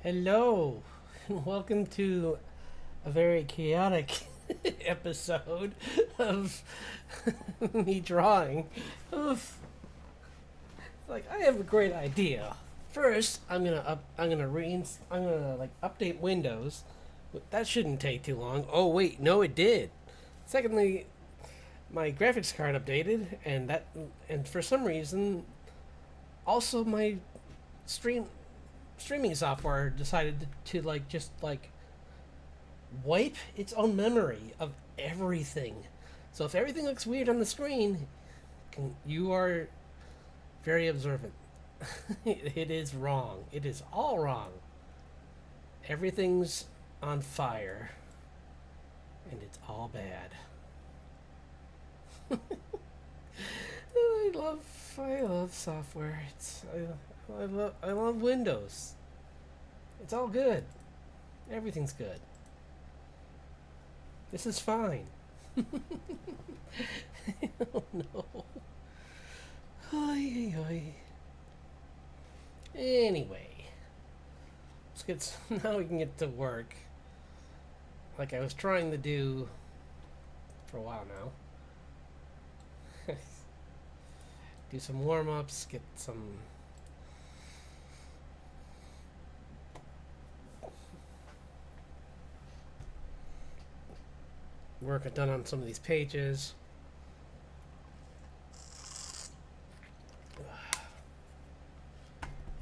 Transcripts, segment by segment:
Hello, and welcome to a very chaotic episode of me drawing. Of I have a great idea. First, I'm gonna update Windows. That shouldn't take too long. Oh wait, no, it did. Secondly, my graphics card updated, and for some reason, also my stream streaming software decided to wipe its own memory of everything. So if everything looks weird on the screen, you are very observant. It is wrong. It is all wrong. Everything's on fire, and it's all bad. I love I love software. I love Windows. It's all good. Everything's good. This is fine. Oh no. Oy, oy. Anyway, now we can get to work. Like I was trying to do for a while now. Do some warm-ups, get some work done on some of these pages.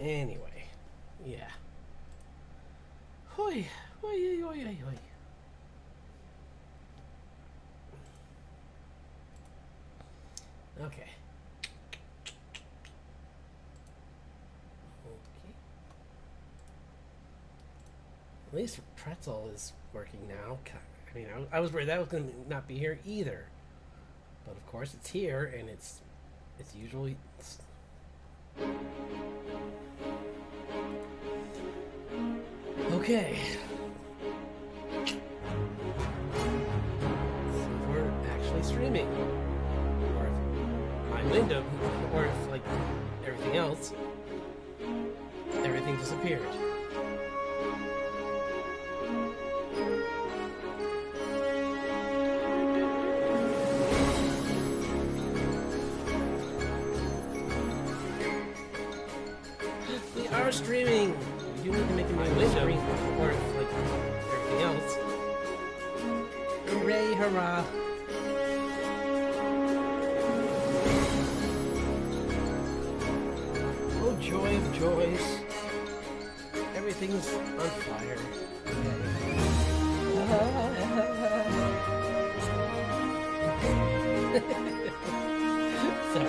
Anyway, yeah. Hoi, hoi, hoi, hoi, hoi. Okay. At least Pretzel is working now. I mean, I was worried that was going to not be here either. But of course it's here, and it's usually... Okay. So we're actually streaming. Or if my window, or if everything else, everything disappeared. We are streaming. We do need to make my window, or if everything else. Hooray! Hurrah! Oh joy of joys! Everything's on fire. Sorry.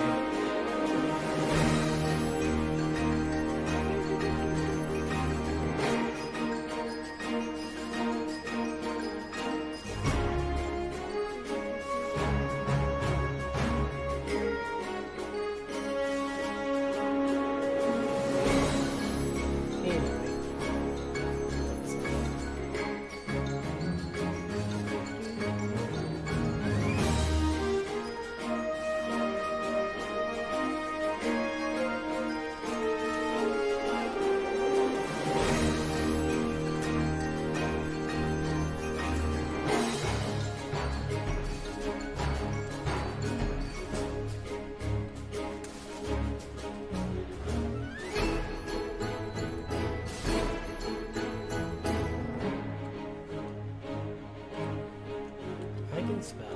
I can spell.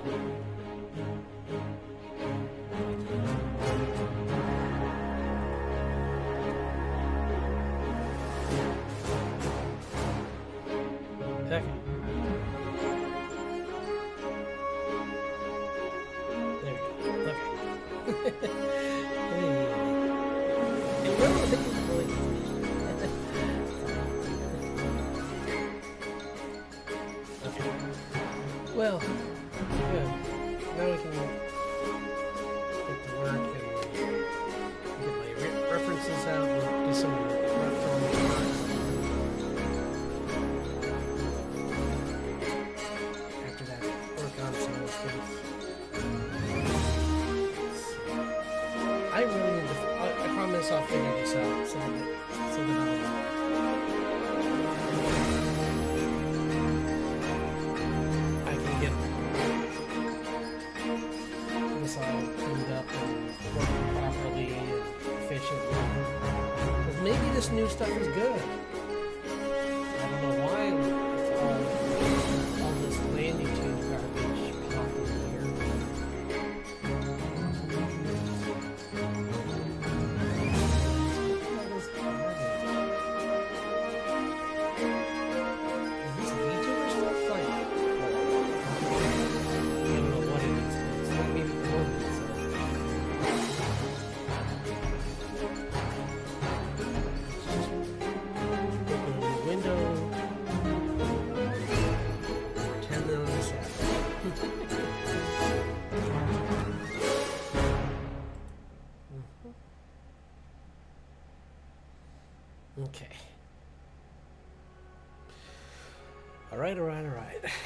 Okay. There we go. Okay. Hey, where was it going? Okay. Well, good. Now we can get to work and get my references out and do some after that, work on some other stuff. I really need to, I promise I'll figure this out so that maybe this new stuff is good. I don't know why all this landing change garbage popped in here. Is this VTuber stuff? Like, I don't know what it is. It's like maybe coordinates. Okay. All right.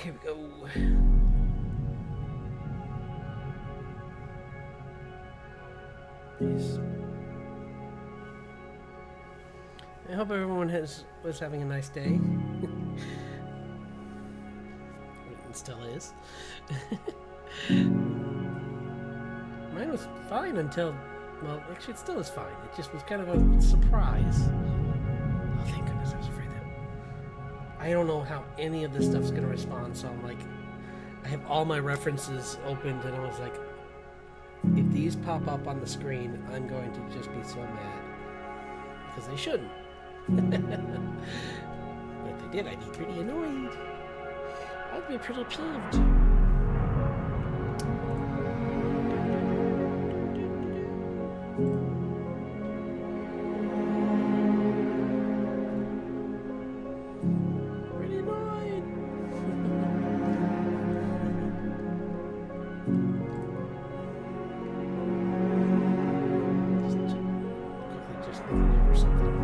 Here we go. Peace. I hope everyone was having a nice day. It still is. Mine was fine until, well, actually it still is fine. It just was kind of a surprise. Oh, thank goodness, I was afraid that. I don't know how any of this stuff's gonna respond, so I'm like, I have all my references opened, and I was like, if these pop up on the screen, I'm going to just be so mad. Because they shouldn't. But if they did, I'd be pretty annoyed. I'd be pretty peeved. Pretty annoyed. Just thinking over something.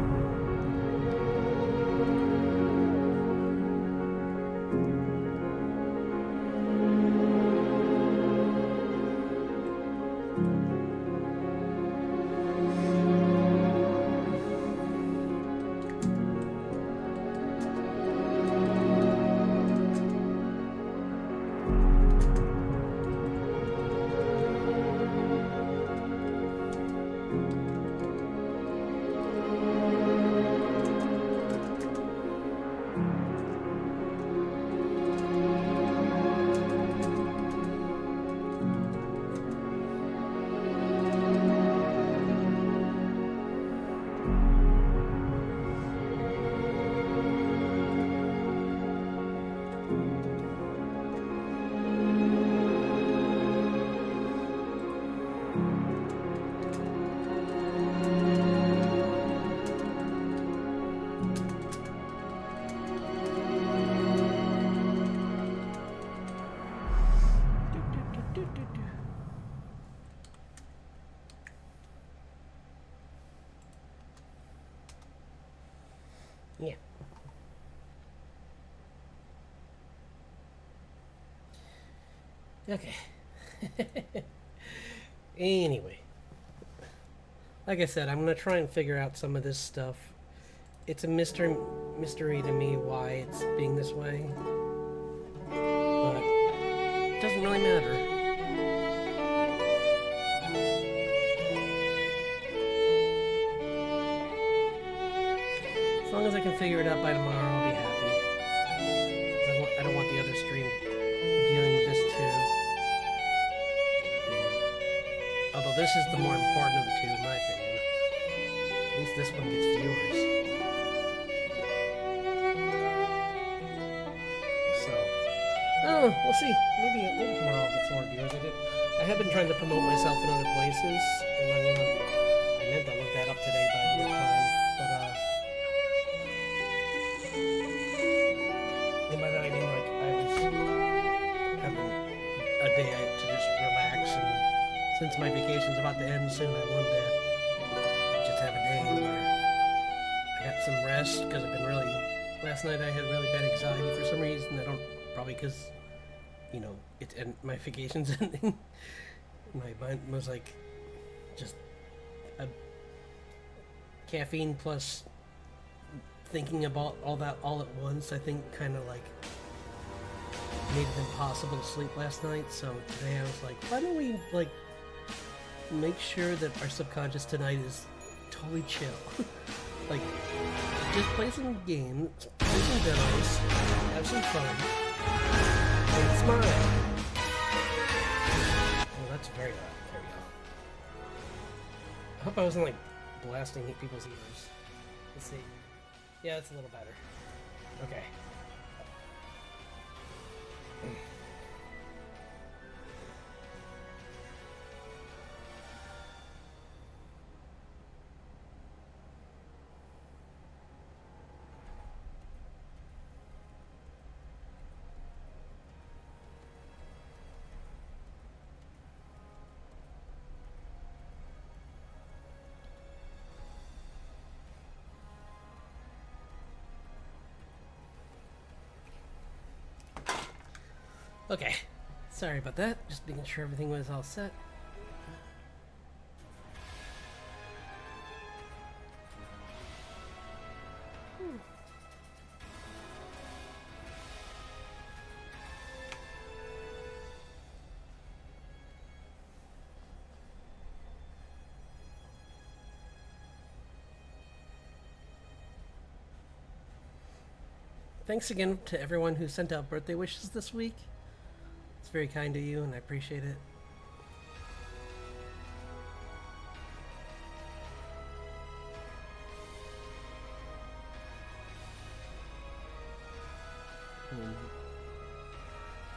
Yeah. Okay. Anyway. Like I said, I'm going to try and figure out some of this stuff. It's a mystery to me why it's being this way. But it doesn't really matter. As long as I can figure it out by tomorrow, I'll be happy. I don't want the other stream dealing with this too. Although this is the more important of the two, in my opinion. At least this one gets viewers. So, we'll see. Maybe tomorrow I'll get some more viewers. I have been trying to promote myself in other places, and I meant to look that up today by the time, but and by that I mean like I was having a day to just relax, and since my vacation's about to end soon, I wanted to just have a day where I got some rest, because I've been really, last night I had really bad anxiety for some reason. Probably because, you know, my vacation's ending. My mind was like, just a caffeine plus thinking about all that all at once, I think kind of like made it impossible to sleep last night. So today I was like, why don't we like make sure that our subconscious tonight is totally chill. just play some games, play some demos, have some fun, and smile. Oh, that's very loud. There we go. I hope I wasn't like blasting people's ears. Let's see. Yeah, that's a little better. Okay. Okay. Sorry about that. Just making sure everything was all set. Thanks again to everyone who sent out birthday wishes this week. It's very kind of you, and I appreciate it.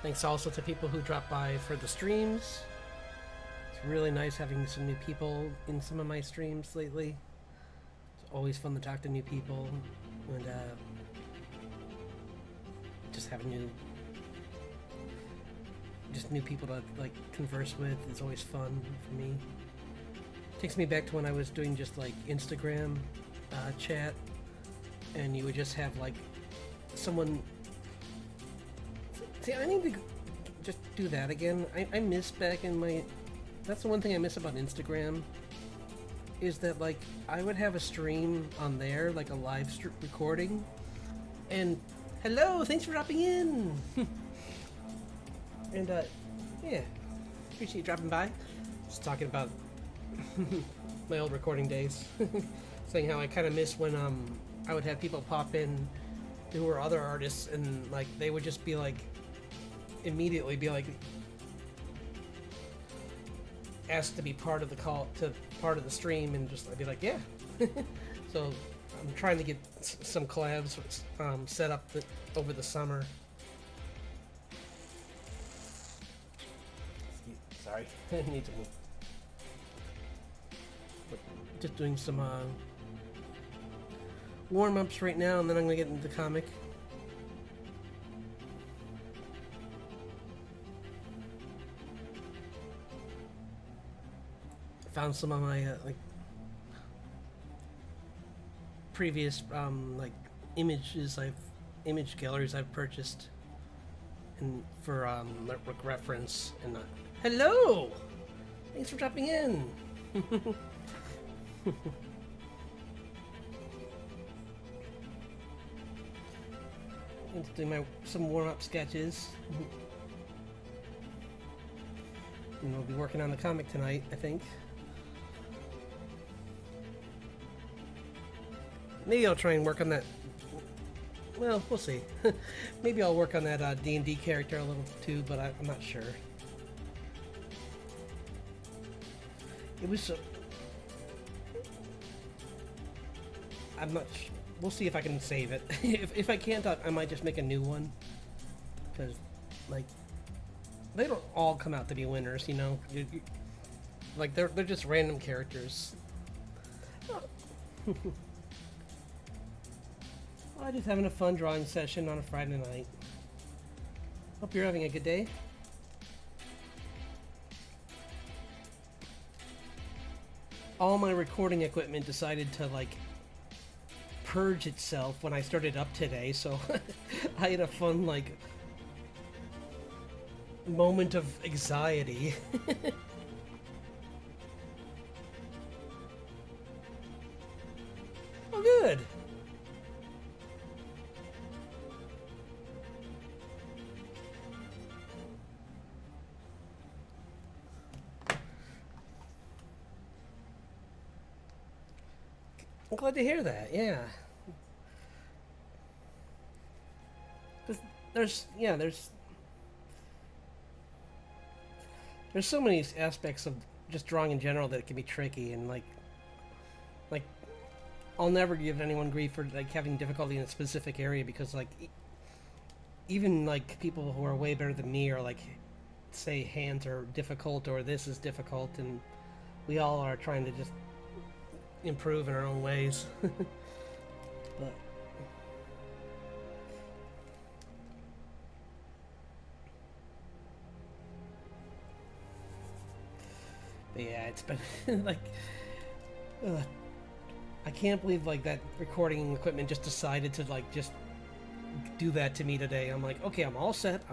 Thanks also to people who dropped by for the streams. It's really nice having some new people in some of my streams lately. It's always fun to talk to new people, and just having new people to like converse with is always fun for me. Takes me back to when I was doing just like Instagram chat, and you would just have like someone. See, I need to just do that again. I miss back in my. That's the one thing I miss about Instagram. Is that like I would have a stream on there, like a live recording, and hello, thanks for dropping in. And yeah, appreciate you dropping by. Just talking about my old recording days, saying how I kind of miss when I would have people pop in who were other artists, and like they would just be like immediately be like asked to be part of the call to part of the stream, and just I'd be like, yeah. So I'm trying to get some collabs set up over the summer. Sorry, I need to move. But just doing some warm-ups right now, and then I'm gonna get into the comic. Found some of my like previous like image galleries I've purchased, and for reference. And hello, thanks for dropping in. I'm just doing some warm-up sketches, and we'll be working on the comic tonight, I think. Maybe I'll try and work on that. Well, we'll see. Maybe I'll work on that D&D character a little too, but I'm not sure. It was. I'm not. We'll see if I can save it. If I can't, I might just make a new one. Because, like, they don't all come out to be winners, you know. Like they're just random characters. I'm just having a fun drawing session on a Friday night. Hope you're having a good day. All my recording equipment decided to like purge itself when I started up today, so I had a fun like moment of anxiety. Oh, good. I'm glad to hear that, yeah. there's so many aspects of just drawing in general that it can be tricky, and like I'll never give anyone grief for like having difficulty in a specific area, because like even like people who are way better than me are like say hands are difficult or this is difficult, and we all are trying to just improve in our own ways. but But yeah, it's been like, ugh, I can't believe like that recording equipment just decided to like just do that to me today. I'm like, okay, I'm all set.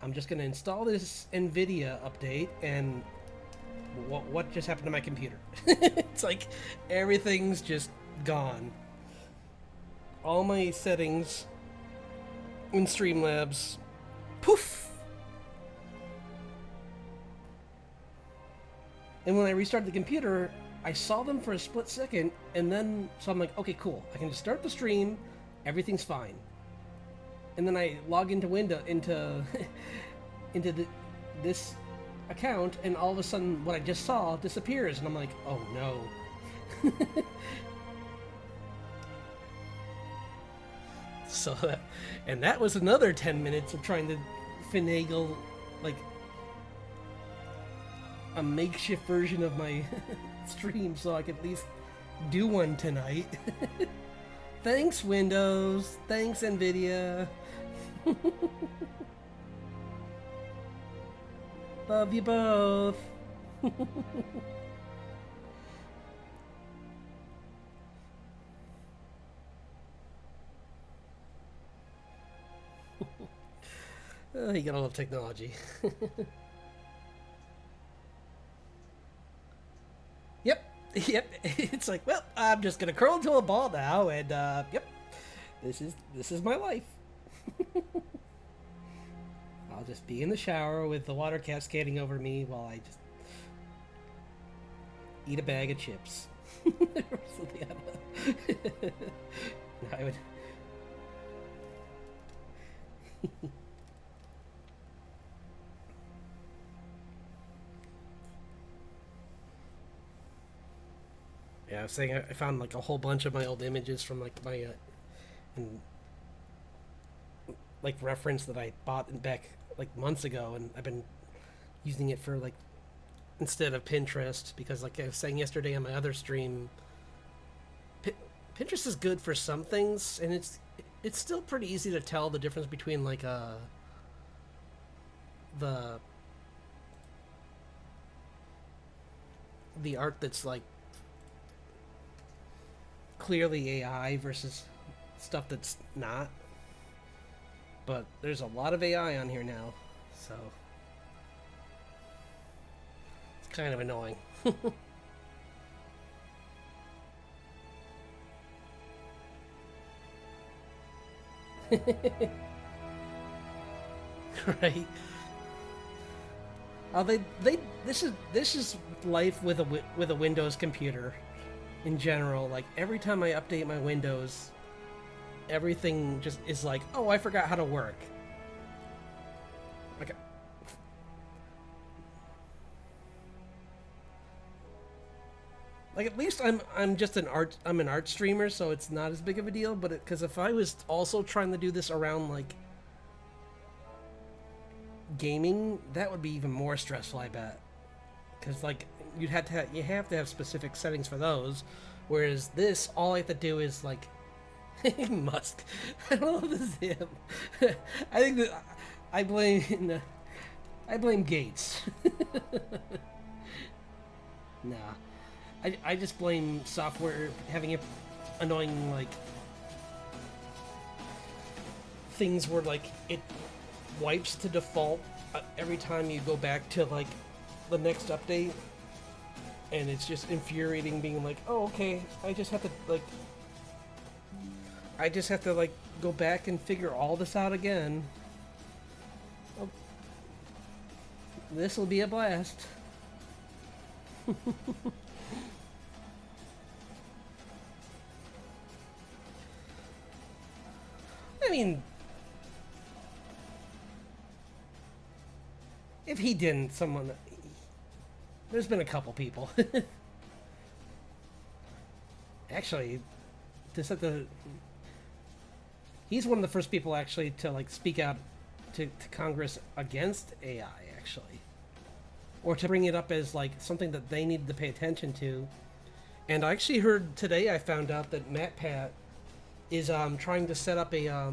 I'm just gonna install this NVIDIA update, and what just happened to my computer? It's like everything's just gone. All my settings in Streamlabs, poof. And when I restarted the computer, I saw them for a split second, and then so I'm like, okay, cool. I can just start the stream, everything's fine. And then I log into this account, and all of a sudden, what I just saw disappears, and I'm like, oh no. That was another 10 minutes of trying to finagle like a makeshift version of my stream so I could at least do one tonight. Thanks, Windows. Thanks, NVIDIA. Love you both. You gotta love technology. Yep. It's like, well, I'm just gonna curl into a ball now, and yep, this is my life. I'll just be in the shower with the water cascading over me while I just eat a bag of chips. I would. Yeah, I was saying I found like a whole bunch of my old images from like my and like reference that I bought back like months ago, and I've been using it for like instead of Pinterest, because like I was saying yesterday on my other stream, Pinterest is good for some things, and it's still pretty easy to tell the difference between like the art that's like clearly AI versus stuff that's not. But there's a lot of AI on here now, so it's kind of annoying. Right? This is life with a Windows computer. In general, like every time I update my Windows, everything just is like, oh, I forgot how to work. Like at least I'm just an art streamer, so it's not as big of a deal. But because if I was also trying to do this around like gaming, that would be even more stressful, I bet. Because like you have to have specific settings for those, whereas this, all I have to do is like Musk. I don't know if this is him. I think that I blame Gates. Nah, I just blame software having annoying like things where like it wipes to default every time you go back to like the next update, and it's just infuriating being like, oh, okay, I just have to like go back and figure all this out again. Oh, this will be a blast. I mean, if he didn't, someone. There's been a couple people. Actually, this at the. He's one of the first people actually to like speak out to Congress against AI, actually, or to bring it up as like something that they needed to pay attention to. And I actually heard today. I found out that MatPat is trying to set up a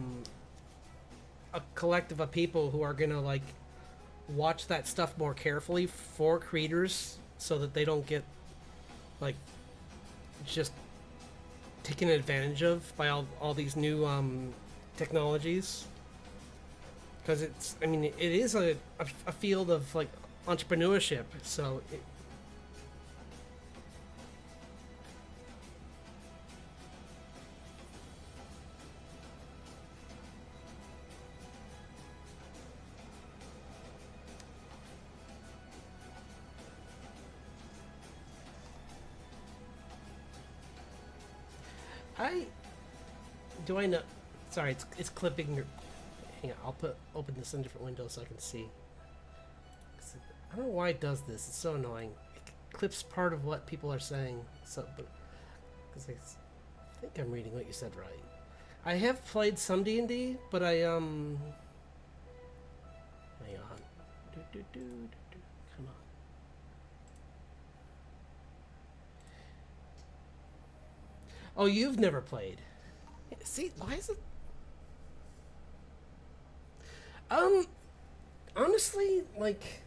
collective of people who are gonna like watch that stuff more carefully for creators, so that they don't get like just taken advantage of by all these new technologies. Because it's, I mean, it is a field of like entrepreneurship, so I do I know. Sorry, it's clipping your. Hang on, I'll open this in a different window so I can see. I don't know why it does this. It's so annoying. It clips part of what people are saying. So, but because I think I'm reading what you said right. I have played some D&D, but I hang on. Come on. Oh, you've never played. See, why is it? Honestly, like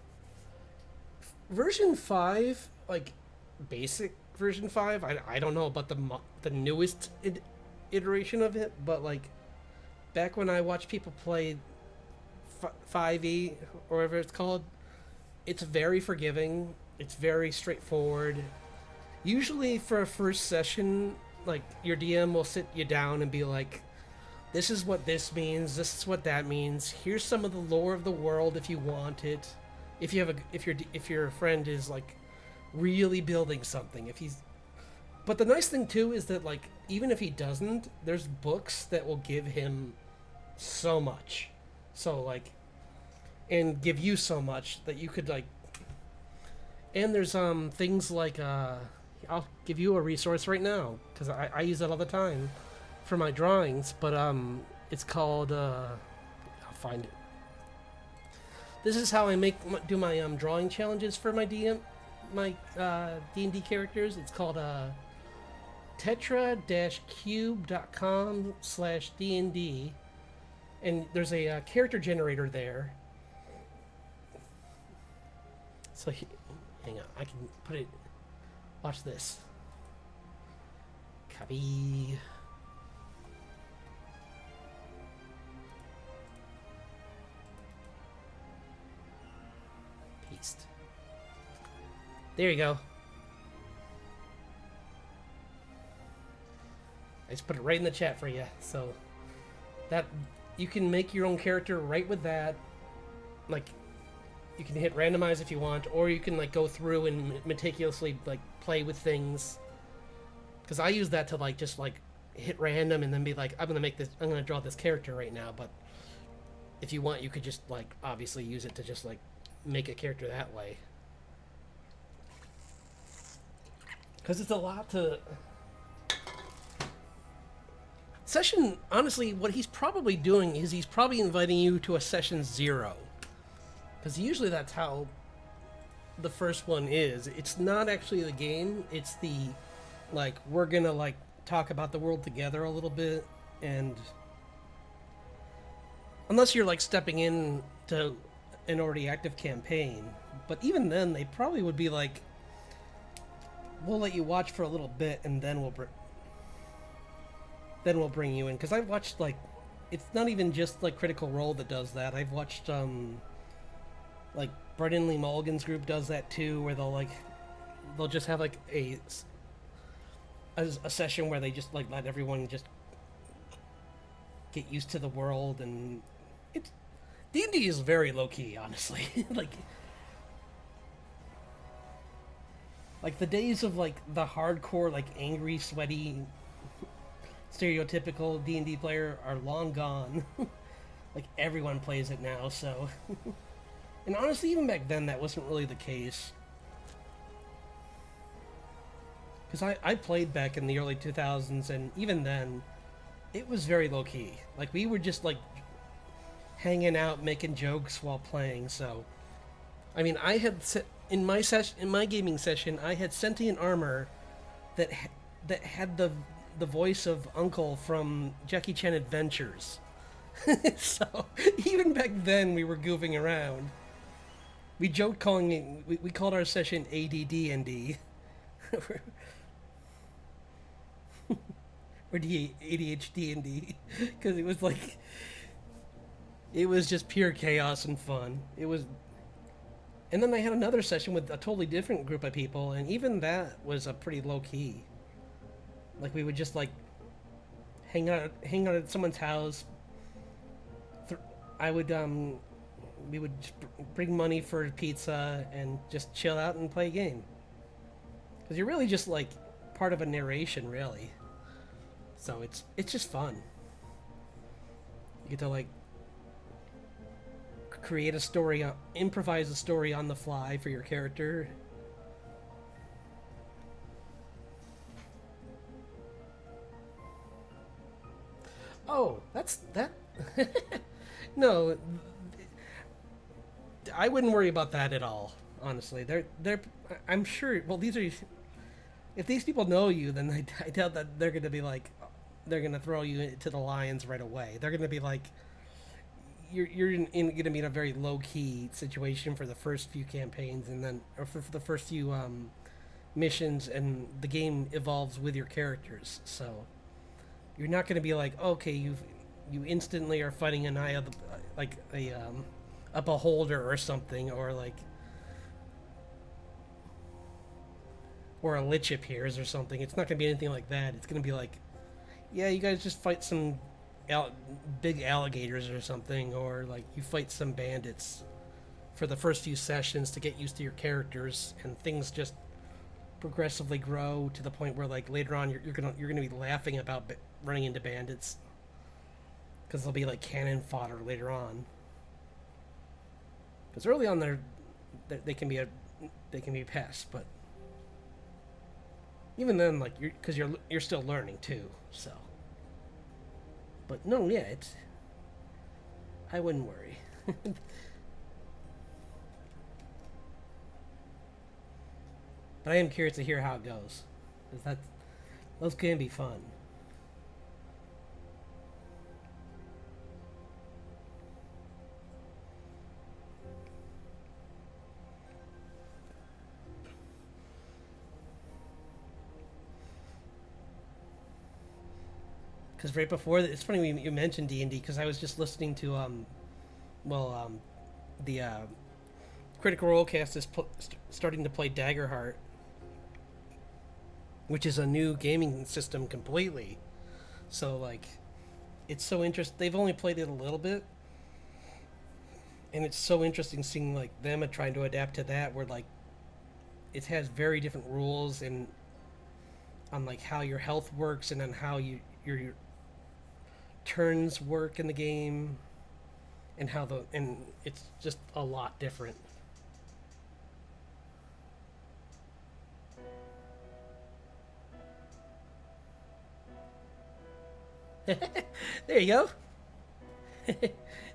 version 5, like basic version 5, I don't know about the newest iteration of it, but like back when I watched people play 5e or whatever it's called, it's very forgiving. It's very straightforward. Usually for a first session, like your DM will sit you down and be like, this is what this means, this is what that means, here's some of the lore of the world if you want it, if you have if your friend is like really building something, if he's. But the nice thing too is that like even if he doesn't, there's books that will give him so much, so like, and give you so much that you could like. And there's things like I'll give you a resource right now because I use it all the time for my drawings, but it's called I'll find it. This is how I do my drawing challenges for my D&D characters. It's called tetra-cube.com/D&D, and there's a character generator there. So hang on, I can put it. Watch this. Copy. Paste. There you go. I just put it right in the chat for you, so that you can make your own character right with that. Like, you can hit randomize if you want, or you can like go through and meticulously like play with things. Because I use that to like just like hit random and then be like, I'm gonna draw this character right now. But if you want, you could just like obviously use it to just like make a character that way. Because it's a lot to. Session, honestly, what he's probably doing is he's probably inviting you to a session 0. Because usually that's how the first one is. It's not actually the game, it's the, like, we're gonna, like, talk about the world together a little bit, and unless you're, like, stepping in to an already active campaign. But even then, they probably would be like, we'll let you watch for a little bit, and then we'll bring you in. Because I've watched, like, it's not even just, like, Critical Role that does that. I've watched, like, Brendan Lee Mulligan's group does that too, where they'll just have, like, a session where they just, like, let everyone just get used to the world, and it's... D&D is very low-key, honestly. Like, the days of, like, the hardcore, like, angry, sweaty, stereotypical D&D player are long gone. Like, everyone plays it now, so... And honestly, even back then, that wasn't really the case. Because I played back in the early 2000s, and even then, it was very low key. Like, we were just, like, hanging out, making jokes while playing, so. I mean, I had. In my gaming session, I had sentient armor that that had the voice of Uncle from Jackie Chan Adventures. So even back then, we were goofing around. We joked calling it. We called our session ADD&D, or ADHD&D, because it was like it was just pure chaos and fun. It was. And then I had another session with a totally different group of people, and even that was a pretty low key. Like, we would just like hang out at someone's house. I would we would just bring money for pizza and just chill out and play a game. Because you're really just like part of a narration, really. So it's just fun. You get to like create a story, improvise a story on the fly for your character. Oh, that's that. No, I wouldn't worry about that at all. Honestly, they're. I'm sure. Well, these are. If these people know you, then I doubt that they're going to be like, they're going to throw you to the lions right away. They're going to be like, you're going to be in a very low key situation for the first few campaigns, and then or for the first few missions, and the game evolves with your characters. So you're not going to be like, okay, you instantly are fighting an eye of the, like a beholder or something, or like, or a lich appears or something. It's not going to be anything like that. It's going to be like, yeah, you guys just fight some big alligators or something, or like you fight some bandits for the first few sessions to get used to your characters, and things just progressively grow to the point where like later on you're gonna be laughing about running into bandits, because they'll be like cannon fodder later on. Because early on they can be pests, but even then, like you're still learning too. So, but no, yeah, I wouldn't worry. But I am curious to hear how it goes, because those can be fun. Because right before it's funny you mentioned D&D, because I was just listening to the Critical Role cast is starting to play Daggerheart, which is a new gaming system completely. So like, it's so interesting. They've only played it a little bit, and it's so interesting seeing like them and trying to adapt to that, where like it has very different rules and on like how your health works, and on how your turns work in the game, and and it's just a lot different. There you go.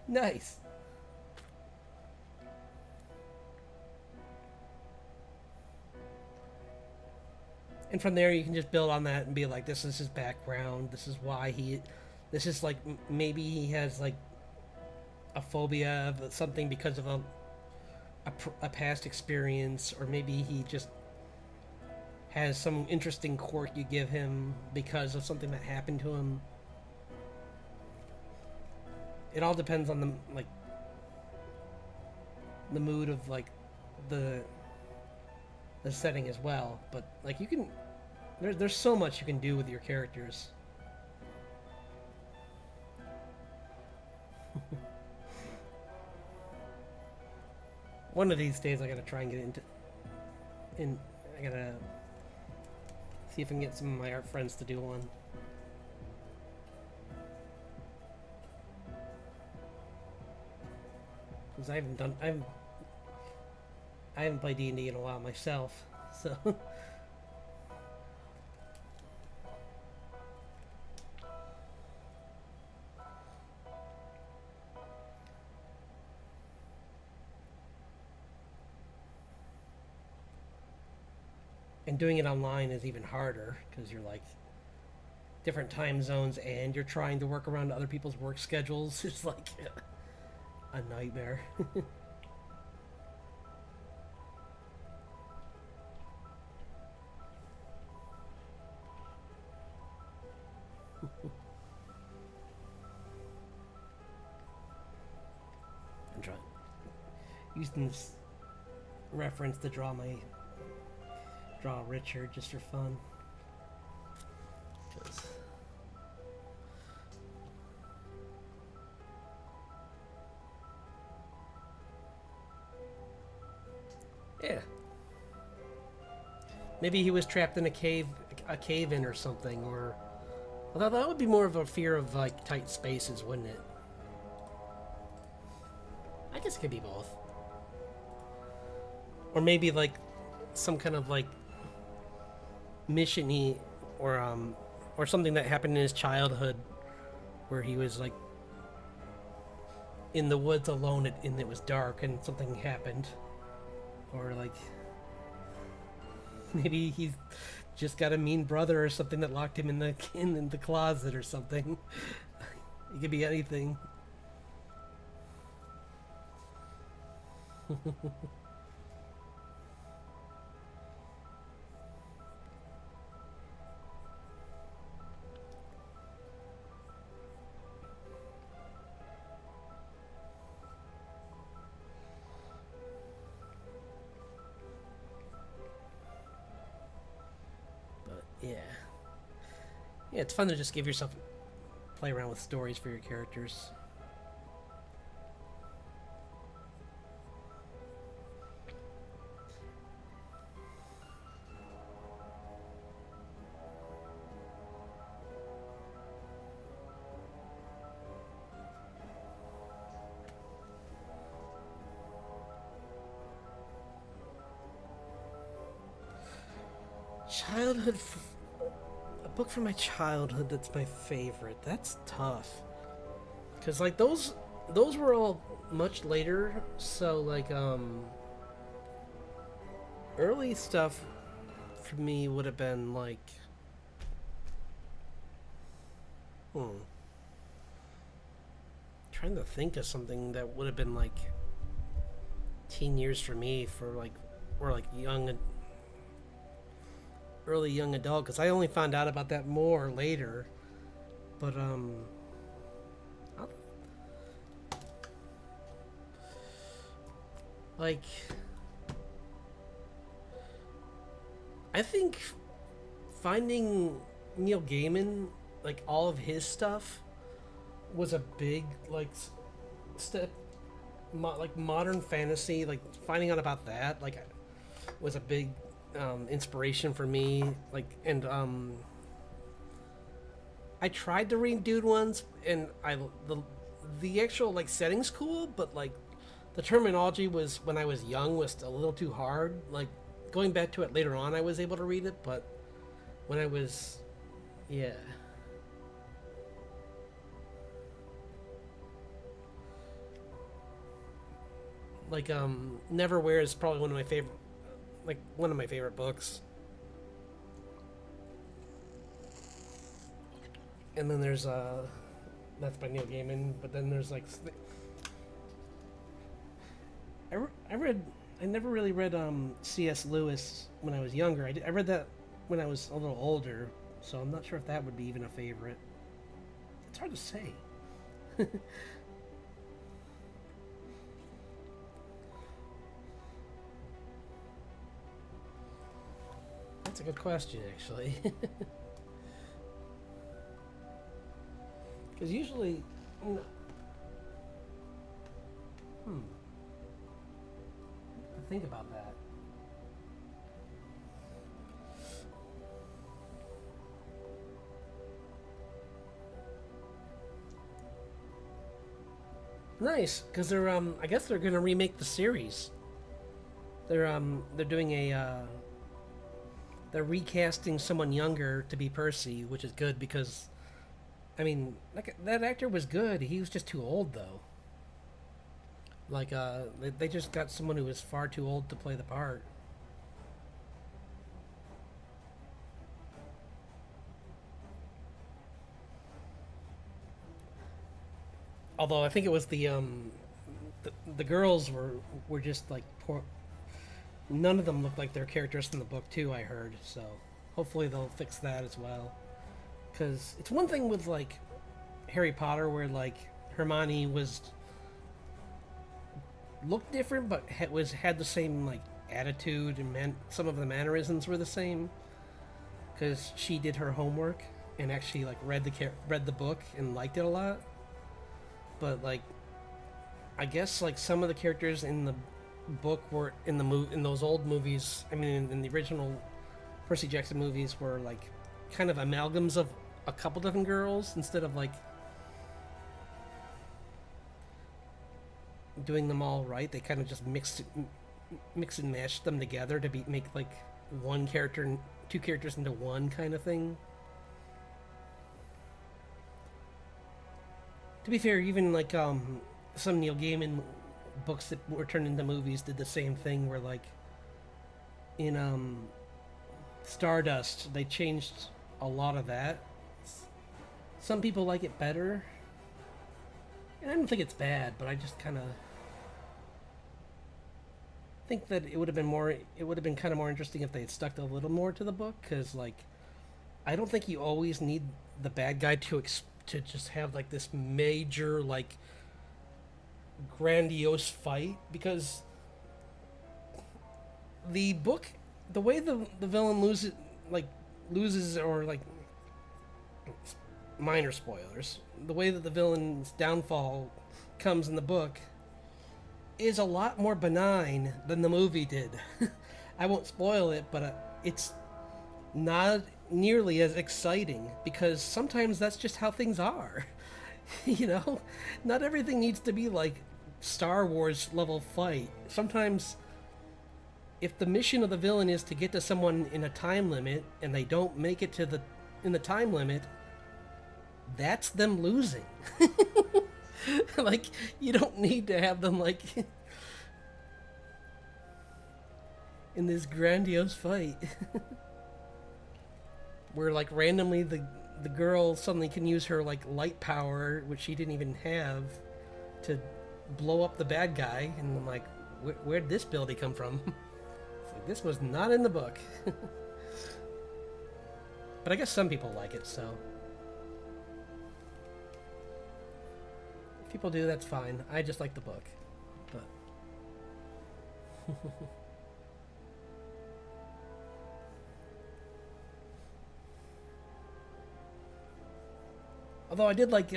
Nice. And from there you can just build on that and be like, this is his background, this is why this is like, maybe he has like a phobia of something because of a past experience, or maybe he just has some interesting quirk you give him because of something that happened to him. It all depends on the mood of like the setting as well. But like, you can there's so much you can do with your characters. One of these days I gotta try and get I gotta see if I can get some of my art friends to do one. Because I haven't I haven't played D&D in a while myself, so and doing it online is even harder because you're like different time zones and you're trying to work around other people's work schedules. It's like a nightmare. I'm trying using this reference to draw Richard just for fun. 'Cause yeah, maybe he was trapped in a cave in or something, or although that would be more of a fear of like tight spaces, wouldn't it? I guess it could be both, or maybe like some kind of like mission or something that happened in his childhood where he was like in the woods alone and it was dark and something happened, or like maybe he's just got a mean brother or something that locked him in the closet or something. It could be anything. But yeah, it's fun to just give yourself play around with stories for your characters. Childhood, a book from my childhood that's my favorite. That's tough, cause like those were all much later. So like early stuff for me would have been like trying to think of something that would have been like teen years for me for like or like early young adult, because I only found out about that more later. But like I think finding Neil Gaiman, like all of his stuff, was a big like step, like modern fantasy. Like finding out about that, like, was a big inspiration for me. Like, and I tried to read Dude once, and the actual like setting's cool, but like the terminology was when I was young was a little too hard. Like going back to it later on, I was able to read it, but when I was, yeah. Like Neverwhere is probably one of my favorite books. And then there's that's by Neil Gaiman, but then there's like I never really read C.S. Lewis when I was younger. I read that when I was a little older, so I'm not sure if that would be even a favorite. It's hard to say. That's a good question, actually. Because usually, you know, think about that. Nice, because they're I guess they're gonna remake the series. they're doing a they're recasting someone younger to be Percy, which is good because I mean that actor was good. He was just too old though. Like they just got someone who was far too old to play the part. Although I think it was the girls were just like poor. None of them looked like their characters in the book too. I heard, so hopefully they'll fix that as well. Because it's one thing with like Harry Potter where like Hermione was looked different, but had the same like attitude and some of the mannerisms were the same. Because she did her homework and actually like read the book and liked it a lot. But like I guess like some of the characters in the book were in those old movies. I mean, in the original Percy Jackson movies, were like kind of amalgams of a couple different girls instead of like doing them all right. They kind of just mix and mash them together to make like one character and two characters into one kind of thing. To be fair, even like some Neil Gaiman books that were turned into movies did the same thing where like in Stardust they changed a lot of that. Some people like it better, and I don't think it's bad, but I just kind of think that it would have been kind of more interesting if they had stuck a little more to the book, because like I don't think you always need the bad guy to just have like this major like grandiose fight, because the book, the way the villain loses or like minor spoilers, the way that the villain's downfall comes in the book is a lot more benign than the movie did. I won't spoil it, but it's not nearly as exciting, because sometimes that's just how things are. You know, not everything needs to be like Star Wars level fight. Sometimes if the mission of the villain is to get to someone in a time limit and they don't make it in the time limit, that's them losing. Like, you don't need to have them like in this grandiose fight where like randomly the girl suddenly can use her like light power, which she didn't even have, to blow up the bad guy, and I'm like, where'd this ability come from? It's like, this was not in the book. But I guess some people like it, so if people do, that's fine. I just like the book, but although I did like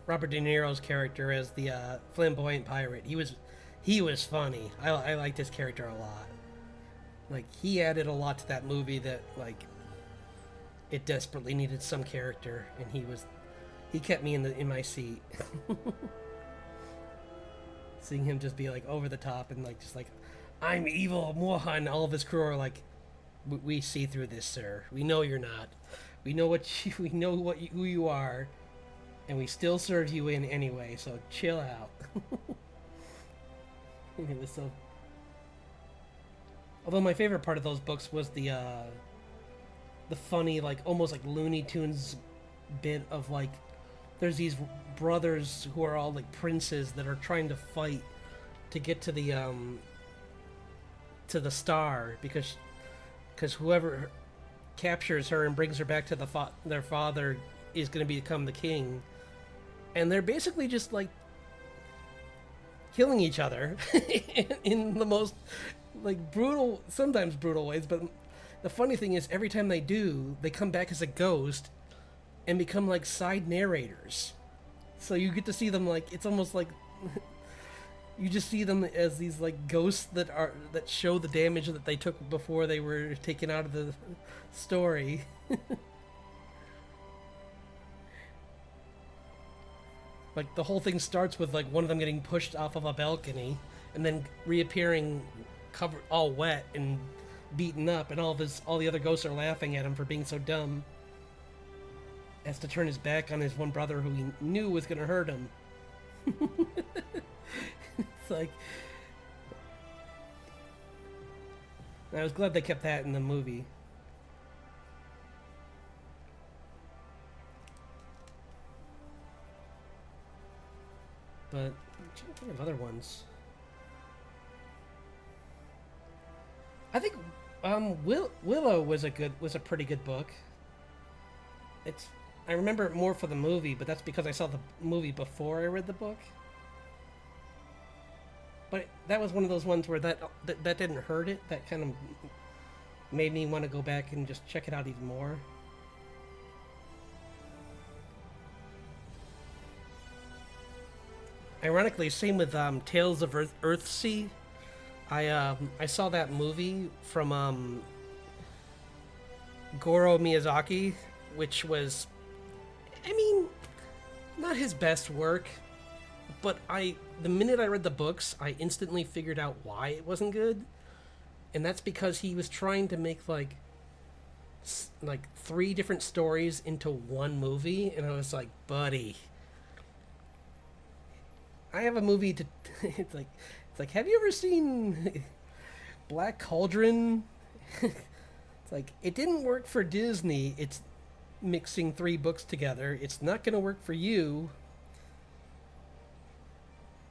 Robert De Niro's character as the flamboyant pirate. He was funny. I liked his character a lot. Like, he added a lot to that movie that like it desperately needed some character, and he kept me in my seat. Seeing him just be like over the top and like just like, I'm evil, Moha, and all of his crew are like, we see through this, sir. We know you're not. We know who you are. And we still serve you in anyway, so chill out. It was so. Although my favorite part of those books was the funny, like almost like Looney Tunes bit of like, there's these brothers who are all like princes that are trying to fight to get to the star, because whoever captures her and brings her back to their father is going to become the king. And they're basically just like killing each other in the most like brutal, sometimes brutal ways. But the funny thing is, every time they do, they come back as a ghost and become like side narrators. So you get to see them like, it's almost like you just see them as these like ghosts that show the damage that they took before they were taken out of the story. Like, the whole thing starts with like one of them getting pushed off of a balcony and then reappearing covered, all wet and beaten up, and all the other ghosts are laughing at him for being so dumb. Has to turn his back on his one brother who he knew was gonna hurt him. It's like, I was glad they kept that in the movie. But I'm trying to think of other ones. I think Willow was a pretty good book. I remember it more for the movie, but that's because I saw the movie before I read the book. But that was one of those ones where that didn't hurt it. That kind of made me want to go back and just check it out even more. Ironically, same with Tales of Earthsea. I saw that movie from Goro Miyazaki, which was, I mean, not his best work, but the minute I read the books, I instantly figured out why it wasn't good, and that's because he was trying to make like 3 different stories into one movie, and I was like, buddy, I have a movie to. It's like, have you ever seen Black Cauldron? It's like, it didn't work for Disney. It's mixing 3 books together. It's not going to work for you.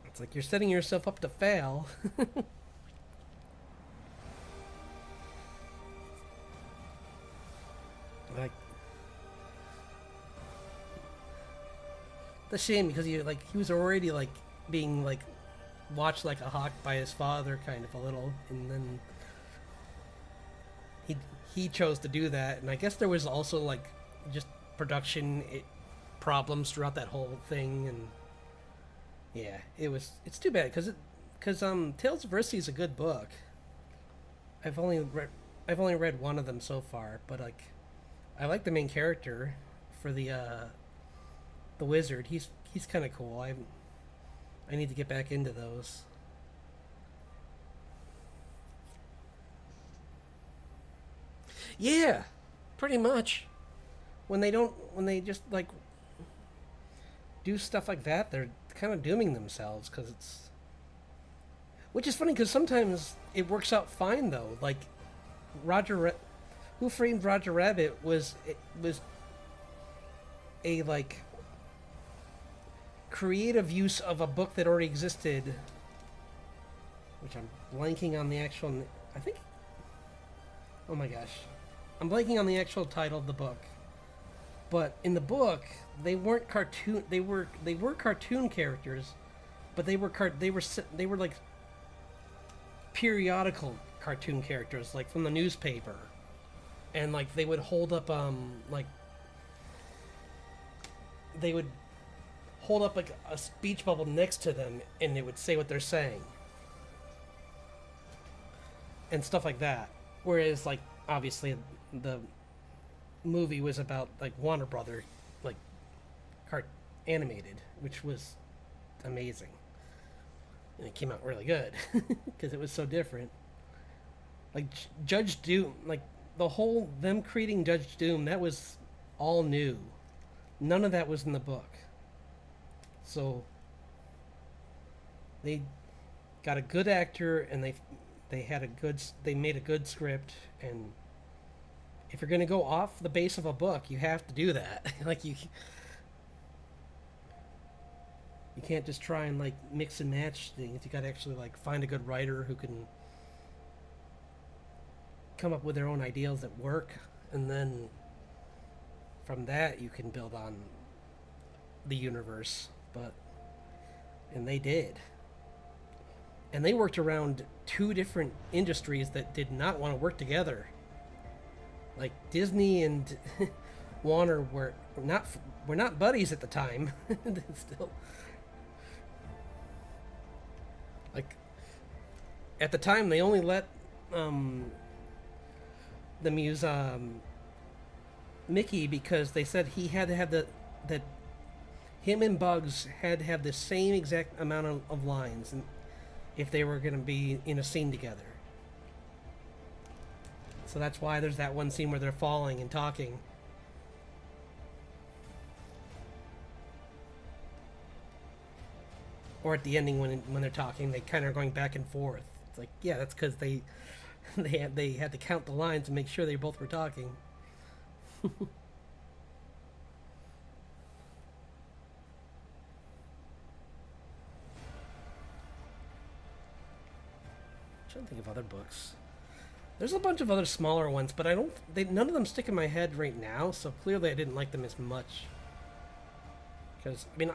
It's like you're setting yourself up to fail. Like, the shame because he was already being watched like a hawk by his father, kind of a little, and then he chose to do that, and I guess there was also just production problems throughout that whole thing, and yeah, it's too bad because Tales of Earthsea is a good book. I've only read one of them so far, but I like the main character for the wizard. He's kind of cool. I need to get back into those. Yeah, pretty much. When they just do stuff like that, they're kind of dooming themselves which is funny because sometimes it works out fine though. Like Who Framed Roger Rabbit was a creative use of a book that already existed, which I'm blanking on the actual. I think. Oh my gosh, I'm blanking on the actual title of the book. But in the book, they weren't cartoon. They were cartoon characters, but they were like periodical cartoon characters, like from the newspaper, and they would hold up they would hold up a speech bubble next to them, and they would say what they're saying and stuff like that. Whereas obviously the movie was about Warner Brother animated, which was amazing, and it came out really good because it was so different. Judge Doom, the whole them creating Judge Doom, that was all new. None of that was in the book. So they got a good actor, and they made a good script, and if you're going to go off the base of a book, you have to do that. You can't just try and mix and match things. You got to actually find a good writer who can come up with their own ideals that work, and then from that you can build on the universe. And they did. And they worked around 2 different industries that did not want to work together. Disney and Warner were not buddies at the time. Still, at the time they only let the Mickey, because they said he had to have that him and Bugs had to have the same exact amount of lines, and if they were going to be in a scene together. So that's why there's that one scene where they're falling and talking. Or at the ending when they're talking, they kind of are going back and forth. It's like, yeah, that's because they had to count the lines to make sure they both were talking. I'm trying to think of other books. There's a bunch of other smaller ones, but I don't. None of them stick in my head right now. So clearly, I didn't like them as much. Because I mean,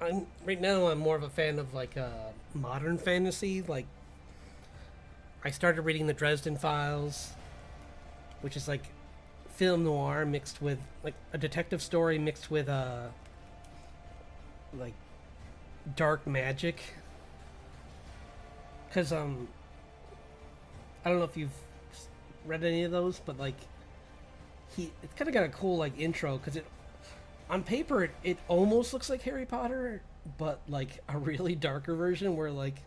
I'm right now. I'm more of a fan of like modern fantasy. Like I started reading the Dresden Files, which is like film noir mixed with like a detective story mixed with like dark magic. Because I don't know if you've read any of those, but like it's kind of got a cool like intro because it on paper it almost looks like Harry Potter, but like a really darker version where like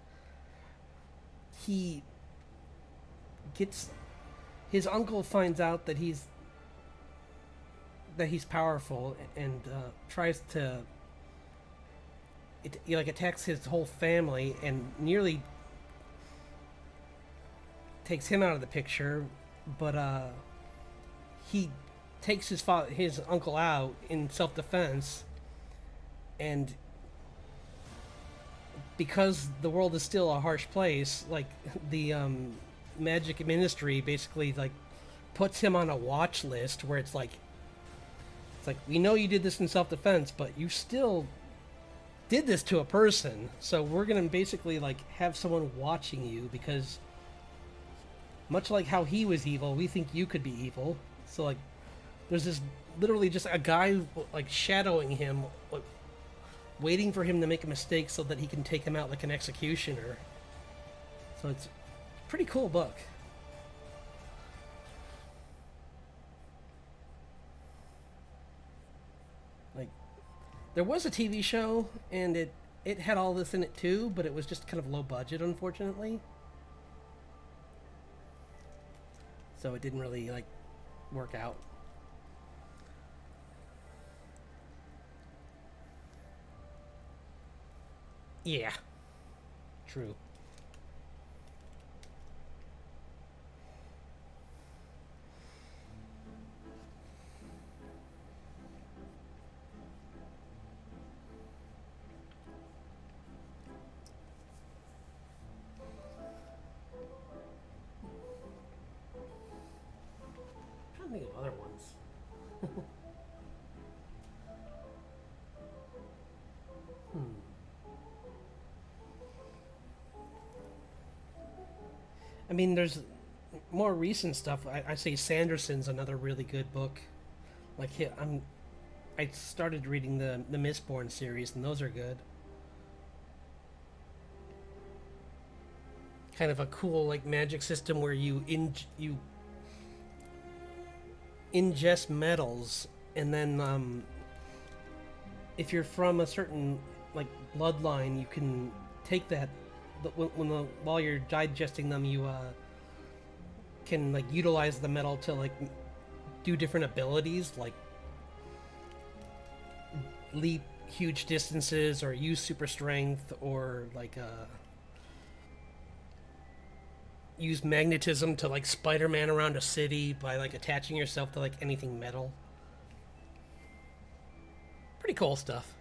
he gets his uncle finds out that he's powerful and tries to he like attacks his whole family and nearly takes him out of the picture, but he takes his uncle out in self-defense, and because the world is still a harsh place, like the magic ministry basically like puts him on a watch list where it's like we know you did this in self-defense, but you still did this to a person, so we're gonna basically like have someone watching you because much like how he was evil, we think you could be evil. So like there's this literally just a guy like shadowing him, like, waiting for him to make a mistake so that he can take him out like an executioner. So it's a pretty cool book. Like there was a TV show and it had all this in it too, but it was just kind of low budget, unfortunately. So it didn't really like work out. Yeah, true. I'm trying to think of other ones. Hmm. I mean, there's more recent stuff. I say Sanderson's another really good book. Like I started reading the Mistborn series, and those are good. Kind of a cool like magic system where you ingest metals, and then if you're from a certain like bloodline, you can take that. While you're digesting them, you can like utilize the metal to like do different abilities, like leap huge distances or use super strength or like use magnetism to like Spider-Man around a city by like attaching yourself to like anything metal. Pretty cool stuff.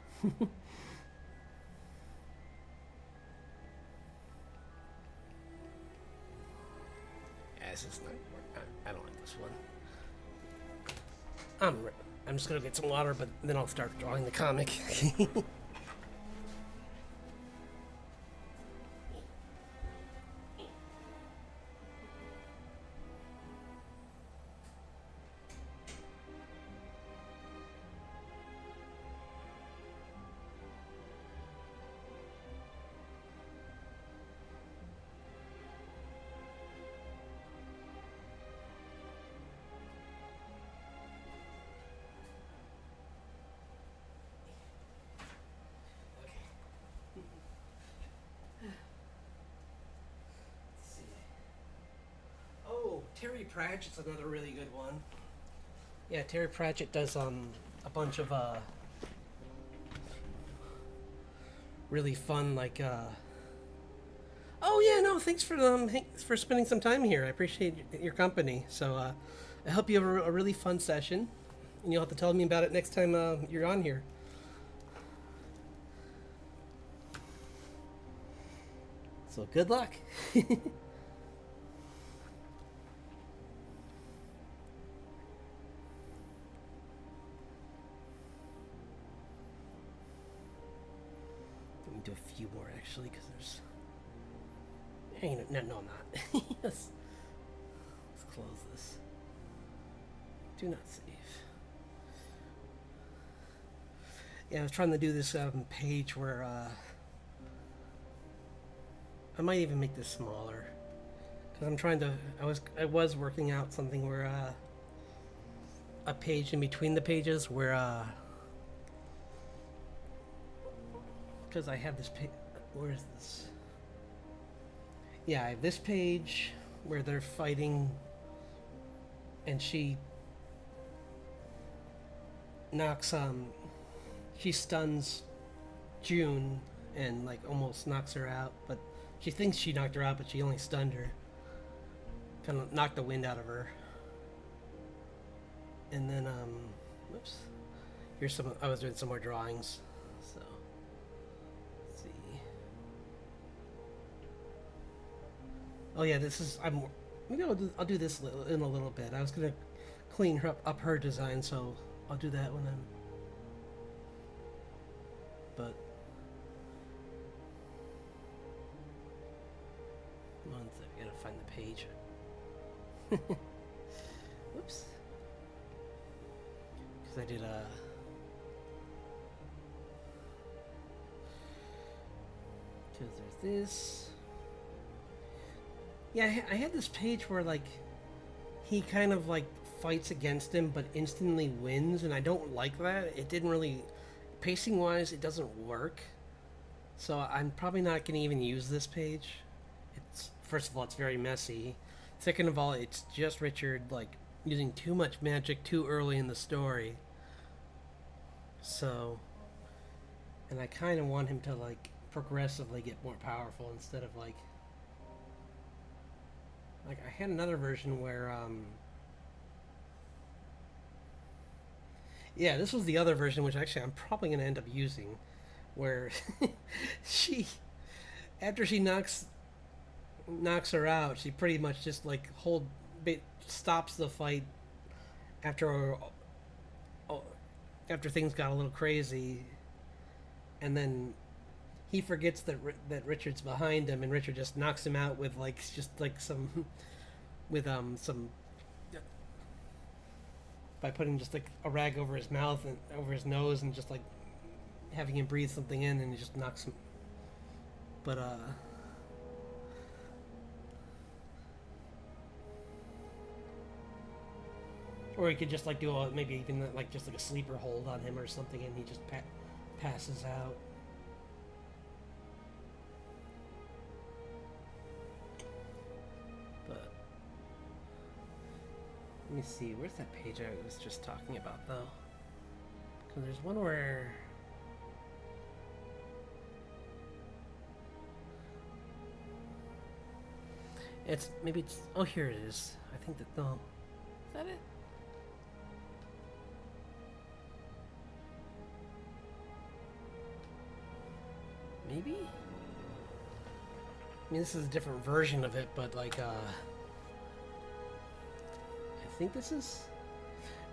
Yeah, this is not. I don't like this one. I'm just gonna get some water, but then I'll start drawing the comic. Terry Pratchett's another really good one. Yeah, Terry Pratchett does a bunch of really fun oh yeah, no, thanks for spending some time here. I appreciate your company. So I hope you have a really fun session, and you'll have to tell me about it next time you're on here. So good luck. Let me do a few more actually, because there's. No, I'm not. Yes. Let's close this. Do not save. Yeah, I was trying to do this page where I might even make this smaller, because I'm trying to. I was working out something where a page in between the pages where because I have this page. Where is this? Yeah, I have this page where they're fighting, and she knocks she stuns June and like almost knocks her out, but she thinks she knocked her out, but she only stunned her. Kind of knocked the wind out of her. And then whoops. Here's some. I was doing some more drawings, so let's see. Oh yeah, this is. Maybe I'll do this in a little bit. I was gonna clean up her design, so I'll do that when I'm. But one sec, I gotta find the page. Whoops. Because I did because there's this. Yeah, I had this page where like he kind of like fights against him but instantly wins, and I don't like that. It didn't really, pacing wise, it doesn't work. So I'm probably not going to even use this page. It's, first of all, it's very messy. Second of all, it's just Richard like using too much magic too early in the story. So, and I kind of want him to like progressively get more powerful instead of like I had another version where yeah, this was the other version, which actually I'm probably going to end up using, where she, after she knocks her out, she pretty much just like stops the fight after things got a little crazy, and then he forgets that Richard's behind him, and Richard just knocks him out with some by putting just like a rag over his mouth and over his nose, and just like having him breathe something in, and he just knocks him. But or he could just like do maybe even like just like a sleeper hold on him or something, and he just passes out. But let me see, where's that page I was just talking about though? Because there's one where it's oh, here it is. I think that no, is that it? Maybe? I mean, this is a different version of it, but like, I think this is...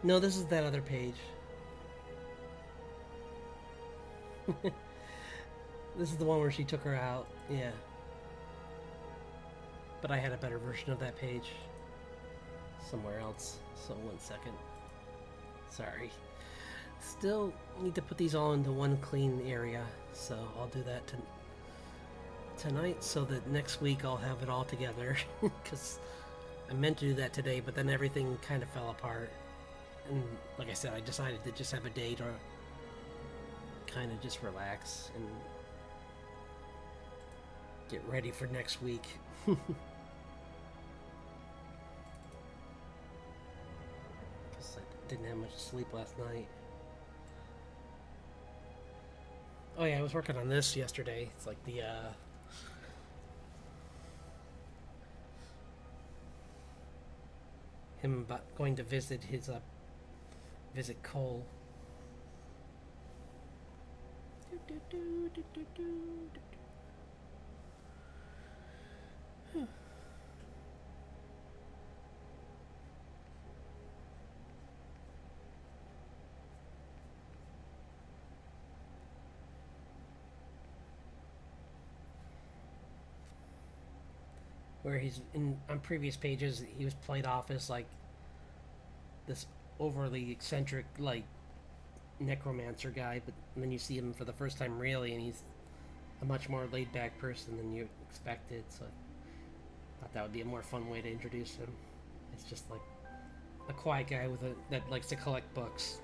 No, this is that other page. This is the one where she took her out, yeah. But I had a better version of that page somewhere else, so 1 second. Sorry. Still need to put these all into one clean area, so I'll do that tonight, so that next week I'll have it all together. Because I meant to do that today, but then everything kind of fell apart. And like I said, I decided to just have a day to kind of just relax and get ready for next week. didn't have much sleep last night. Oh yeah, I was working on this yesterday. It's like the him going to visit his visit Cole. Where he's on previous pages, he was played off as like this overly eccentric, like necromancer guy, but then you see him for the first time really, and he's a much more laid back person than you expected. So I thought that would be a more fun way to introduce him. It's just like a quiet guy with that likes to collect books.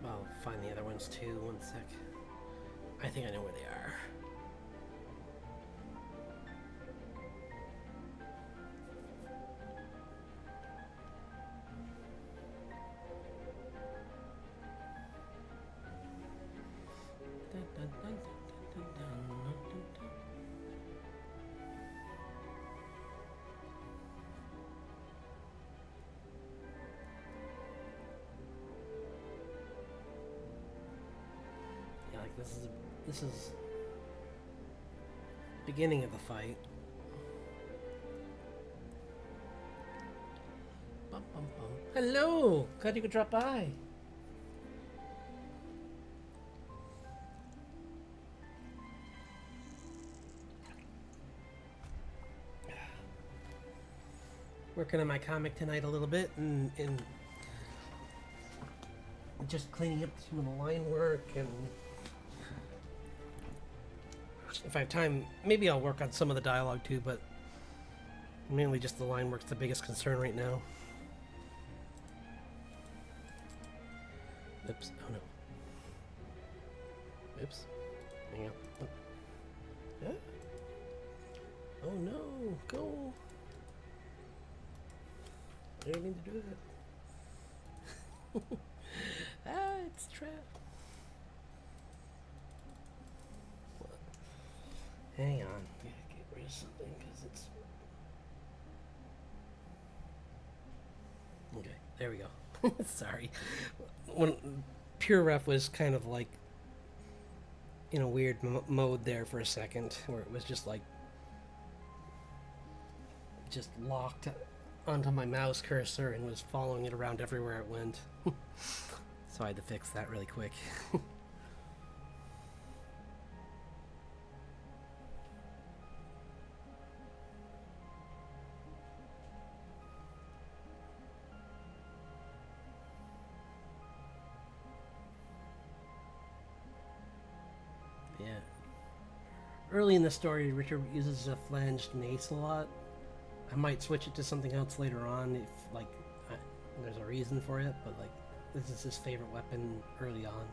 I'll find the other ones too. One sec. I think I know where they are. Yeah, like this is beginning of the fight. Bum, bum, bum. Hello! Glad you could drop by. Working on my comic tonight a little bit and just cleaning up some of the line work, and if I have time, maybe I'll work on some of the dialogue too, but mainly just the line work's the biggest concern right now. Oops. Oh no. Oops. Hang on. Oh. Yeah? Oh no. Go. I didn't mean to do that. It's trapped. Hang on. I gotta get rid of something because it's. Okay, there we go. Sorry. When Pure Ref was kind of like in a weird mode there for a second, where it was just like just locked onto my mouse cursor and was following it around everywhere it went. So I had to fix that really quick. Yeah. Early in the story, Richard uses a flanged mace a lot. I might switch it to something else later on if, like, there's a reason for it, but, like, this is his favorite weapon early on.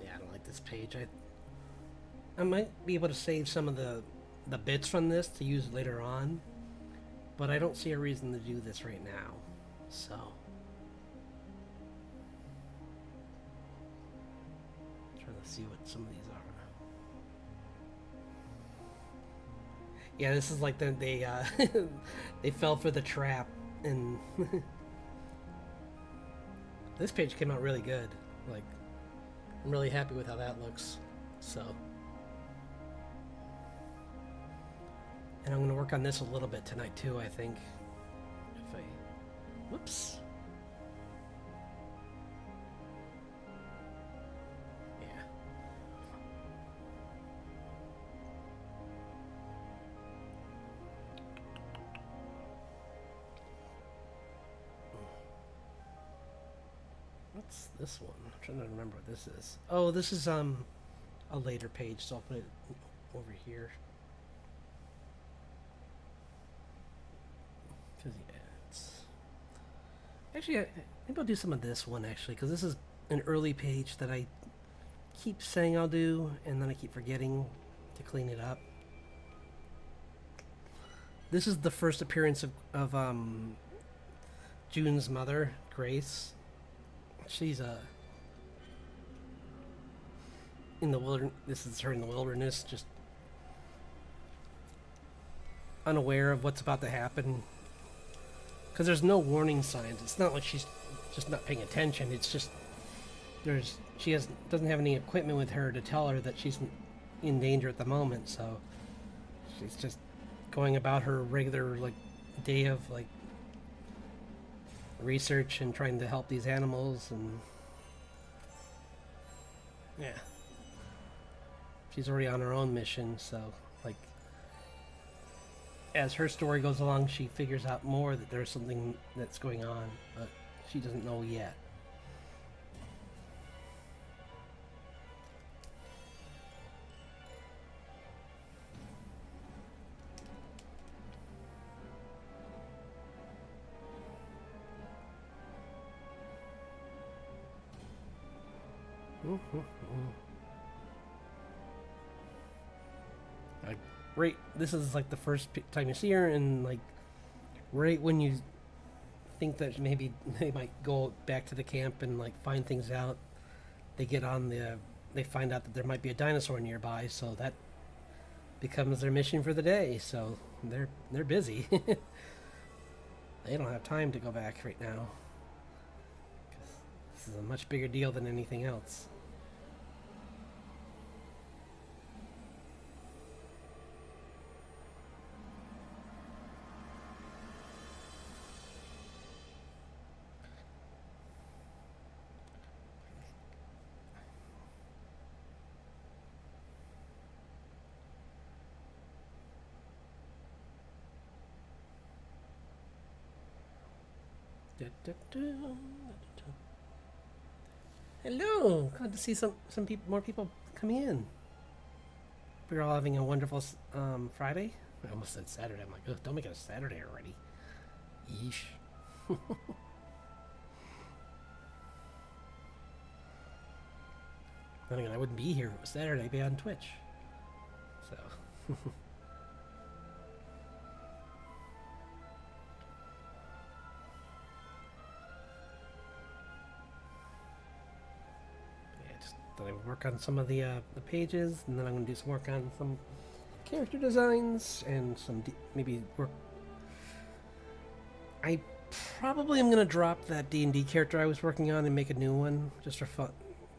Yeah, I don't like this page. I might be able to save some of the bits from this to use later on, but I don't see a reason to do this right now. So trying to see what some of these are. Yeah, this is like they they fell for the trap, and this page came out really good. Like, I'm really happy with how that looks. So And I'm going to work on this a little bit tonight too, I think. If I... Whoops. Yeah. What's this one? I'm trying to remember what this is. Oh, this is a later page, so I'll put it over here. Cause yeah, it's actually maybe I'll do some of this one actually, because this is an early page that I keep saying I'll do, and then I keep forgetting to clean it up. This is the first appearance of June's mother, Grace. She's in the wilderness. This is her in the wilderness, just unaware of what's about to happen. Because there's no warning signs. It's not like she's just not paying attention. It's just she doesn't have any equipment with her to tell her that she's in danger at the moment. So she's just going about her regular day of research and trying to help these animals, and yeah, she's already on her own mission. So as her story goes along, she figures out more that there's something that's going on, but she doesn't know yet. Right, this is the first time you see her, and right when you think that maybe they might go back to the camp and find things out, they find out that there might be a dinosaur nearby, so that becomes their mission for the day. So they're busy. They don't have time to go back right now, 'cause this is a much bigger deal than anything else. Hello, glad to see some more people coming in. We're all having a wonderful Friday. I almost said Saturday. I'm like, oh, don't make it a Saturday already. Yeesh. Then again, I wouldn't be here if it was Saturday. I'd be on Twitch. So. Then I work on some of the pages, and then I'm going to do some work on some character designs and some maybe work. I probably am going to drop that D&D character I was working on and make a new one just for fun,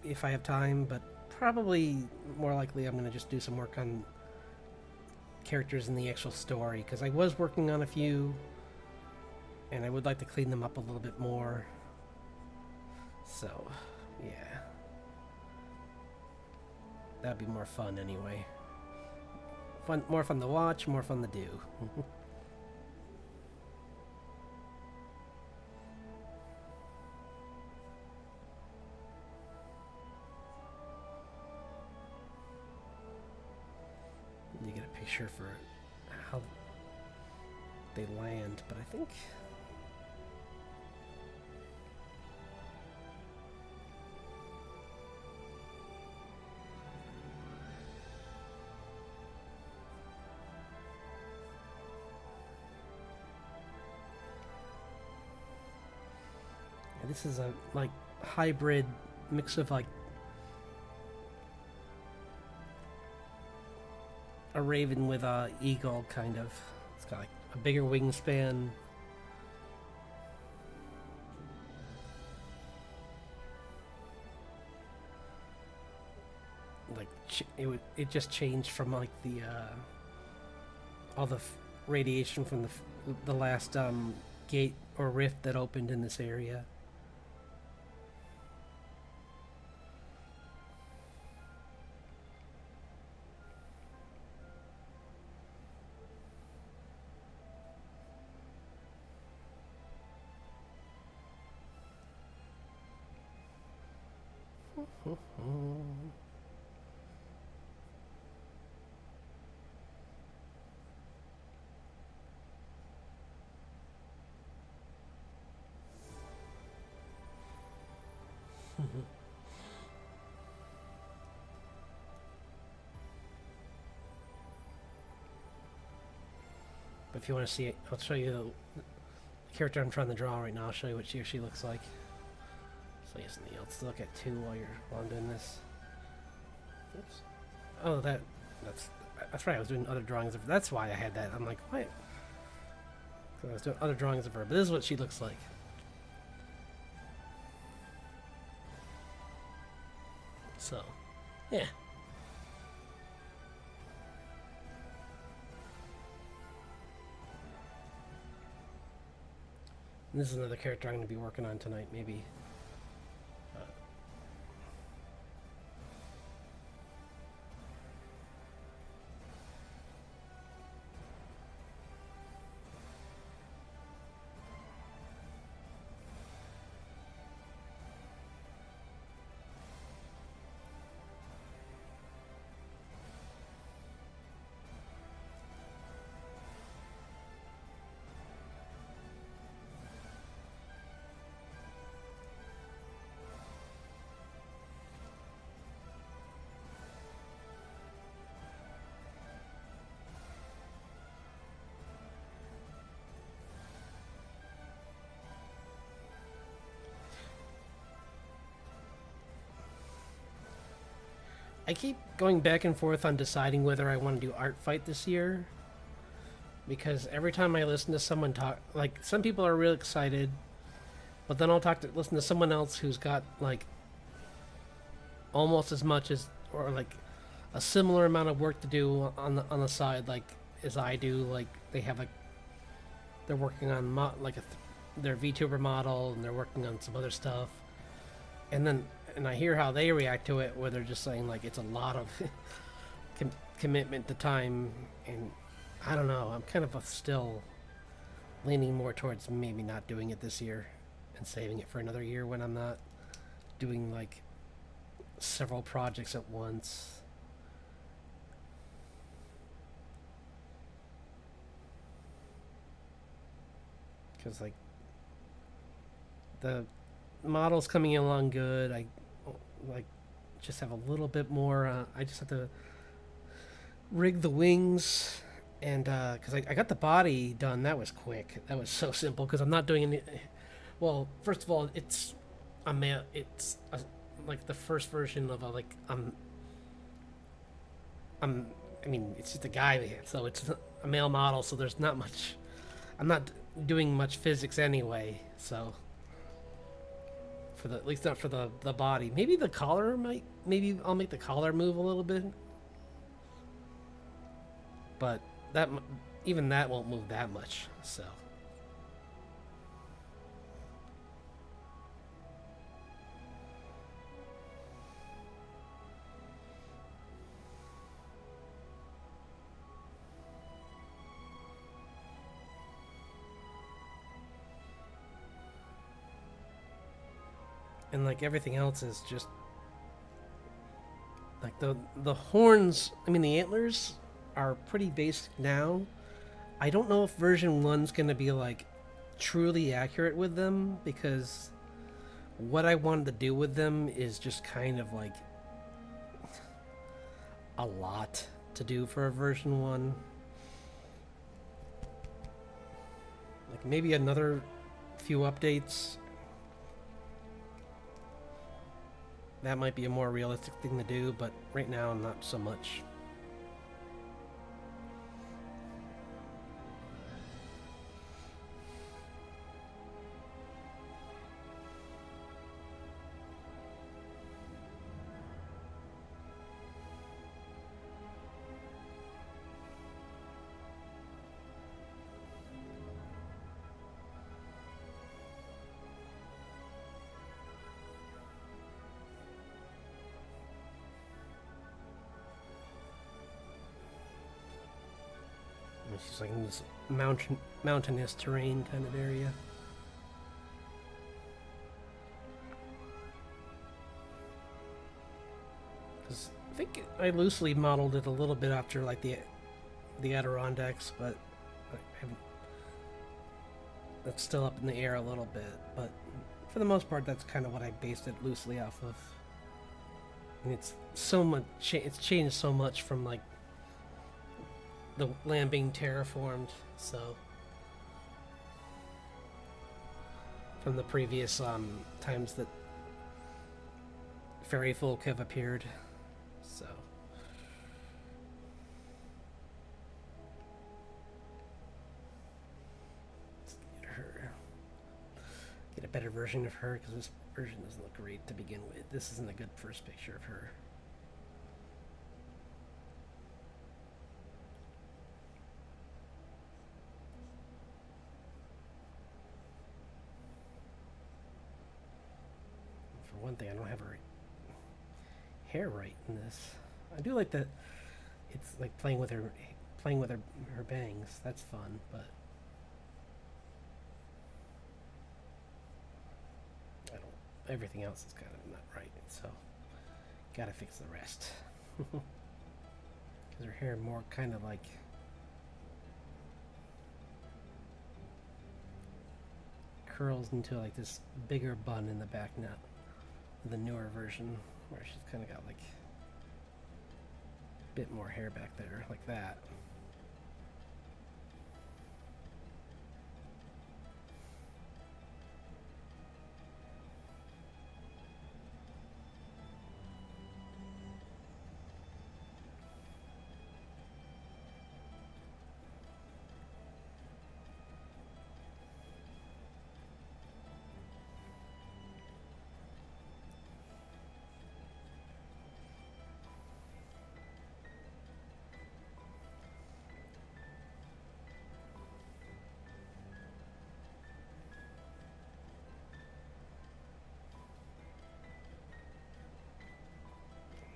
if I have time. But probably more likely I'm going to just do some work on characters in the actual story, because I was working on a few, and I would like to clean them up a little bit more. So, yeah. That'd be more fun anyway. More fun to watch, more fun to do. You get a picture for how they land, but I think this is a hybrid mix of a raven with a eagle, kind of. It's got a bigger wingspan. It just changed from the all the radiation from the last gate or rift that opened in this area. But if you want to see it, I'll show you the character I'm trying to draw right now. I'll show you what she looks like. So you have something else to look at too while I'm doing this. Oops. Oh, that's right. I was doing other drawings of. That's why I had that. I'm like, what? So I was doing other drawings of her. But this is what she looks like. So, yeah. And this is another character I'm going to be working on tonight, maybe. I keep going back and forth on deciding whether I want to do art fight this year. Because every time I listen to someone talk, like, some people are real excited, but then I'll listen to someone else who's got, like, almost as much as, or like, a similar amount of work to do on the side, like, as I do. Like, they have they're working on their VTuber model, and they're working on some other stuff. And I hear how they react to it, where they're just saying, like, it's a lot of commitment to time, and I don't know. I'm kind of still leaning more towards maybe not doing it this year and saving it for another year when I'm not doing, like, several projects at once. Because, like, the model's coming along good. I like just have a little bit more. I just have to rig the wings, and because I got the body done. That was quick. That was so simple because I'm not doing any. Well, first of all, it's like the first version of I mean, it's just a guy, so it's a male model. So there's not much. I'm not doing much physics anyway. So. At least not for the body. Maybe the collar maybe I'll make the collar move a little bit. But even that won't move that much, so. And like everything else is just like the horns, I mean the antlers are pretty basic now. I don't know if version 1's going to be like truly accurate with them, because what I wanted to do with them is just kind of like a lot to do for a version 1. Like maybe another few updates. That might be a more realistic thing to do, but right now not so much. It's like in this mountainous terrain kind of area. Because I think I loosely modeled it a little bit after like the Adirondacks, but I haven't. That's still up in the air a little bit, but for the most part, that's kind of what I based it loosely off of. And it's so much. It's changed so much from like the land being terraformed. So from the previous times that fairy folk have appeared. So let's get a better version of her, because this version doesn't look great to begin with. This isn't a good first picture of her. For one thing, I don't have her hair right in this. I do like that it's like playing with her bangs. That's fun, but I don't. Everything else is kind of not right, so gotta fix the rest. Because her hair more kind of like curls into like this bigger bun in the back now. The newer version, where she's kind of got like a bit more hair back there, like that.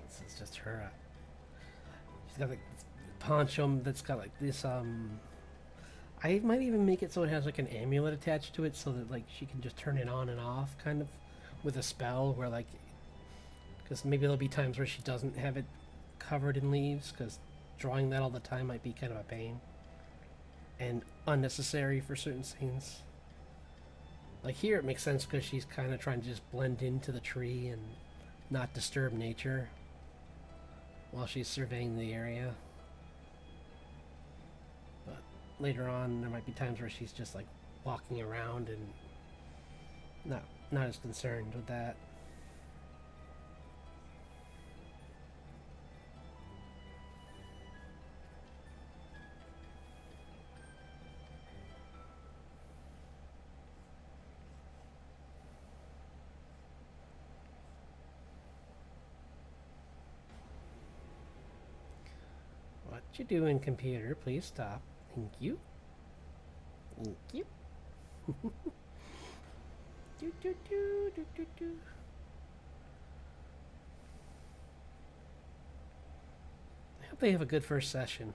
This is just her. She's got like this poncho that's got like this. I might even make it so it has like an amulet attached to it, so that like she can just turn it on and off, kind of, with a spell. Where like, because maybe there'll be times where she doesn't have it covered in leaves, because drawing that all the time might be kind of a pain and unnecessary for certain scenes. Like here, it makes sense because she's kind of trying to just blend into the tree and not disturb nature while she's surveying the area. But later on, there might be times where she's just like walking around and not as concerned with that. What you doing, computer? Please stop. Thank you. Thank you. do, do, do, do, do, do. I hope they have a good first session.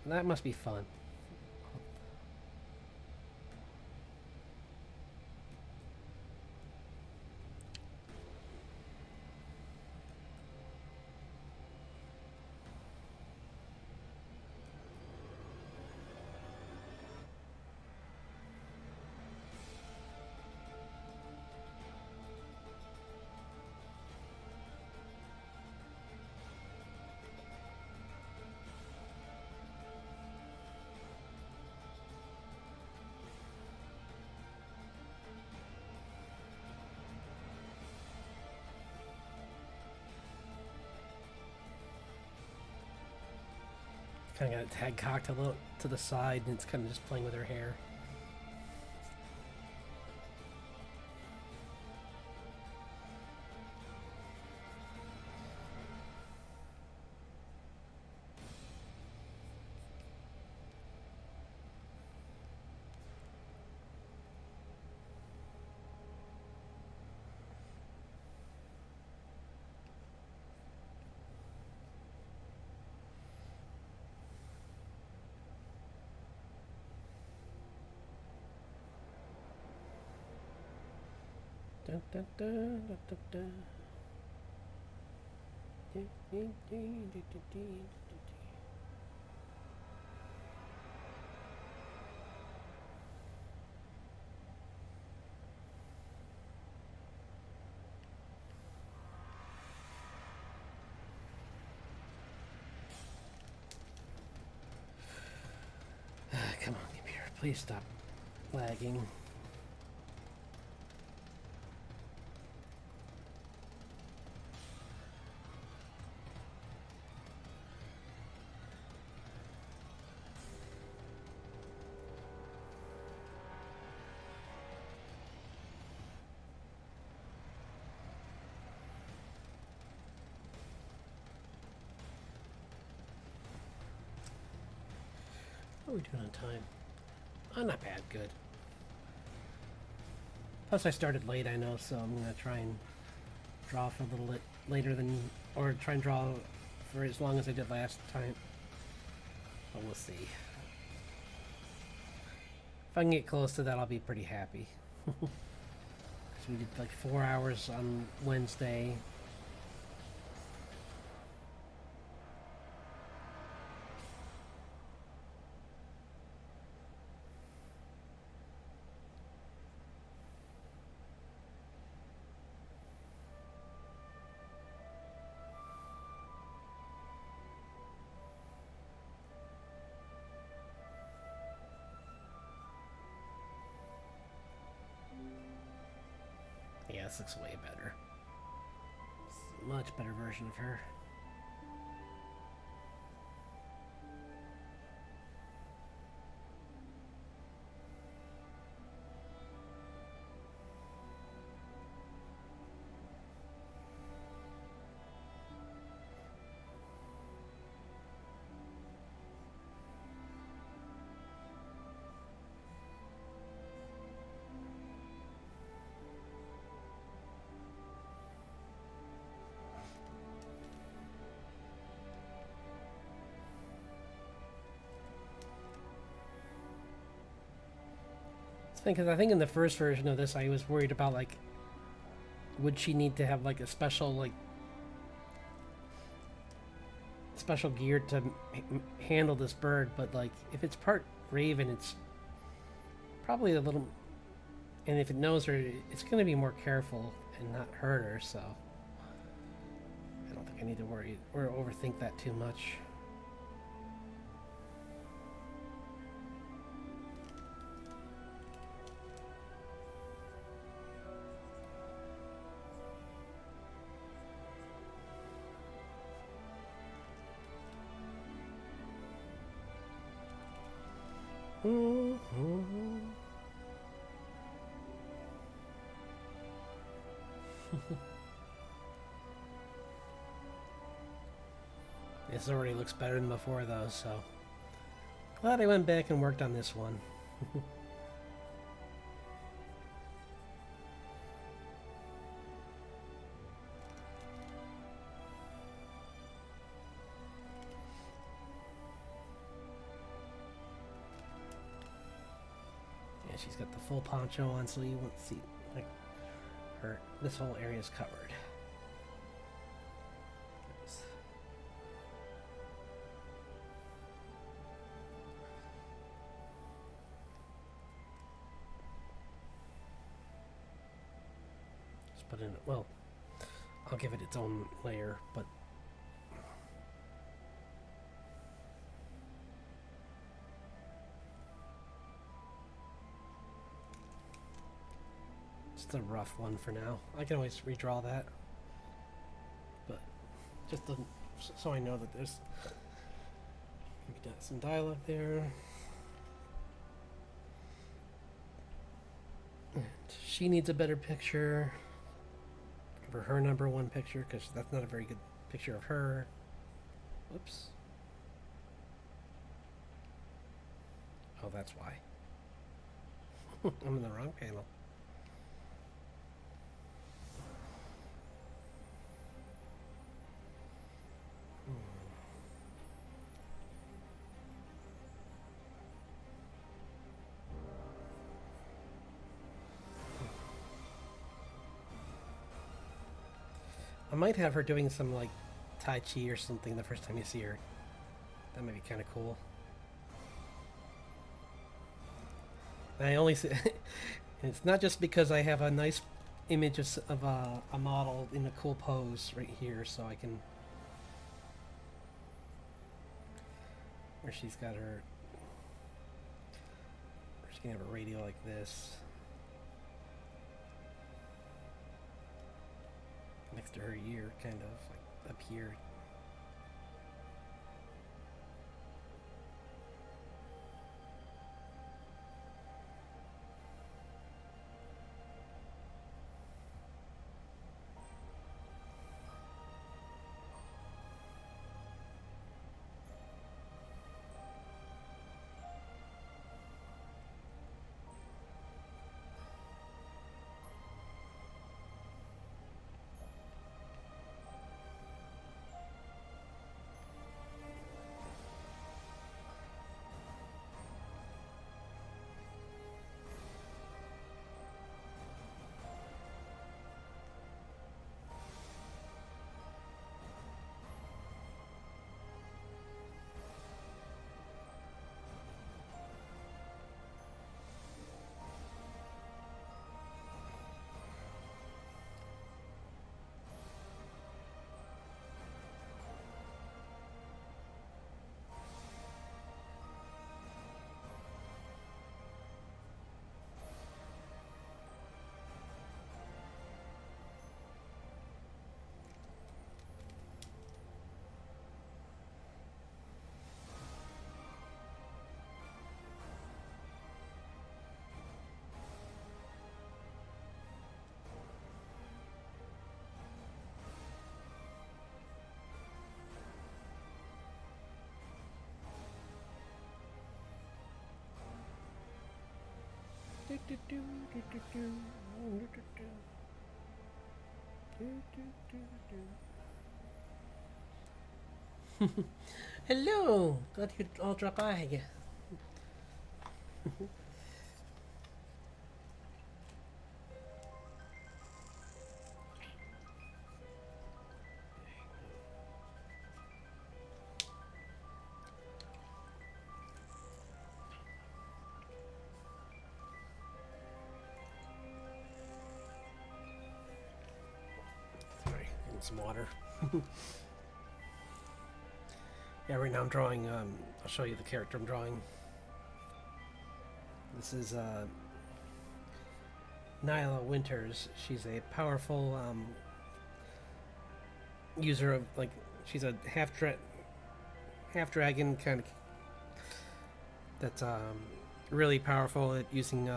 That must be fun. Kind of got its head cocked a little to the side, and it's kind of just playing with her hair. Dun, dun, dun, dun, dun, dun. Come on, computer, please stop lagging. What are we doing on time? Oh, not bad, good. Plus I started late, I know, so I'm gonna try and draw for a little bit later than, or try and draw for as long as I did last time. But we'll see. If I can get close to that, I'll be pretty happy. Because we did like 4 hours on Wednesday. Yeah, this looks way better. It's a much better version of her. Because I think in the first version of this, I was worried about like, would she need to have like a special special gear to handle this bird? But like, if it's part raven, it's probably a little, and if it knows her, it's going to be more careful and not hurt her. So I don't think I need to worry or overthink that too much. This already looks better than before though, so glad I went back and worked on this one. Yeah, she's got the full poncho on, so you won't see like her. This whole area is covered. Just put in, well, I'll give it its own layer, but it's a rough one for now. I can always redraw that, but just so I know that there's some dialogue there. And she needs a better picture for her #1 picture, because that's not a very good picture of her. Whoops. Oh, that's why. I'm in the wrong panel. I might have her doing some like Tai Chi or something the first time you see her. That might be kind of cool. I only see. It's not just because I have a nice image of a model in a cool pose right here, so I can. Where she's got her. She's gonna have a radio like this. Next to her ear, kind of like up here. Hello! Glad you could all drop by. Sorry, getting some water. Yeah, right now I'm drawing, I'll show you the character I'm drawing. This is Nyla Winters. She's a powerful user of, like, she's a half dragon kind of that's really powerful at using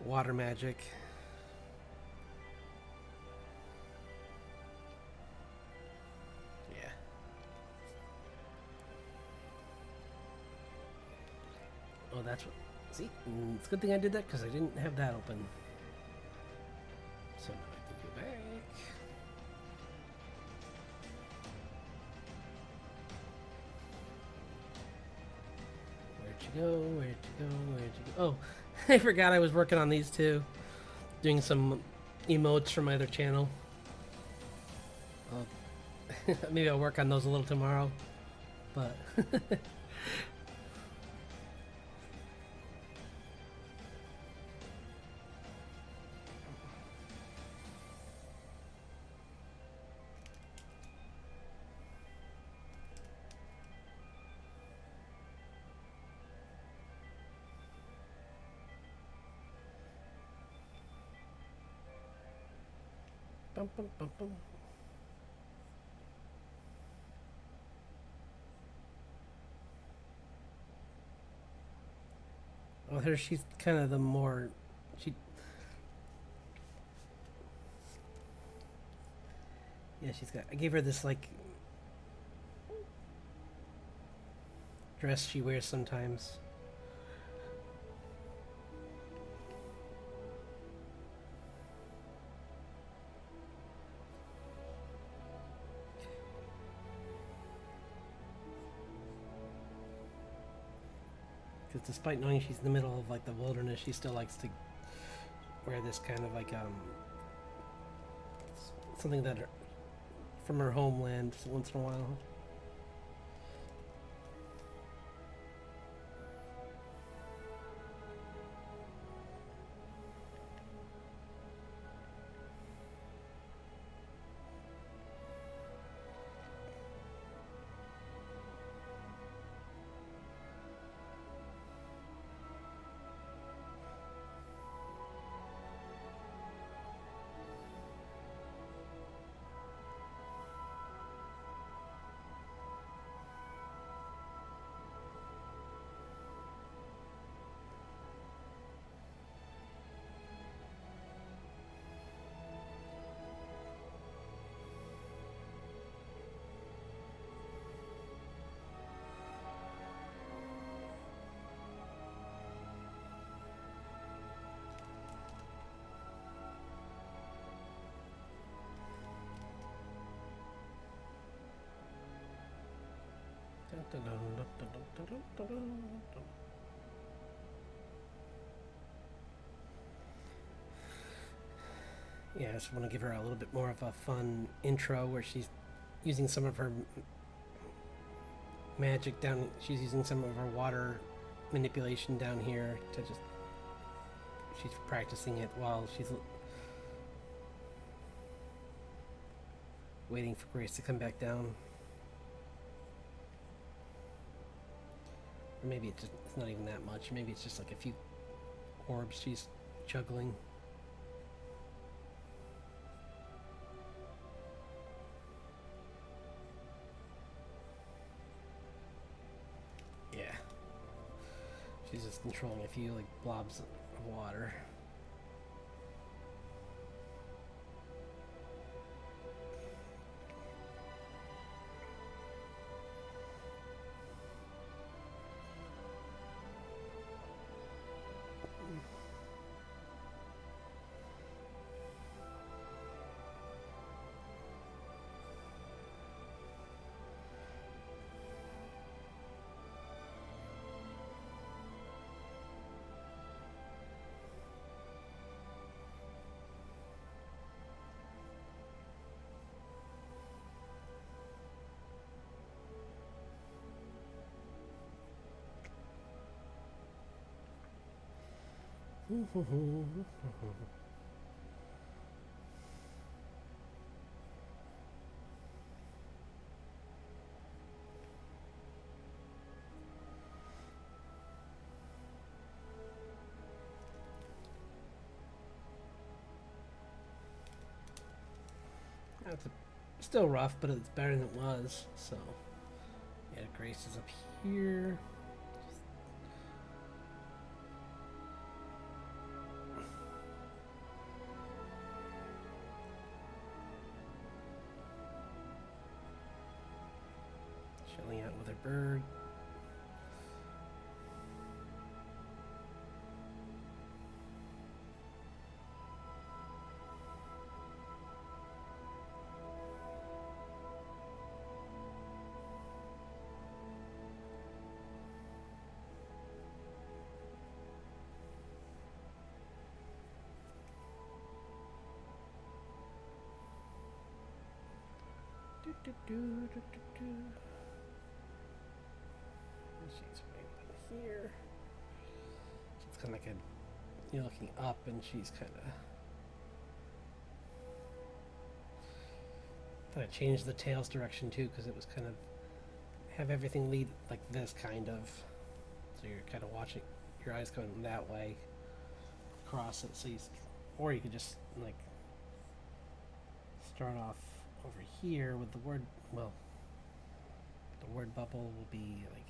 water magic. Yeah. Oh, that's what. See, it's a good thing I did that because I didn't have that open. So now I can go back. Where'd you go? Where'd you go? Where'd you go? Oh, I forgot I was working on these too. Doing some emotes for my other channel. Maybe I'll work on those a little tomorrow. But bum, bum, bum, bum. Well, her, she's kind of the more, yeah, she's got, I gave her this, like, dress she wears sometimes. Because despite knowing she's in the middle of, like, the wilderness, she still likes to wear this kind of, like, something that from her homeland once in a while. Yeah, I just want to give her a little bit more of a fun intro where she's using some of her magic down. She's using some of her water manipulation down here to just. She's practicing it while she's waiting for Grace to come back down. Or maybe it's not even that much. Maybe it's just like a few orbs she's juggling. Yeah. She's just controlling a few like blobs of water. That's still rough, but it's better than it was. So, yeah, Grace is up here. Chilling out with her bird. She's right here. It's kind of like you're looking up, and she's kind of change the tail's direction too, because it was kind of have everything lead like this kind of. So you're kind of watching your eyes going that way across it. So or you could just like start off over here with the word. Well, the word bubble will be like.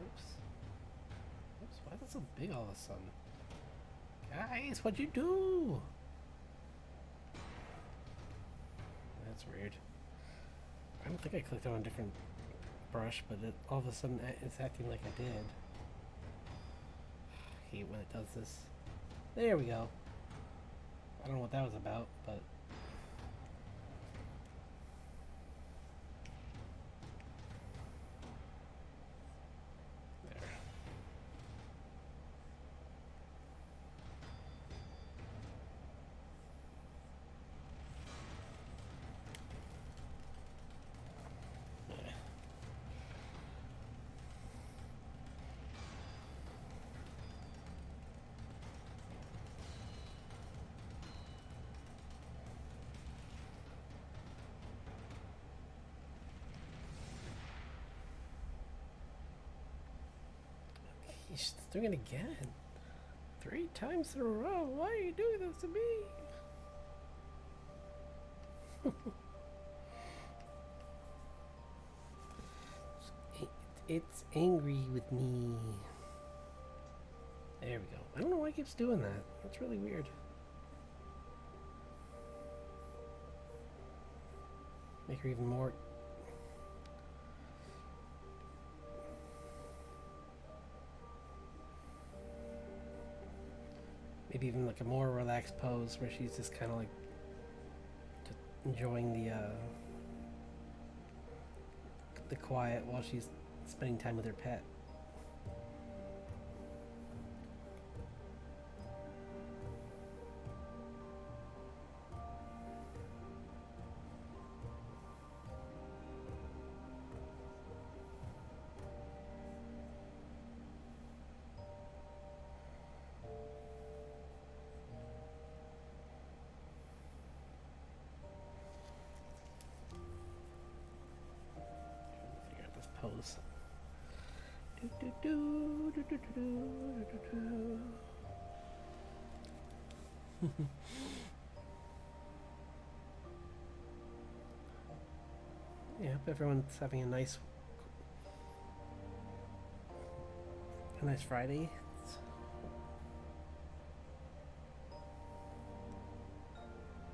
Oops. Why is it so big all of a sudden? Guys, what'd you do? That's weird. I don't think I clicked on a different brush, but all of a sudden it's acting like I did. I hate when it does this. There we go. I don't know what that was about, but... She's doing it again. 3 times in a row. Why are you doing this to me? It's angry with me. There we go. I don't know why it keeps doing that. That's really weird. Make her even more. Maybe even like a more relaxed pose where she's just kind of like just enjoying the quiet while she's spending time with her pet. Figure out this pose. Do, do, do, do, do, do, do, do, do. Yeah, hope everyone's having a nice Friday.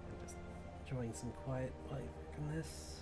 I'm just enjoying some quiet while you work on this.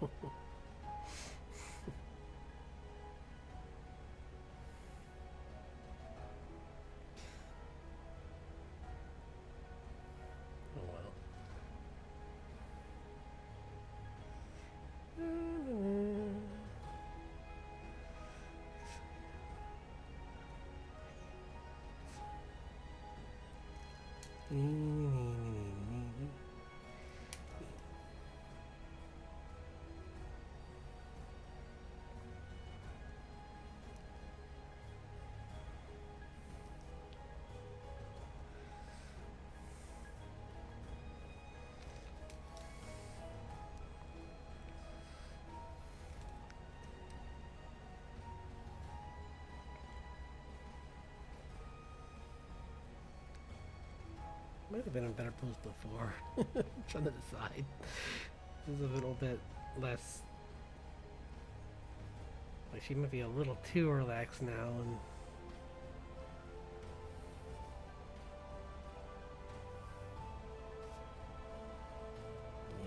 Oh well. Might have been in a better pose before. I'm trying to decide. This is a little bit less. Like she might be a little too relaxed now, and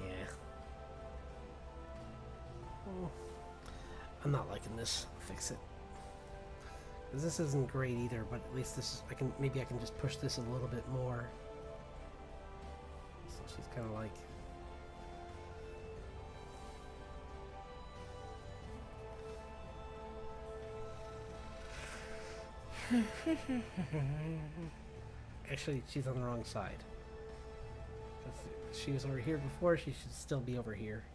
yeah. Well, I'm not liking this. Fix it. 'Cause this isn't great either, but at least this is, maybe I can just push this a little bit more. So she's kind of like. Actually, she's on the wrong side. She was over here before, she should still be over here.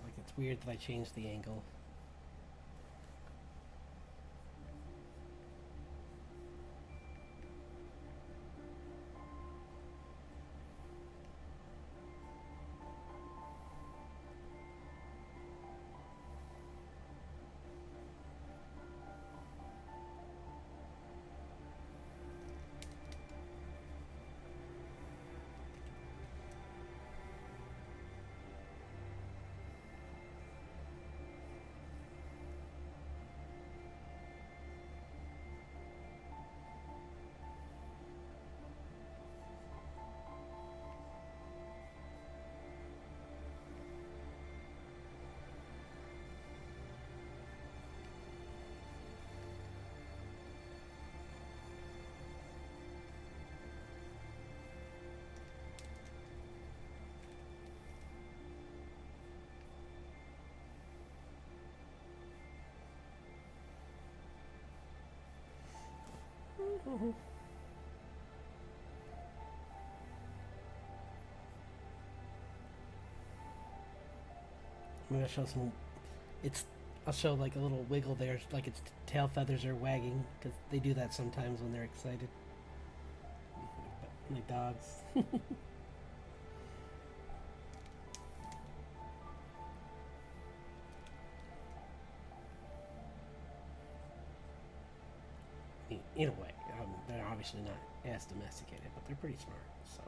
Like, it's weird that I changed the angle. Mhm. I'm gonna show some. It's. I'll show like a little wiggle there, like its tail feathers are wagging because they do that sometimes when they're excited. Like dogs. In a way, they're obviously not as domesticated, but they're pretty smart. So.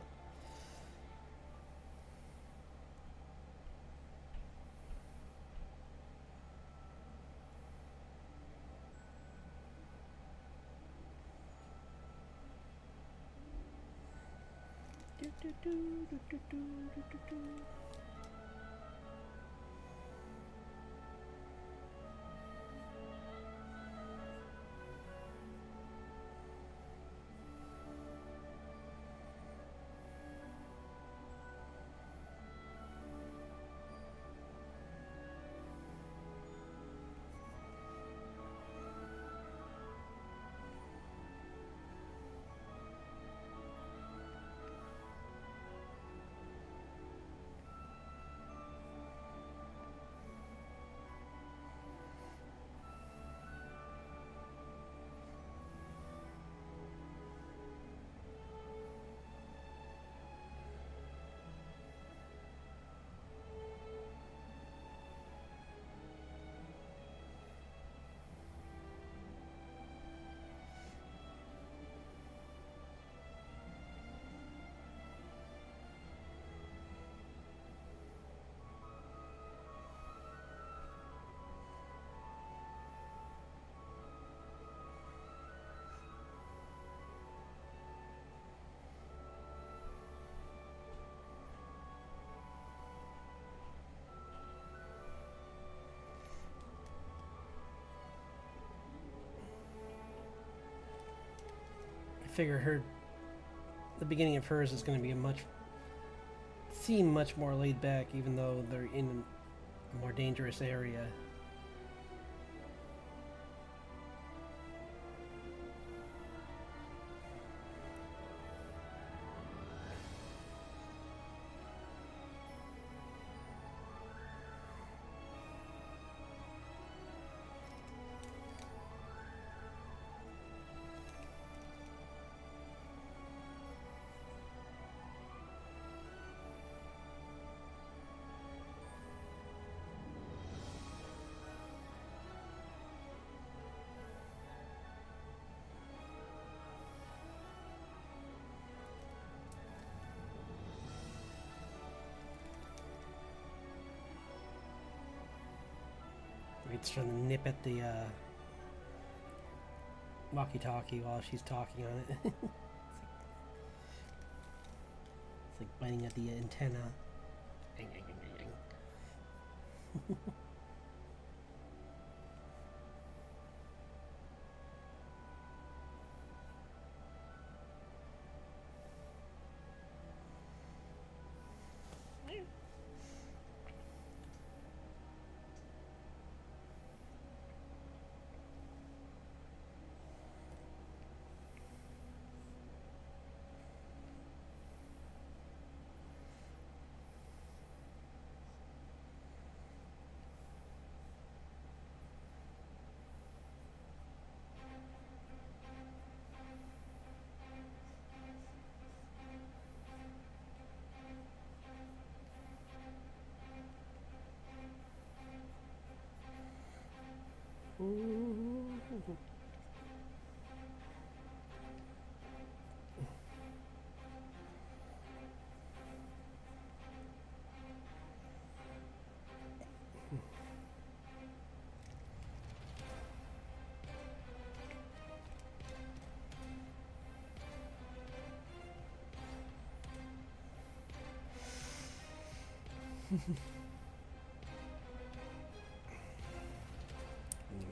Do, do, do, do, do, do, do, do, do. I figure the beginning of hers is going to be seem much more laid back, even though they're in a more dangerous area. It's trying to nip at the walkie-talkie while she's talking on it. It's like biting at the antenna.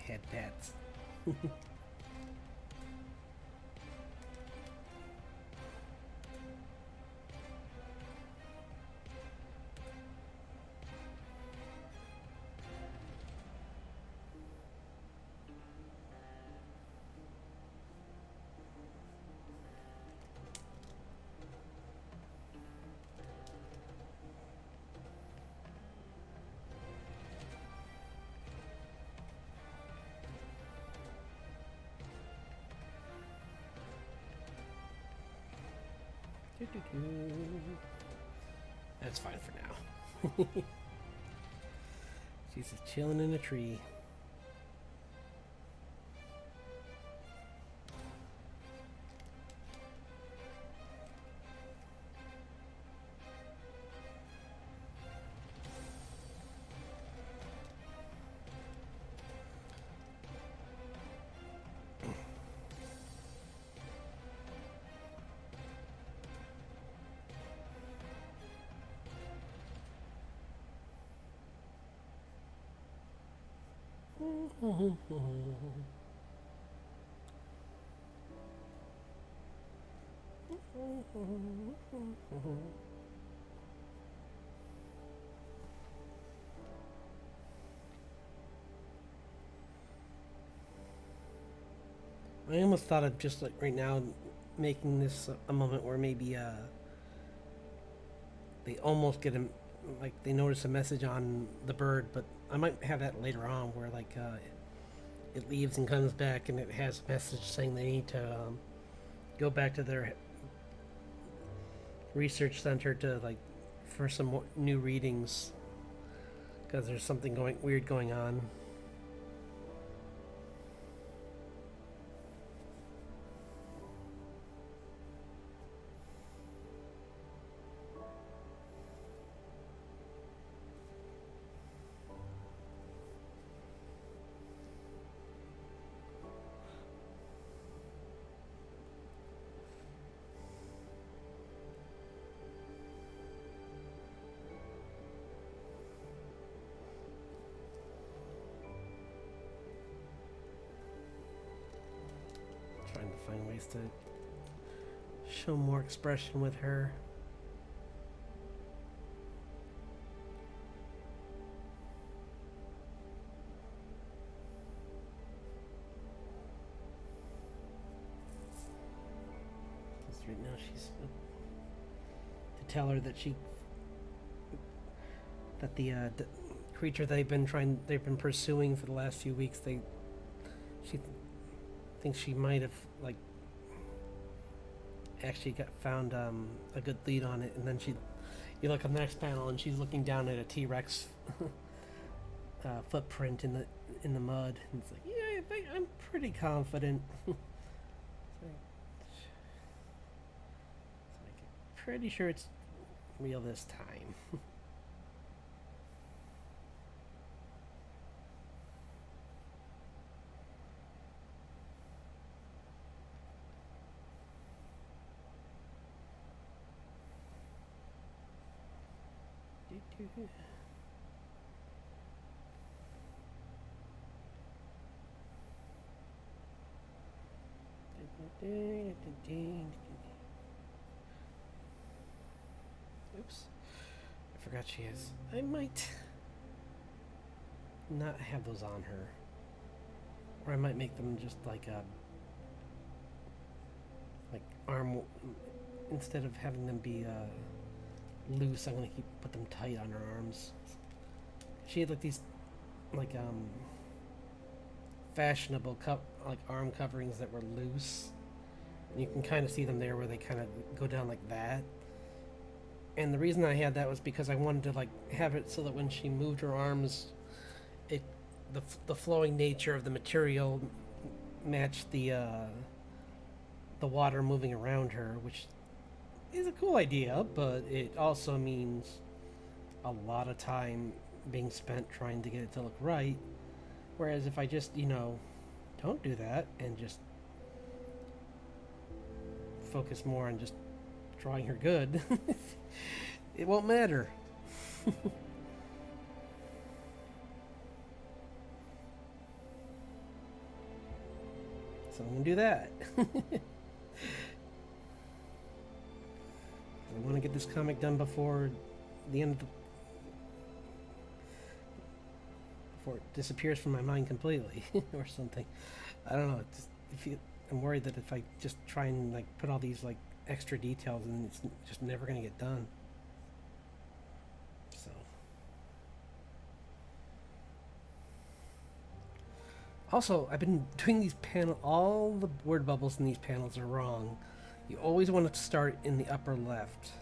Head pats. That's fine for now. She's just chilling in a tree. I almost thought of just like right now making this a moment where maybe they almost get him, like they notice a message on the bird, but I might have that later on where like it leaves and comes back and it has a message saying they need to go back to their research center to like for some more new readings because there's something weird going on. Trying to find ways to show more expression with her. Because right now she's to tell her that the creature they've been pursuing for the last few weeks, she thinks she might have like actually found a good lead on it, and then you look on the next panel and she's looking down at a T-Rex footprint in the mud, and it's like, yeah, I'm pretty confident. Pretty sure it's real this time. Oops. I forgot she has. I might not have those on her. Or I might make them just like arm. Instead of having them be loose, I'm gonna put them tight on her arms. She had like these like fashionable like arm coverings that were loose. And you can kind of see them there where they kind of go down like that. And the reason I had that was because I wanted to like have it so that when she moved her arms, the flowing nature of the material matched the water moving around her, which is a cool idea, but it also means a lot of time being spent trying to get it to look right. Whereas if I just, don't do that and just focus more on just drawing her good, it won't matter. So I'm gonna do that. I want to get this comic done before the end of before it disappears from my mind completely or something. I don't know. I'm worried that if I just try and like put all these like extra details in, it's just never gonna get done. So also, I've been doing these all the word bubbles in these panels are wrong. You always want to start in the upper left,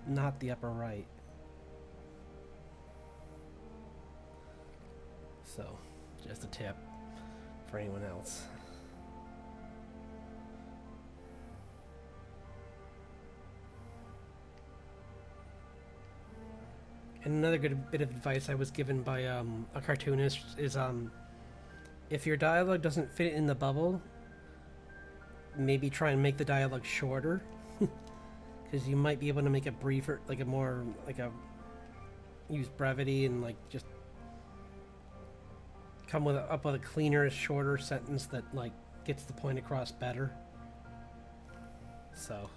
not the upper right. So, just a tip for anyone else. And another good bit of advice I was given by a cartoonist is if your dialogue doesn't fit in the bubble, maybe try and make the dialogue shorter, because you might be able to make it briefer, like a more use brevity and like just come up with a cleaner, shorter sentence that like gets the point across better. So.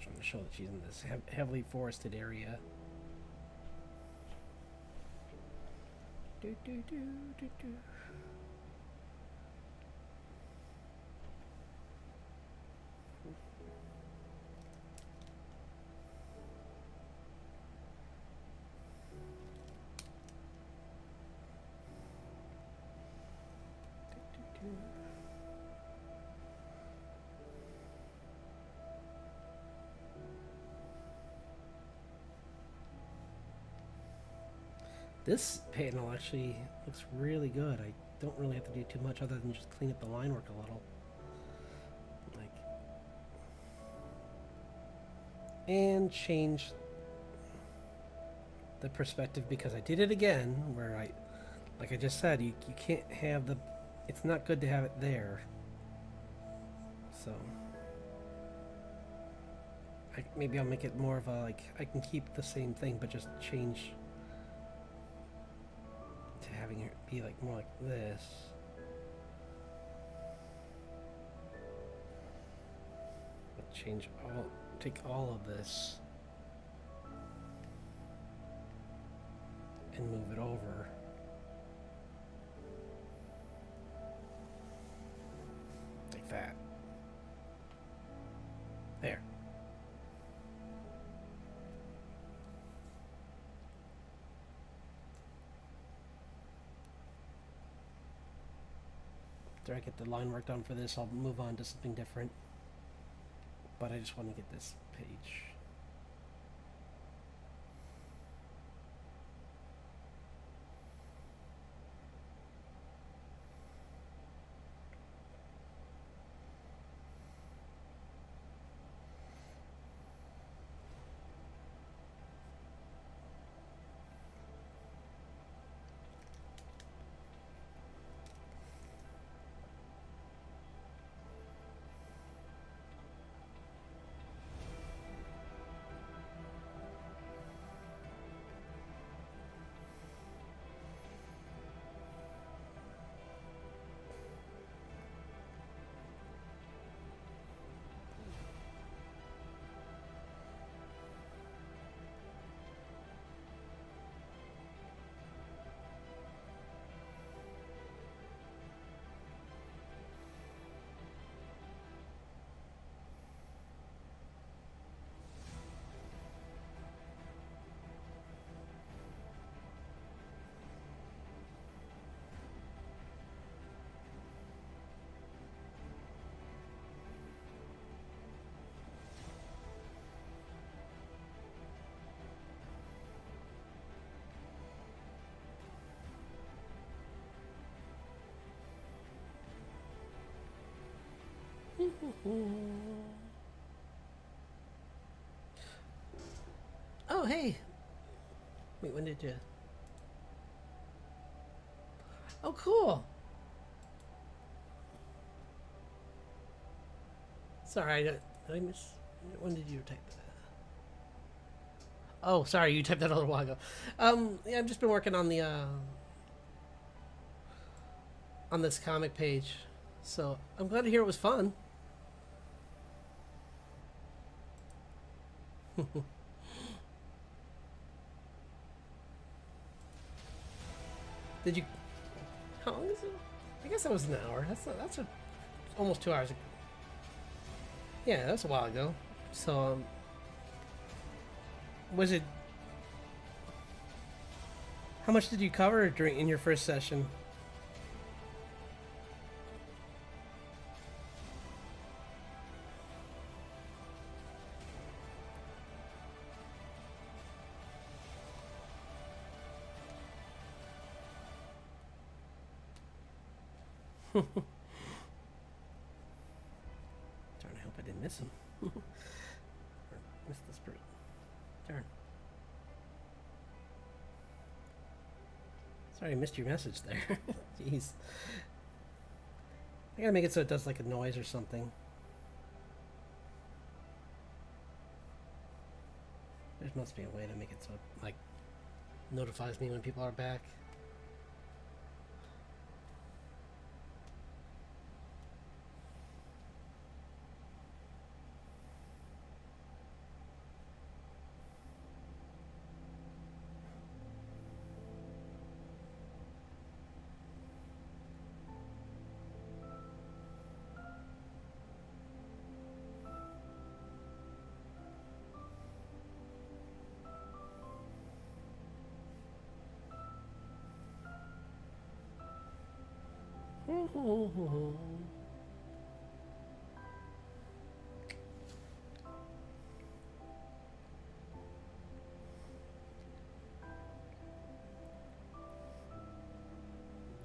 Trying to show that she's in this heavily forested area. Do, do, do, do, do. This panel actually looks really good. I don't really have to do too much other than just clean up the line work a little. And change the perspective, because I did it again where like I just said, you can't have it's not good to have it there. So maybe I'll make it more of a I can keep the same thing but just change to having it be more like this. But take all of this and move it over. Like that. There. After I get the line work done for this, I'll move on to something different. But I just want to get this page. Oh, hey. Wait, when did you? Oh, cool. Sorry, did I miss? When did you type that? Oh, sorry, you typed that a little while ago. Yeah, I've just been working on this comic page, so I'm glad to hear it was fun. Did you? How long is it? I guess that was an hour. Almost 2 hours ago. Yeah, that was a while ago. So, was it? How much did you cover during in your first session? Darn, I hope I didn't miss him. Or miss this person. Darn. Sorry, I missed your message there. Jeez. I gotta make it so it does like a noise or something. There must be a way to make it so it, like, notifies me when people are back.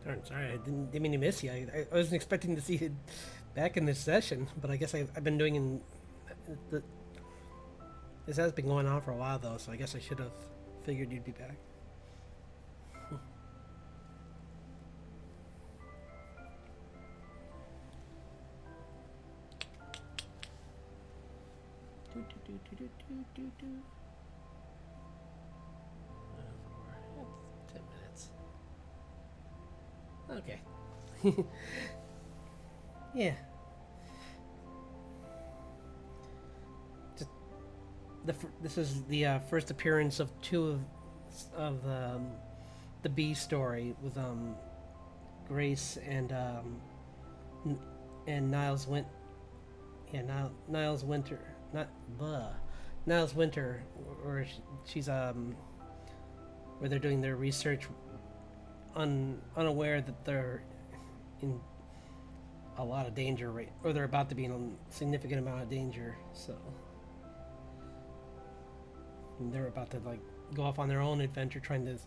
Darn, sorry, I didn't mean to miss you. I wasn't expecting to see you back in this session, but I guess I've been doing the, this has been going on for a while though, so I guess I should have figured you'd be back. For 10 minutes. Okay. Yeah. Just this is the first appearance of two of the B story with Grace and Niles Wint. Yeah, Niles Winter. Not blah. Niles Winter, where she's where they're doing their research, unaware that they're in a lot of danger, right? Or they're about to be in a significant amount of danger. So and they're about to like go off on their own adventure, trying to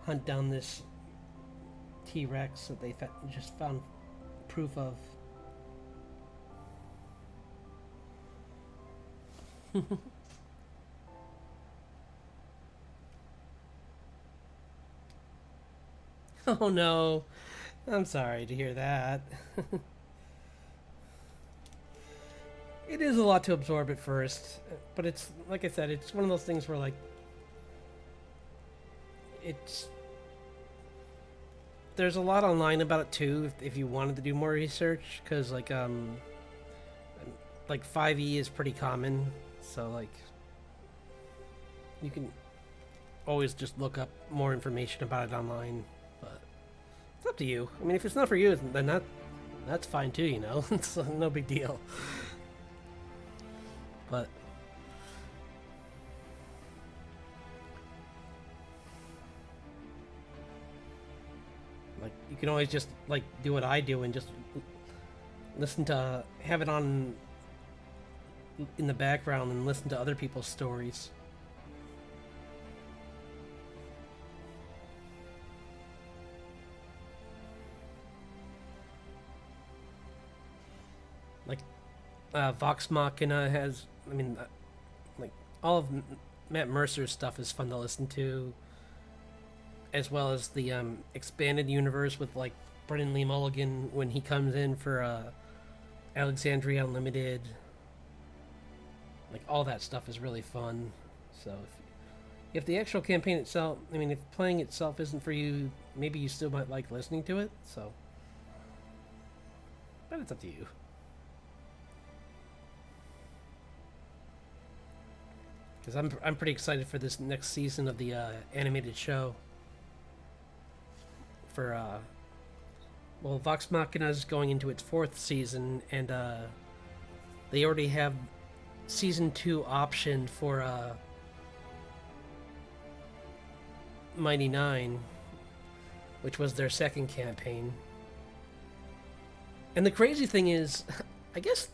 hunt down this T-Rex that they just found proof of. Oh no, I'm sorry to hear that. It is a lot to absorb at first, but it's like I said, it's one of those things where like it's there's a lot online about it too if you wanted to do more research, because like 5e is pretty common, so like you can always just look up more information about it online, but it's up to you. I mean, if it's not for you, then that's fine too, you know. It's no big deal. But like you can always just like do what I do and just listen to have it on in the background and listen to other people's stories. Like Vox Machina has, I mean, like all of Matt Mercer's stuff is fun to listen to, as well as the expanded universe with like Brennan Lee Mulligan when he comes in for Alexandria Unlimited. Like all that stuff is really fun. So if the actual campaign itself, I mean, if playing itself isn't for you, maybe you still might like listening to it. So, but it's up to you. Because I'm pretty excited for this next season of the animated show. For well, Vox Machina is going into its fourth season, and they already have season 2 optioned for Mighty Nine, which was their second campaign. And the crazy thing is, I guess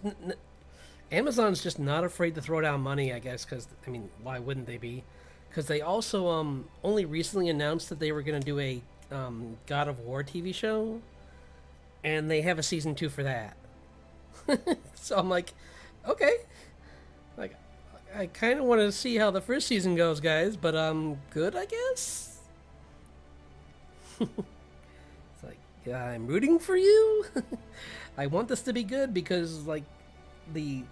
Amazon's just not afraid to throw down money, I guess, because, I mean, why wouldn't they be? Because they also only recently announced that they were going to do a God of War TV show, and they have a season 2 for that. So I'm like, okay. Like, I kind of want to see how the first season goes, guys, but good, I guess? It's like, yeah, I'm rooting for you. I want this to be good because, like, the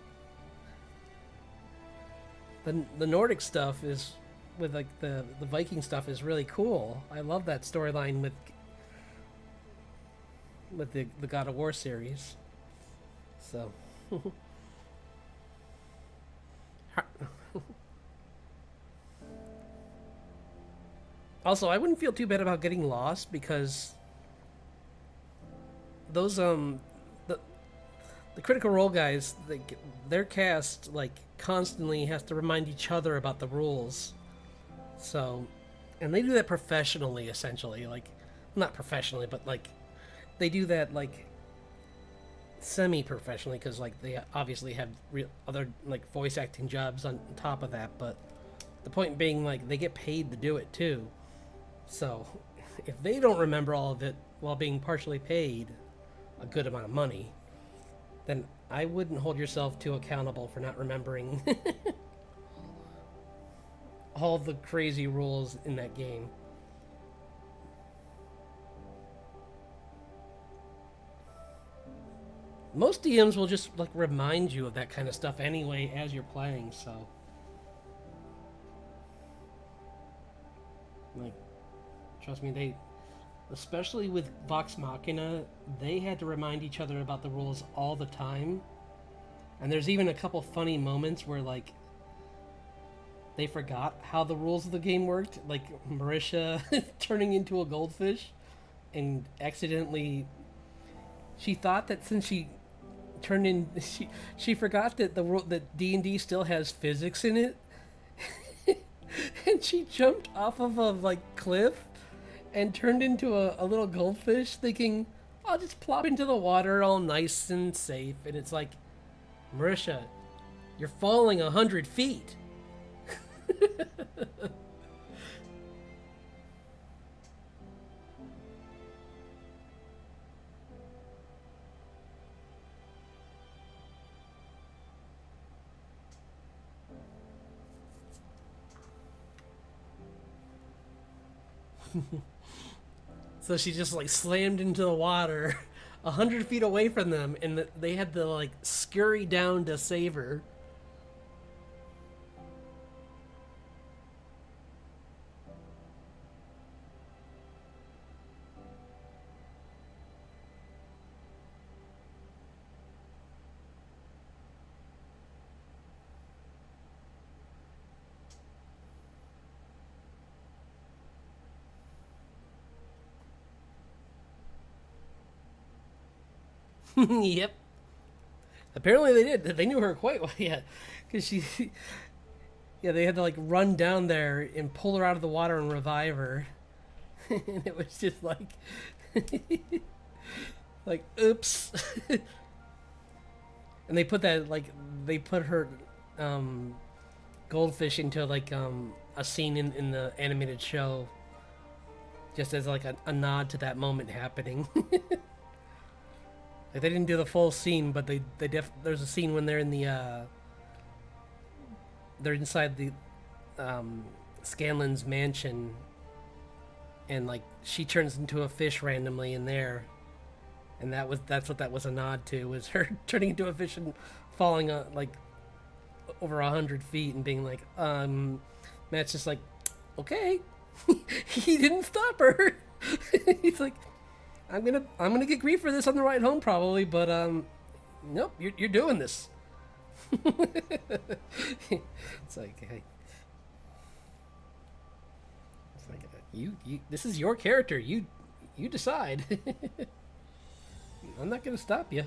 Nordic stuff is with like the Viking stuff is really cool. I love that storyline with the God of War series. So also, I wouldn't feel too bad about getting lost because those the Critical Role guys, their cast like constantly has to remind each other about the rules. So, and they do that professionally, essentially. Like, not professionally, but like they do that like semi-professionally because like they obviously have other like voice acting jobs on top of that. But the point being, like, they get paid to do it too. So, if they don't remember all of it while being partially paid a good amount of money, then I wouldn't hold yourself too accountable for not remembering all the crazy rules in that game. Most DMs will just like remind you of that kind of stuff anyway as you're playing, so like, trust me, they, especially with Vox Machina, they had to remind each other about the rules all the time. And there's even a couple funny moments where, like, they forgot how the rules of the game worked. Like, Marisha turning into a goldfish and accidentally... She thought that since she turned in... She forgot that that D&D still has physics in it. And she jumped off of a, like, cliff and turned into a little goldfish, thinking, I'll just plop into the water all nice and safe. And it's like, Marisha, you're falling 100 feet. So she just like slammed into the water 100 feet away from them, and they had to like scurry down to save her. Yep. Apparently they did. They knew her quite well, yeah. Because she... Yeah, they had to, like, run down there and pull her out of the water and revive her. And it was just like... like, oops. And they put that, like... They put her goldfish into, like, a scene in the animated show. Just as, like, a nod to that moment happening. Like, they didn't do the full scene, but there's a scene when they're in the they're inside the Scanlan's mansion, and like she turns into a fish randomly in there, and that's what that was a nod to, was her turning into a fish and falling like over 100 feet and being like, Matt's just like, okay. He didn't stop her. He's like, I'm gonna get grief for this on the ride home probably, but nope, you're doing this. It's like, hey, it's like you this is your character. You decide. I'm not gonna stop you.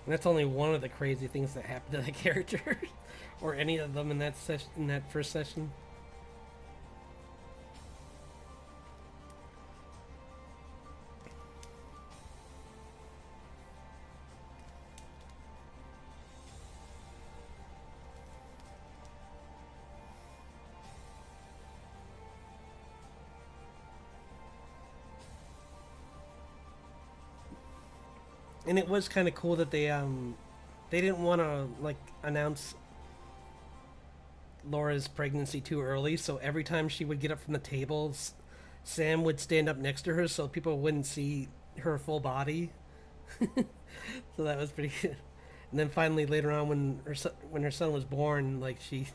And that's only one of the crazy things that happened to the character, or any of them in that session, in that first session. And it was kind of cool that they didn't want to like announce Laura's pregnancy too early, so every time she would get up from the tables, Sam would stand up next to her so people wouldn't see her full body. So that was pretty good. And then finally later on when her son was born, like she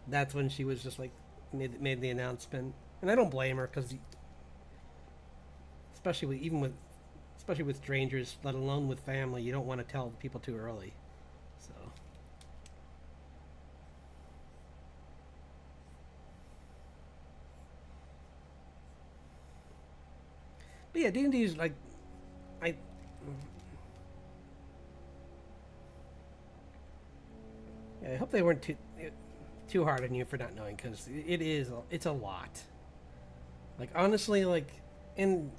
that's when she was just like made the announcement. And I don't blame her cuz especially especially with strangers, let alone with family, you don't want to tell people too early. So but yeah, D&D is like I yeah, I hope they weren't too hard on you for not knowing cuz it's a lot. Like honestly, like and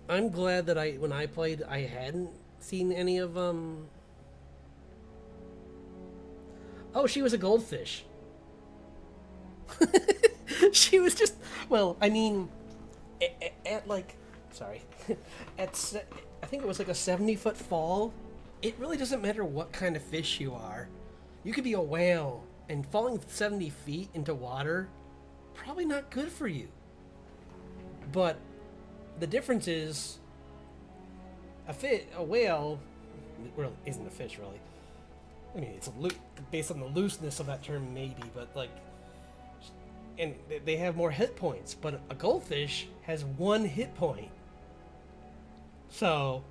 I'm glad that when I played I hadn't seen any of oh, she was a goldfish. She was just well, I mean at like sorry. I think it was like a 70-foot fall. It really doesn't matter what kind of fish you are. You could be a whale and falling 70 feet into water probably not good for you. But the difference is a whale really isn't a fish really. I mean, it's based on the looseness of that term maybe, but like and they have more hit points, but a goldfish has one hit point. So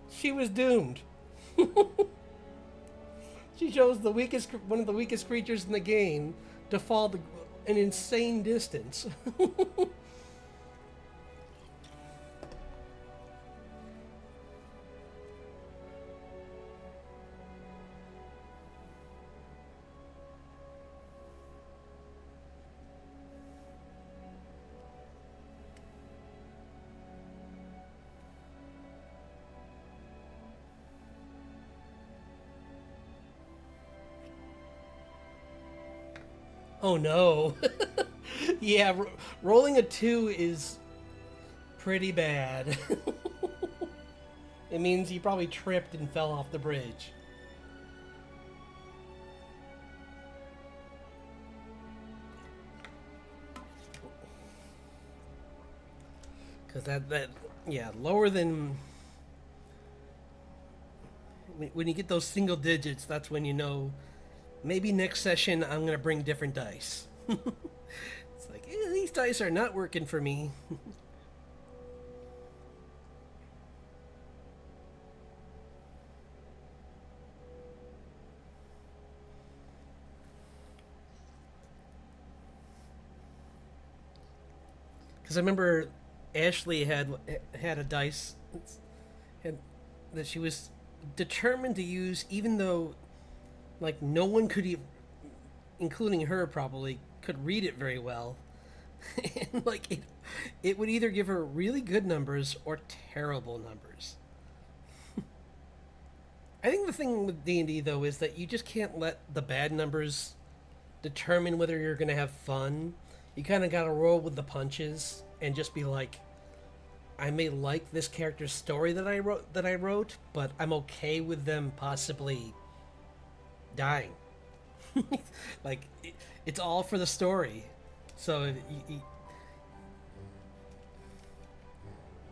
she was doomed. She chose one of the weakest creatures in the game to fall an insane distance. Oh no. Yeah, rolling a 2 is pretty bad. It means you probably tripped and fell off the bridge. Because that, yeah, lower than. When you get those single digits, that's when you know maybe next session I'm going to bring different dice. It's like, these dice are not working for me. Because I remember Ashley had a dice had, that she was determined to use, even though like no one could, including her probably, could read it very well. And like it would either give her really good numbers or terrible numbers. I think the thing with D&D though is that you just can't let the bad numbers determine whether you're going to have fun. You kind of got to roll with the punches and just be like, I may like this character's story that I wrote, but I'm okay with them possibly dying. Like it's all for the story. So you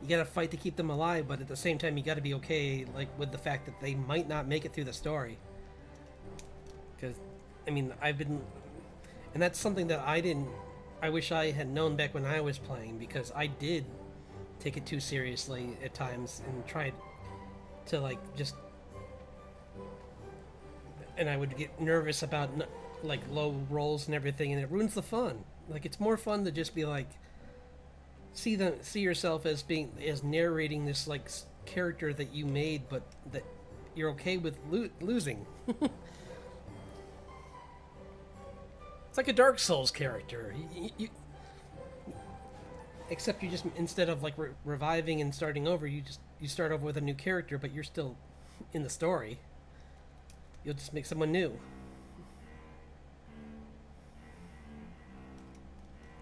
gotta fight to keep them alive, but at the same time you gotta be okay like with the fact that they might not make it through the story. Because I mean I've been, and that's something that I wish I had known back when I was playing, because I did take it too seriously at times and tried to like just, and I would get nervous about like low rolls and everything, and it ruins the fun. Like it's more fun to just be like see yourself as being as narrating this like character that you made, but that you're okay with losing. It's like a Dark Souls character. Except you just, instead of like reviving and starting over, you start over with a new character, but you're still in the story. You'll just make someone new.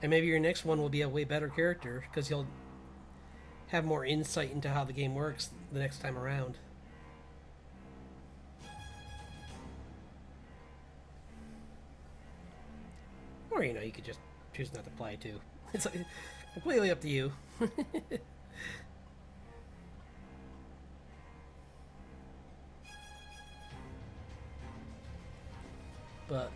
And maybe your next one will be a way better character because you'll have more insight into how the game works the next time around. Or, you could just choose not to play too. It's like, completely up to you. But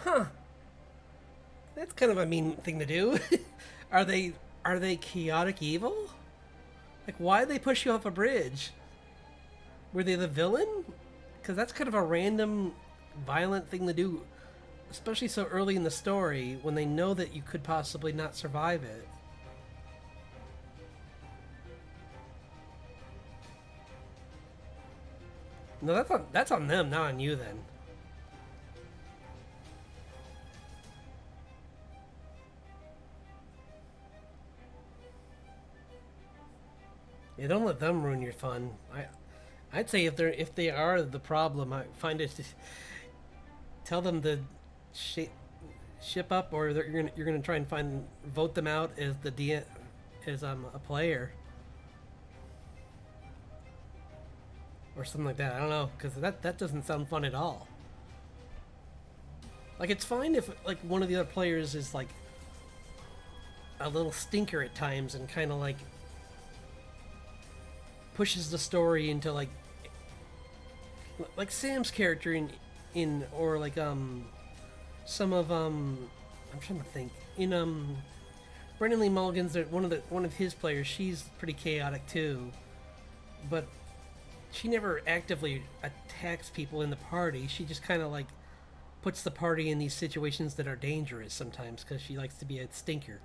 huh. That's kind of a mean thing to do. are they chaotic evil? Like why did they push you off a bridge? Were they the villain? Because that's kind of a random violent thing to do, especially so early in the story when they know that you could possibly not survive it. No, that's on them, not on you then. Yeah, don't let them ruin your fun. I'd say if they are the problem, I find it. Tell them to ship up, or you're gonna try and vote them out as a player or something like that. I don't know, because that doesn't sound fun at all. Like it's fine if like one of the other players is like a little stinker at times and kind of like pushes the story into like Sam's character in or like some of I'm trying to think in Brendan Lee Mulligan's one of his players. She's pretty chaotic too, but she never actively attacks people in the party. She just kind of like puts the party in these situations that are dangerous sometimes because she likes to be a stinker.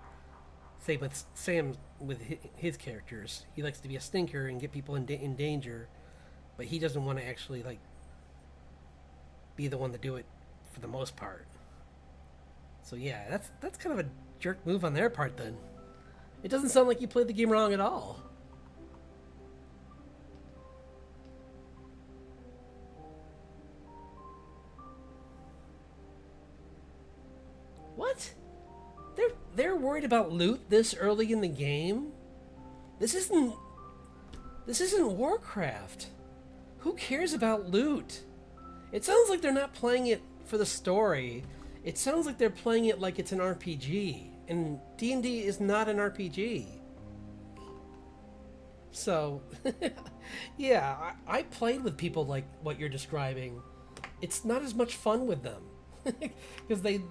Same with Sam with his characters. He likes to be a stinker and get people in danger, but he doesn't want to actually like be the one to do it for the most part. So yeah, that's kind of a jerk move on their part then. It doesn't sound like you played the game wrong at all. What? They're worried about loot this early in the game? This isn't Warcraft. Who cares about loot? It sounds like they're not playing it for the story. It sounds like they're playing it like it's an RPG, and D&D is not an RPG. So, yeah, I played with people like what you're describing. It's not as much fun with them. Because they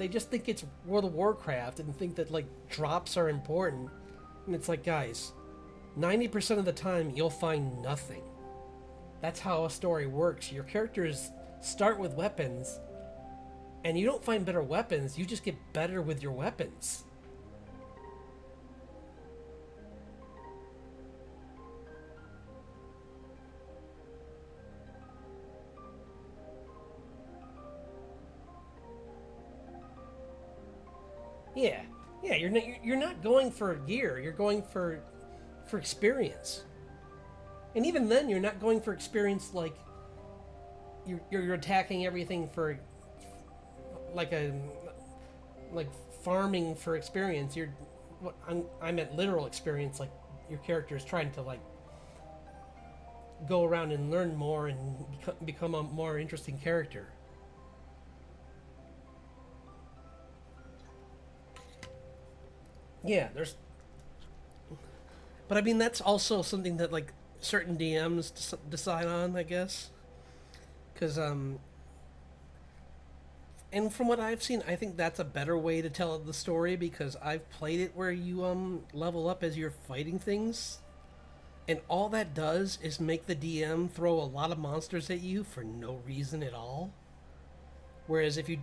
just think it's World of Warcraft and think that like drops are important, and it's like, guys, 90% of the time you'll find nothing. That's how a story works. Your characters start with weapons, and you don't find better weapons, you just get better with your weapons. Yeah, yeah. You're not going for gear. You're going for experience. And even then, you're not going for experience like you're attacking everything for like a like farming for experience. You're what I'm at literal experience. Like your character is trying to like go around and learn more and become a more interesting character. Yeah, there's. But I mean, that's also something that like certain DMs decide on, I guess, because and from what I've seen, I think that's a better way to tell the story because I've played it where you level up as you're fighting things, and all that does is make the DM throw a lot of monsters at you for no reason at all. Whereas if you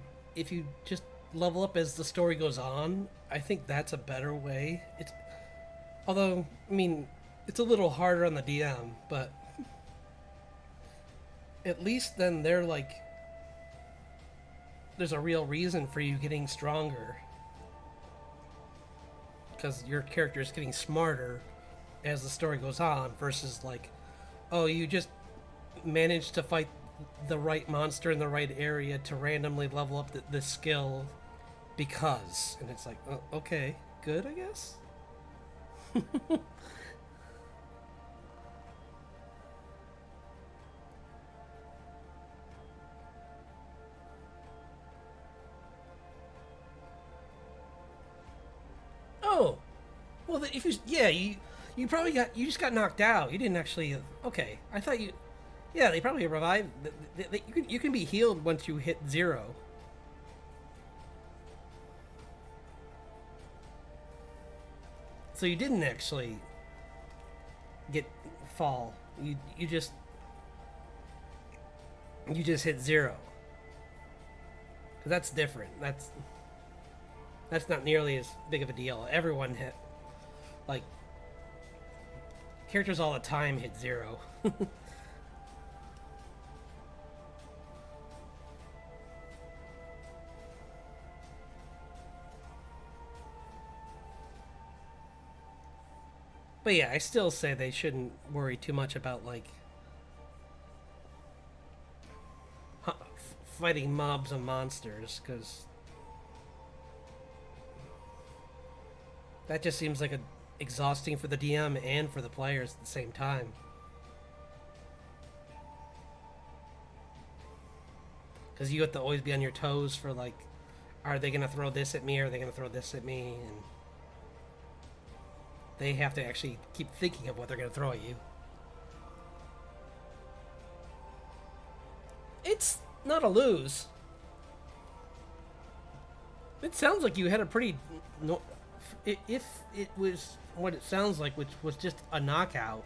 just level up as the story goes on, I think that's a better way. It's although I mean it's a little harder on the DM, but at least then they're like there's a real reason for you getting stronger because your character is getting smarter as the story goes on versus like oh you just managed to fight the right monster in the right area to randomly level up the skill because and it's like oh, okay good I guess. Oh well if you yeah you probably got you just got knocked out you didn't actually okay I thought you yeah they probably revived you can be healed once you hit 0. So you didn't actually get fall. You just hit 0. That's different. That's not nearly as big of a deal. Everyone hit like characters all the time hit 0. But yeah, I still say they shouldn't worry too much about like fighting mobs and monsters because that just seems like a exhausting for the DM and for the players at the same time. Because you have to always be on your toes for like, are they gonna throw this at me? Are they gonna throw this at me? And they have to actually keep thinking of what they're gonna throw at you. It's not a lose. It sounds like you had a pretty. No, if it was what it sounds like, which was just a knockout,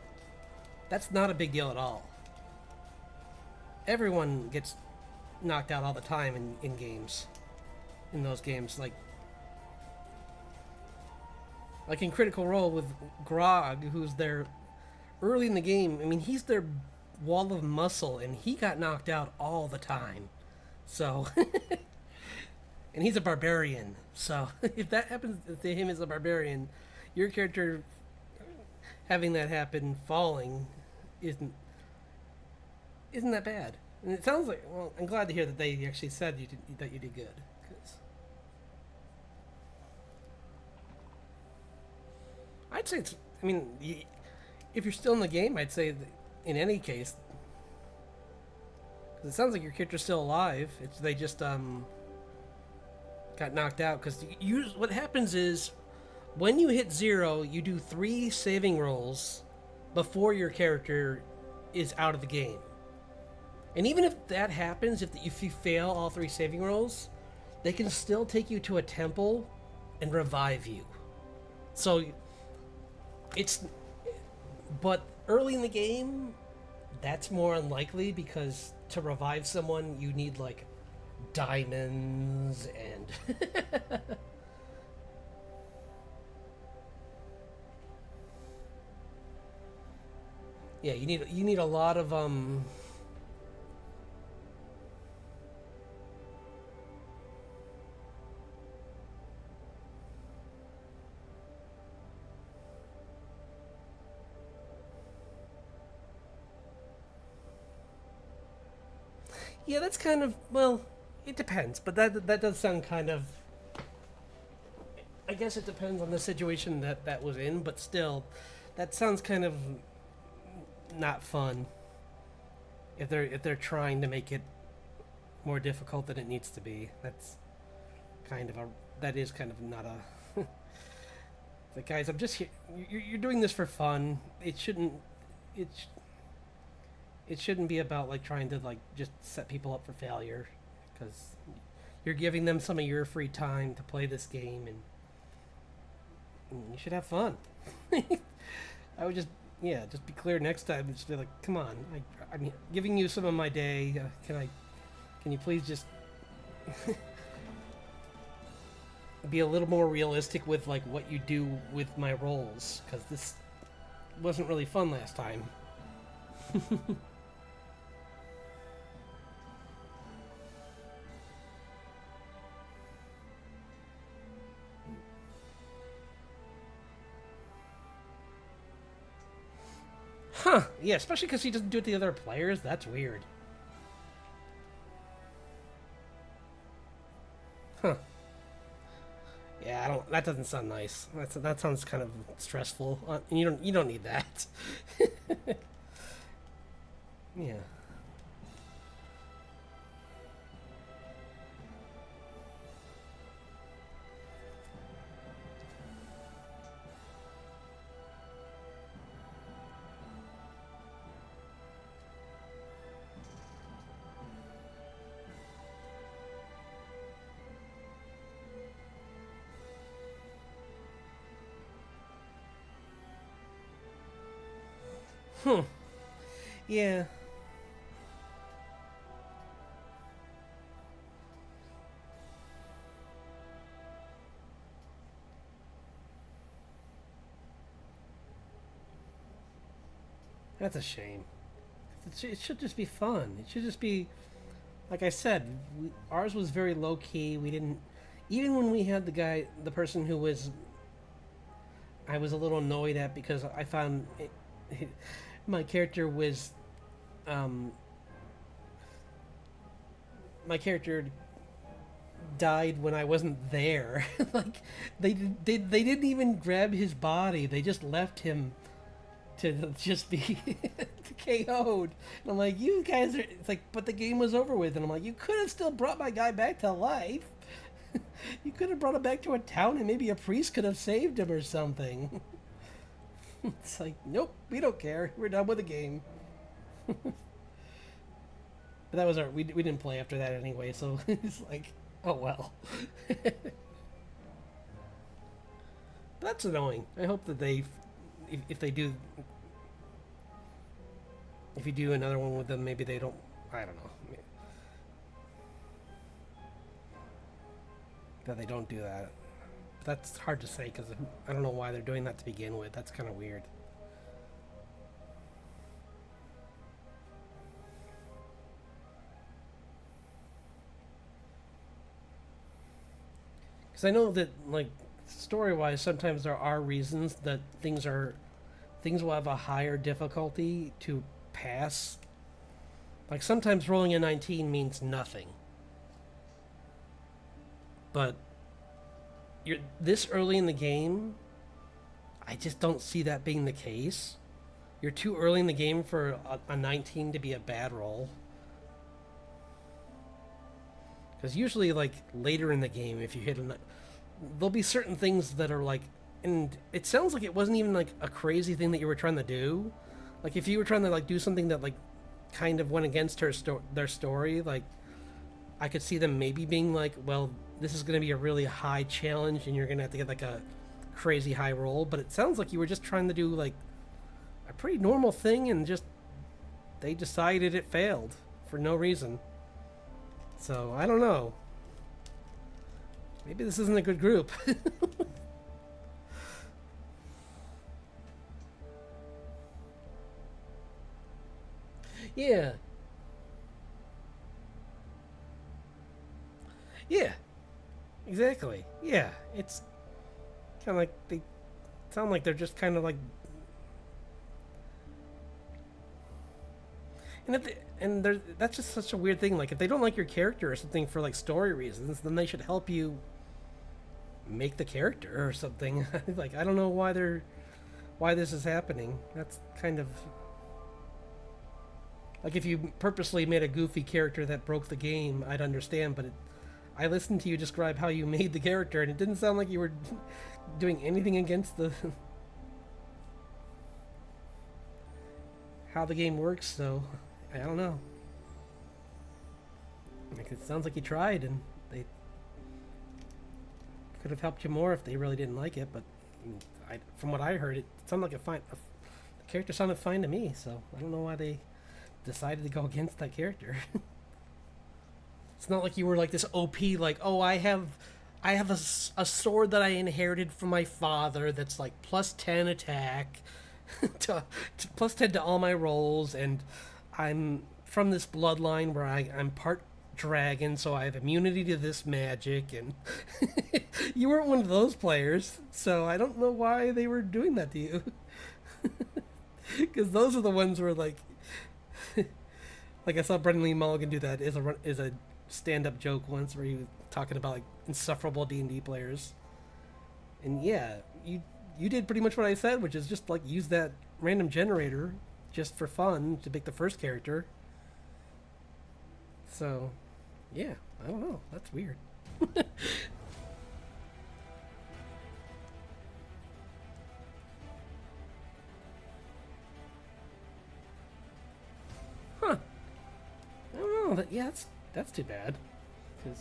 that's not a big deal at all. Everyone gets knocked out all the time in games. In those games, like in Critical Role with Grog, who's there early in the game. I mean, he's their wall of muscle, and he got knocked out all the time. So, and he's a barbarian. So, if that happens to him as a barbarian, your character having that happen falling isn't that bad. And it sounds like well, I'm glad to hear that they actually said that you did good. 'Cause I'd say it's. I mean, if you're still in the game, I'd say that in any case, because it sounds like your character's still alive. It's they just got knocked out because what happens is when you hit 0, you do 3 saving rolls before your character is out of the game. And even if that happens, if you fail all 3 saving rolls, they can still take you to a temple and revive you. So it's but early in the game that's more unlikely because to revive someone you need like diamonds and yeah you need a lot of Yeah, that's kind of, well, it depends, but that does sound kind of. I guess it depends on the situation that was in, but still, that sounds kind of not fun. If they're trying to make it more difficult than it needs to be, that is kind of not a. Like, guys, I'm just here. You're doing this for fun. It sh- it shouldn't be about like trying to like just set people up for failure, because you're giving them some of your free time to play this game, and you should have fun. I would just, yeah, just be clear next time. Just be like, come on, I'm giving you some of my day. Can you please just be a little more realistic with like what you do with my roles? Because this wasn't really fun last time. Huh? Yeah, especially because he doesn't do it to the other players. That's weird. Huh? Yeah, I don't. That doesn't sound nice. That sounds kind of stressful. You don't need that. Yeah. Hmm. Yeah. That's a shame. It should just be fun. It should just be, like I said, ours was very low key. We didn't, even when we had the person who was, I was a little annoyed at because I found my character was, um, my character died when I wasn't there. Like they didn't even grab his body. They just left him to just be KO'd. And I'm like, you guys are. It's like, but the game was over with. And I'm like, you could have still brought my guy back to life. You could have brought him back to a town, and maybe a priest could have saved him or something. It's like, nope, we don't care. We're done with the game. But that was we didn't play after that anyway, so it's like, oh well. That's annoying. I hope that if they do, if you do another one with them, maybe they don't. I don't know. That they don't do that. That's hard to say because I don't know why they're doing that to begin with. That's kind of weird. Because I know that, like, story-wise, sometimes there are reasons that things will have a higher difficulty to pass. Like sometimes rolling a 19 means nothing, but you're this early in the game. I just don't see that being the case. You're too early in the game for a 19 to be a bad roll. Because usually, like later in the game, if you hit there'll be certain things that are like, and it sounds like it wasn't even like a crazy thing that you were trying to do. Like if you were trying to like do something that like kind of went against their story, like I could see them maybe being like, well, this is going to be a really high challenge, and you're going to have to get like a crazy high roll. But it sounds like you were just trying to do like a pretty normal thing, and just they decided it failed for no reason. So I don't know. Maybe this isn't a good group. Yeah, yeah, exactly. Yeah, it's kind of like they sound like they're just kind of like, And that's just such a weird thing. Like, if they don't like your character or something for like story reasons, then they should help you make the character or something. Like, I don't know why this is happening. That's kind of like, if you purposely made a goofy character that broke the game, I'd understand. But I listened to you describe how you made the character, and it didn't sound like you were doing anything against the how the game works. So I don't know. Like, it sounds like you tried, and they could have helped you more if they really didn't like it. But from what I heard, it sounded like the character sounded fine to me. So I don't know why they decided to go against that character. It's not like you were like this OP, like, oh, I have a sword that I inherited from my father that's like +10 attack, to +10 to all my rolls, and I'm from this bloodline where I'm part dragon, so I have immunity to this magic, and you weren't one of those players, so I don't know why they were doing that to you. Because those are the ones where, like, like, I saw Brendan Lee Mulligan do that as a stand-up joke once, where he was talking about like insufferable D&D players. And yeah, you did pretty much what I said, which is just like use that random generator just for fun to pick the first character. So yeah, I don't know, that's weird. Huh. I don't know, yeah, that's too bad. Because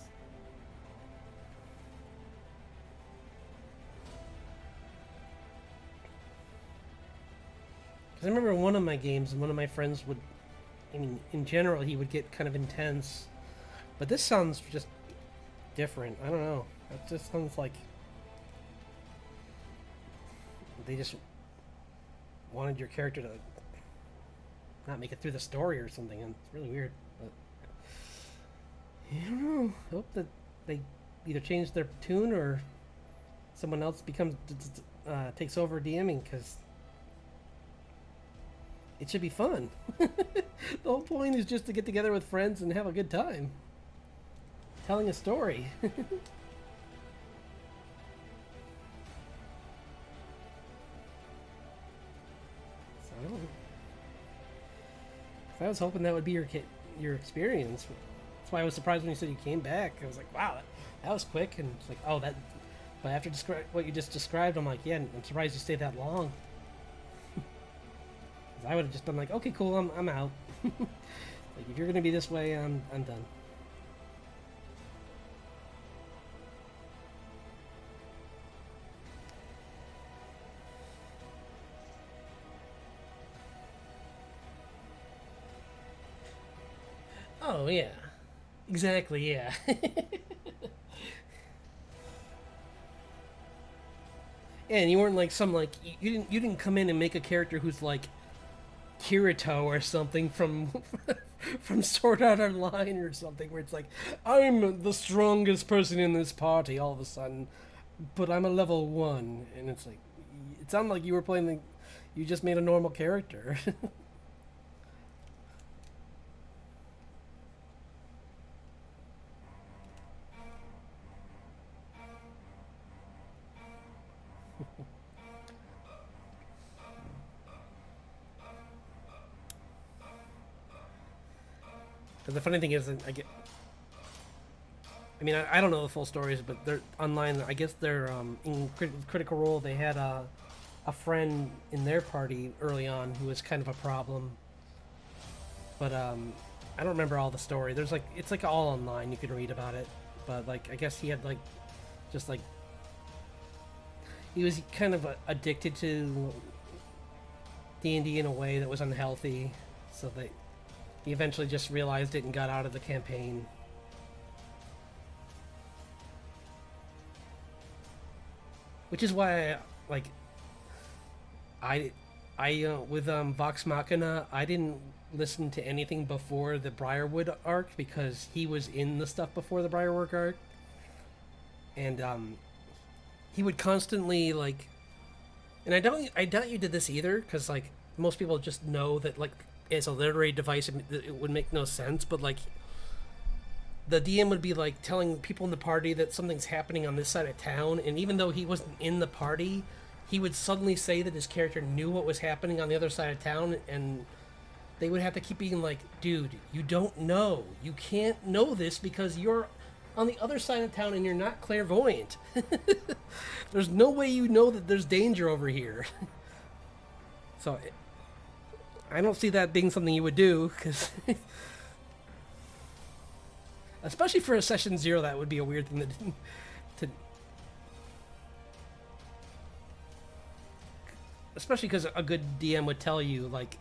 I remember one of my games, and one of my friends would, I mean, in general, he would get kind of intense. But this sounds just different. I don't know. It just sounds like they just wanted your character to not make it through the story or something, and it's really weird. But I don't know. I hope that they either change their tune or someone else takes over DMing, because it should be fun. The whole point is just to get together with friends and have a good time telling a story. So I was hoping that would be your experience. That's why I was surprised when you said you came back. I was like, wow, that was quick. And it's like, oh, that. But after what you just described, I'm like, yeah, I'm surprised you stayed that long. I would have just been like, okay, cool, I'm out. Like, if you're gonna be this way, I'm done. Oh yeah, exactly, yeah. And you weren't like some like you didn't come in and make a character who's like Kirito or something from from Sword Art Online or something, where it's like, I'm the strongest person in this party all of a sudden, but I'm a level 1, and it's like, it sounded like you were playing you just made a normal character. But the funny thing is, I mean, I don't know the full stories, but they're online. I guess they're in Critical Role. They had a friend in their party early on who was kind of a problem, but I don't remember all the story. There's like, it's like all online. You can read about it, but like, I guess he had like, just like, he was kind of addicted to D&D in a way that was unhealthy, so he eventually just realized it and got out of the campaign. Which is why, with Vox Machina, I didn't listen to anything before the Briarwood arc, because he was in the stuff before the Briarwood arc, and he would constantly and I doubt you did this either, because like most people just know that like as a literary device, it would make no sense. But like, the DM would be like telling people in the party that something's happening on this side of town, and even though he wasn't in the party, he would suddenly say that his character knew what was happening on the other side of town, and they would have to keep being like, dude, you don't know. You can't know this because you're on the other side of town and you're not clairvoyant. There's no way you know that there's danger over here. So I don't see that being something you would do, because especially for a session 0, that would be a weird thing to especially because a good DM would tell you like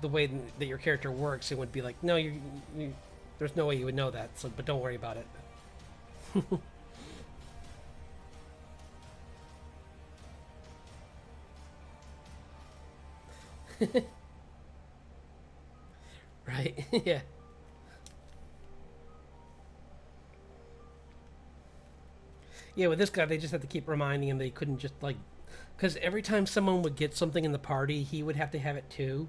the way that your character works. It would be like, no, there's no way you would know that. So, but don't worry about it. Right? Yeah. Yeah, with this guy, they just have to keep reminding him they couldn't just like, because every time someone would get something in the party, he would have to have it too,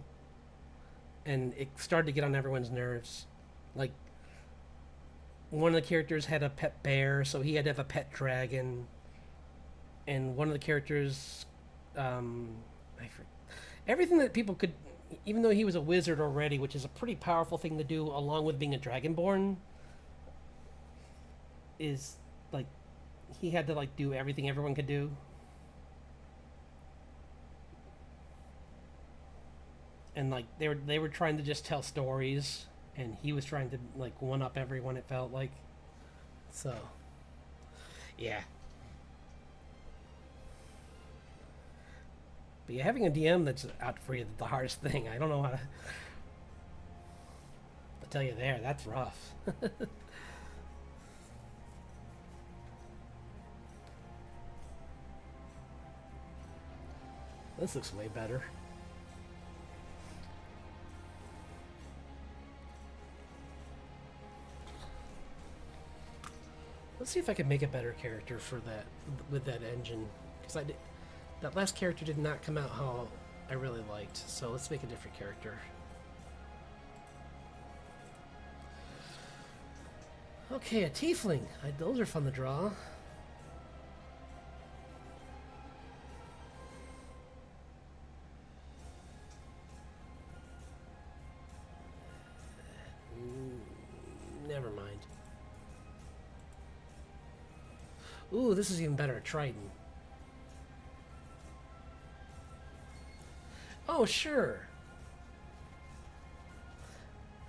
and it started to get on everyone's nerves. Like, one of the characters had a pet bear, so he had to have a pet dragon, and one of the characters, everything that people could, even though he was a wizard already, which is a pretty powerful thing to do, along with being a dragonborn, is like he had to like do everything everyone could do. And like they were trying to just tell stories, and he was trying to like one up everyone. It felt like, so yeah. But yeah, having a DM that's out for you is the hardest thing. I don't know how to tell you there. That's rough. This looks way better. Let's see if I can make a better character for that with that engine, because that last character did not come out how I really liked. So let's make a different character. Okay, a tiefling. Those are fun to draw. Never mind. Ooh, this is even better. Triton. Oh, sure.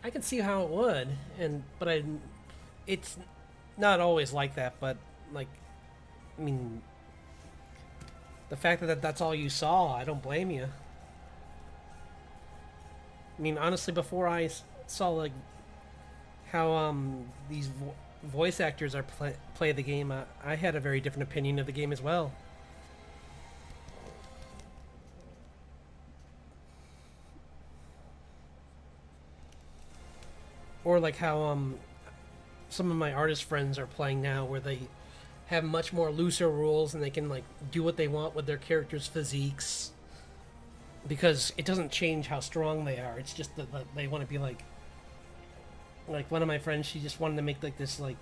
I can see how it would, but it's not always like that. But like, I mean, the fact that that's all you saw, I don't blame you. I mean, honestly, before I saw like how these voice actors are play the game, I had a very different opinion of the game as well. Or like how some of my artist friends are playing now, where they have much more looser rules and they can like do what they want with their characters' physiques, because it doesn't change how strong they are. It's just that they want to be like one of my friends, she just wanted to make like this like,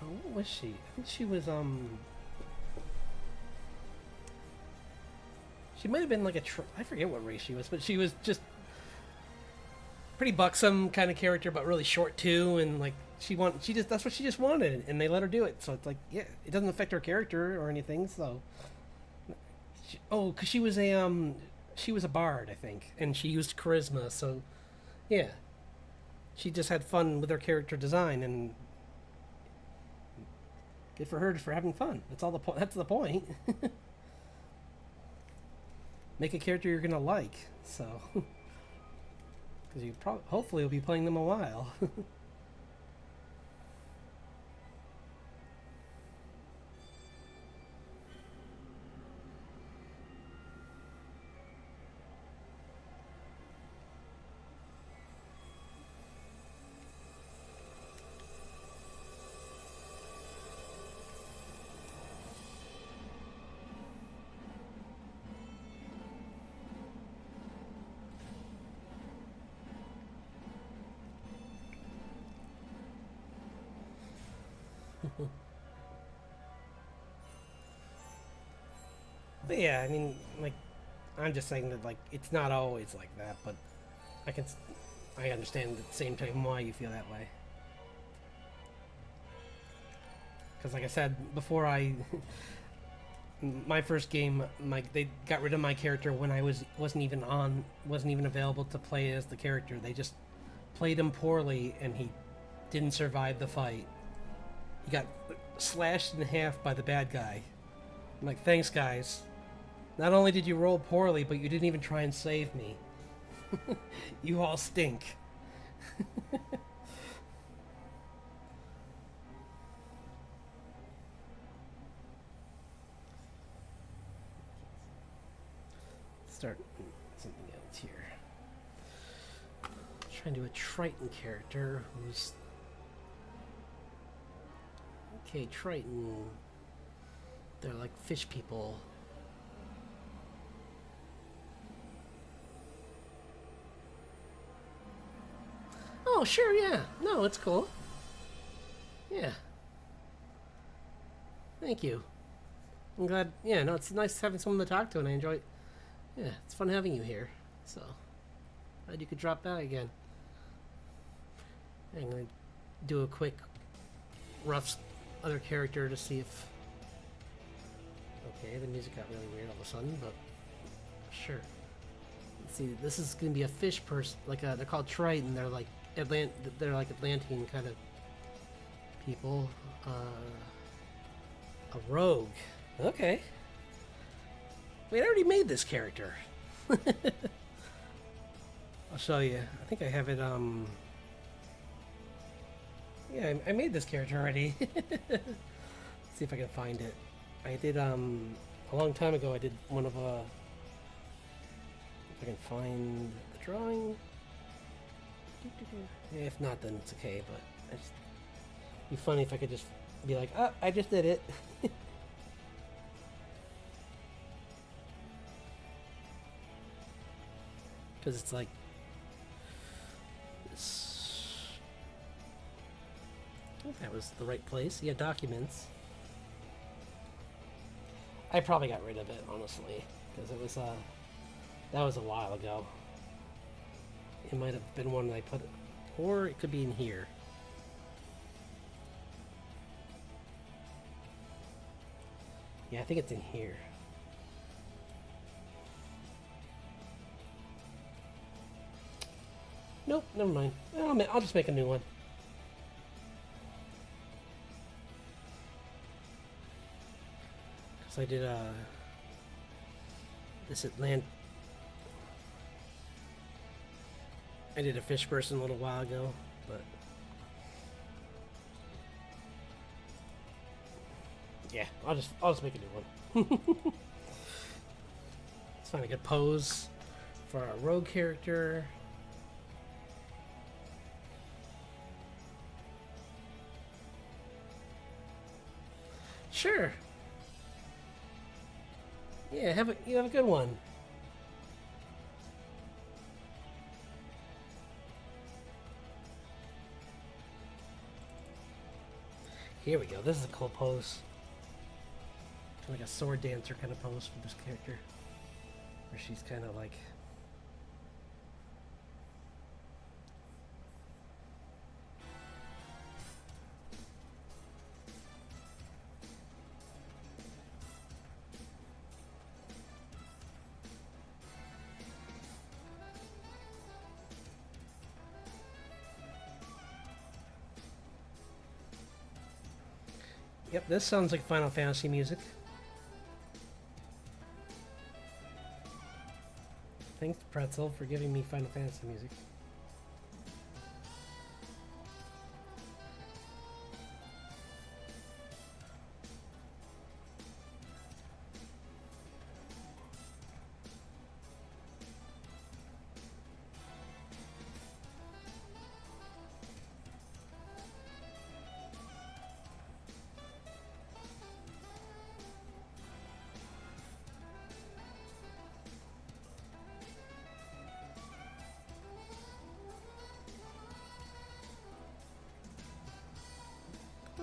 oh, what was she? I think she was she might have been like I forget what race she was, but she was just pretty buxom kind of character, but really short too, and like that's what she just wanted, and they let her do it. So it's like, yeah, it doesn't affect her character or anything. So because she was a bard, I think, and she used charisma. So yeah, she just had fun with her character design, and good for her for having fun. That's all the point. That's the point. Make a character you're gonna like. So. Because you hopefully will be playing them a while. But yeah, I mean, like, I'm just saying that like it's not always like that, but I can, I understand at the same time why you feel that way. Because like I said before, my first game, they got rid of my character when I wasn't even available to play as the character. They just played him poorly, and he didn't survive the fight. He got slashed in half by the bad guy. I'm like, thanks, guys. Not only did you roll poorly, but you didn't even try and save me. You all stink. Start something else here. Trying to do a Triton character who's... Okay, Triton. They're like fish people. Oh, sure, yeah. No, it's cool. Yeah. Thank you. I'm glad. Yeah, no, it's nice having someone to talk to, and I enjoy. Yeah, it's fun having you here. So, glad you could drop by again. I'm gonna do a quick, rough other character to see if. Okay, the music got really weird all of a sudden, but sure. Let's see. This is gonna be a fish person. They're called Triton. They're like They're like Atlantean kind of people. A rogue. Okay. Wait, I already made this character. I'll show you. I think I have it, yeah, I made this character already. Let's see if I can find it. I did, a long time ago, I did one of, if I can find the drawing. Yeah, if not, then it's okay, but it'd be funny if I could just be like, oh, I just did it. Because it's like this. I think that was the right place. Yeah, documents. I probably got rid of it, honestly, because it was that was a while ago. It might have been one that I put, or it could be in here. Yeah, I think it's in here. Nope, never mind. I'll just make a new one. Because I did this I did a fish person a little while ago, but yeah, I'll just make a new one. Let's find a good pose for our rogue character. Sure. Yeah, you have a good one. Here we go. This is a cool pose. Like a sword dancer kind of pose for this character. Where she's kind of like... Yep, this sounds like Final Fantasy music. Thanks, Pretzel, for giving me Final Fantasy music.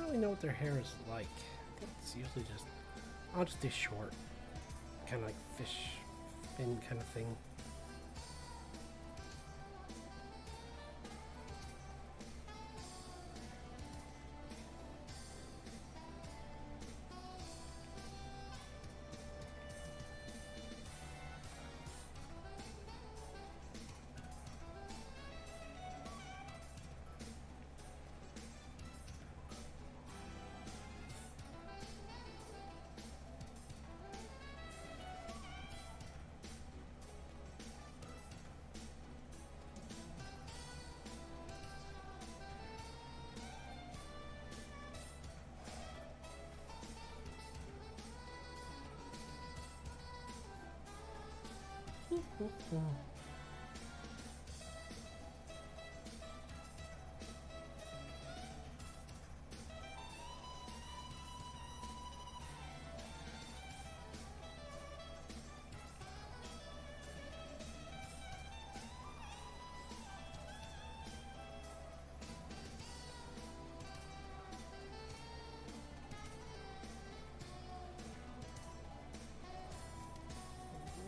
really know what their hair is like. I think it's usually just... I'll just do short. Kind of like fish fin kind of thing.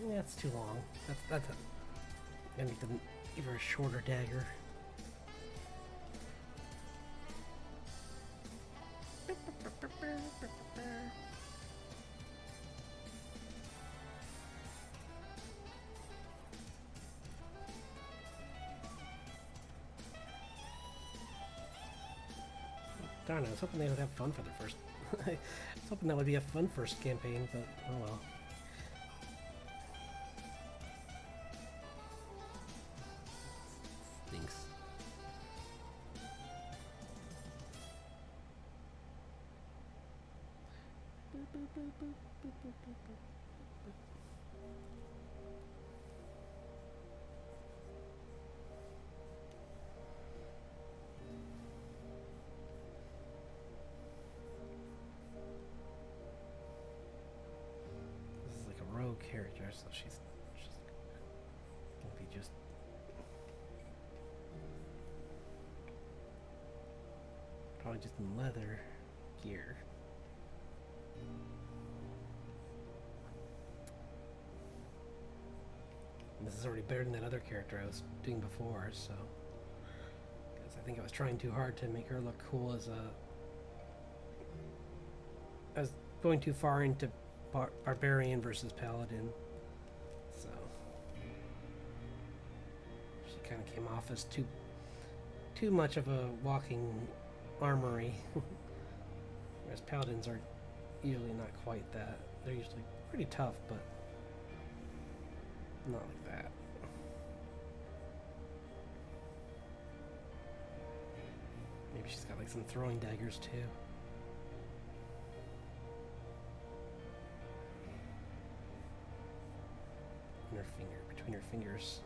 Yeah, it's too long. That's gonna make them even a shorter dagger. Darn, I was hoping they would have fun for their first. I was hoping that would be a fun first campaign, but oh well. Stinks. This is like a rogue character, so she's gonna be just probably just in leather gear. And this is already better than that other character I was doing before, so because I think I was trying too hard to make her look cool as a. I was going too far into barbarian versus paladin, so she kind of came off as too much of a walking armory. Whereas paladins are usually not quite that. They're usually pretty tough, but not like that. Maybe she's got like some throwing daggers too. In her finger, between her fingers.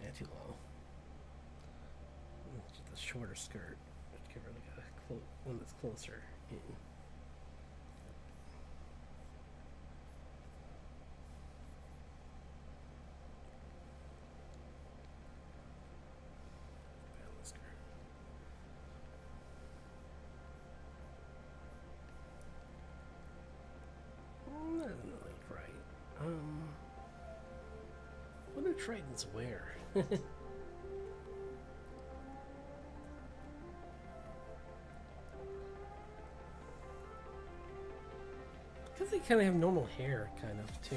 Yeah, too low. Just a shorter skirt. Let's give her like a one that's closer in. That doesn't look right. What do Tritons wear? Because they kind of have normal hair, kind of, too.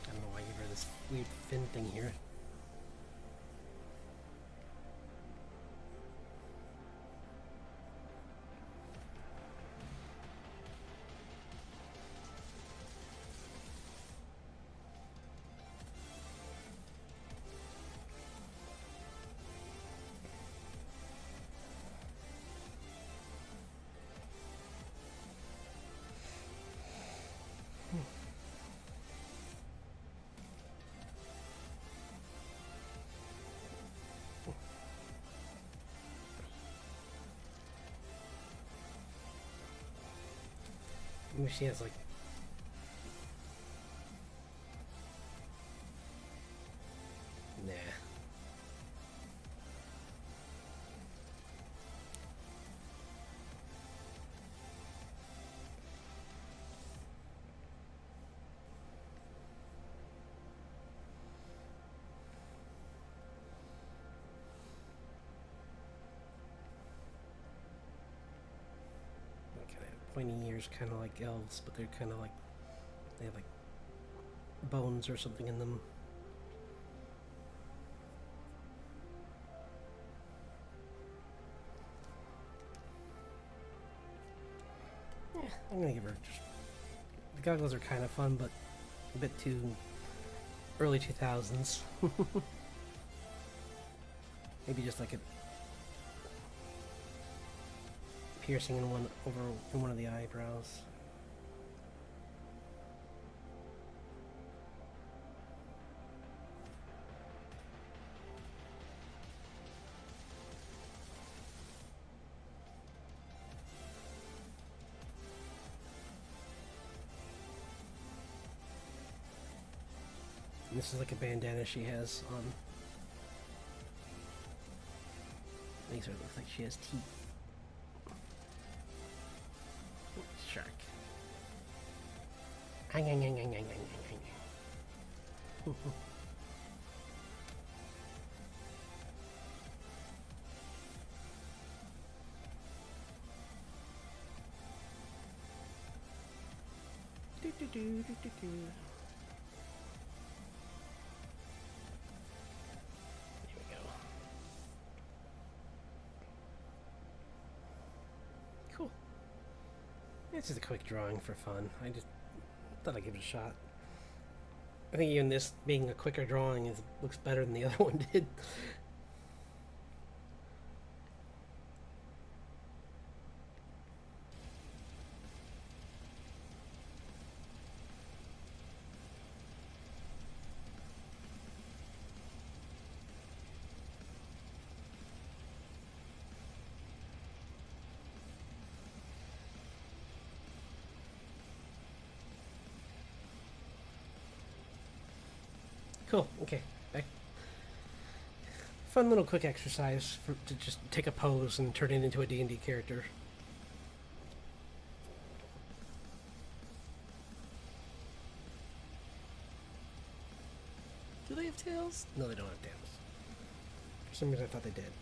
I don't know why I gave her this weird fin thing here. Maybe she has like. Nah. Pointy ears, kind of like elves, but they're kind of like they have like bones or something in them. Yeah, I'm gonna give her. The goggles are kind of fun, but a bit too early 2000s. Maybe just like a piercing in one of the eyebrows. And this is like a bandana she has on. Makes her look like she has teeth. Shark. Cool. It's just a quick drawing for fun. I just thought I'd give it a shot. I think even this being a quicker drawing looks better than the other one did. Cool. Okay. Back. Fun little quick exercise to just take a pose and turn it into a D&D character. Do they have tails? No, they don't have tails. For some reason, I thought they did.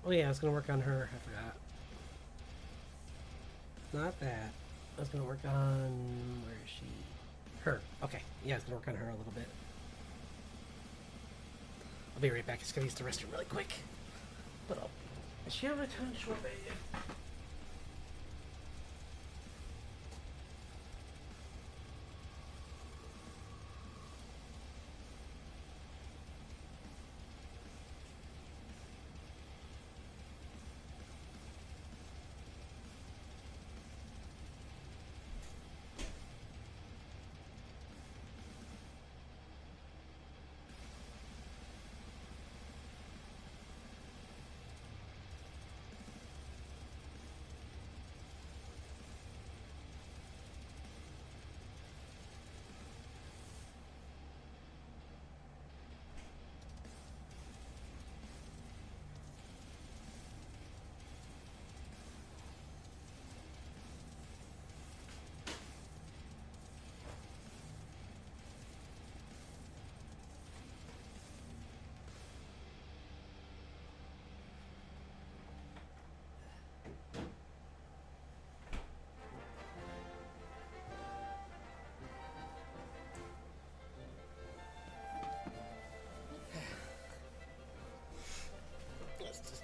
Oh yeah, I was gonna work on her. I forgot. Not that. I was gonna work on... Where is she? Her. Okay. Yeah, I was gonna work on her a little bit. I'll be right back. It's gonna use the restroom really quick. But she'll return shortly.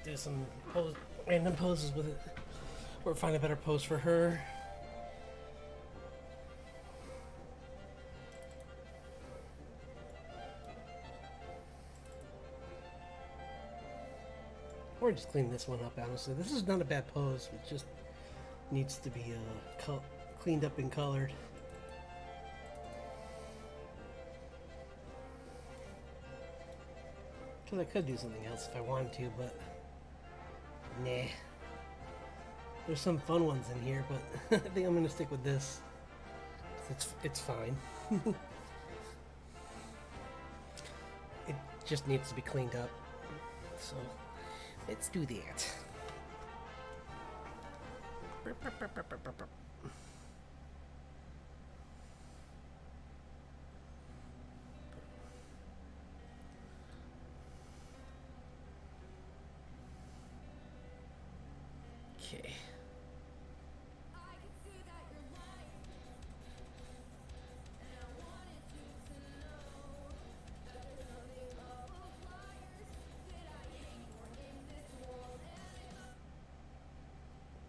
Do some random poses with it, or find a better pose for her. Or just clean this one up, honestly. This is not a bad pose, it just needs to be cleaned up and colored. Because I could do something else if I wanted to, but nah. There's some fun ones in here, but I think I'm gonna stick with this. It's fine. It just needs to be cleaned up. So let's do that. Okay.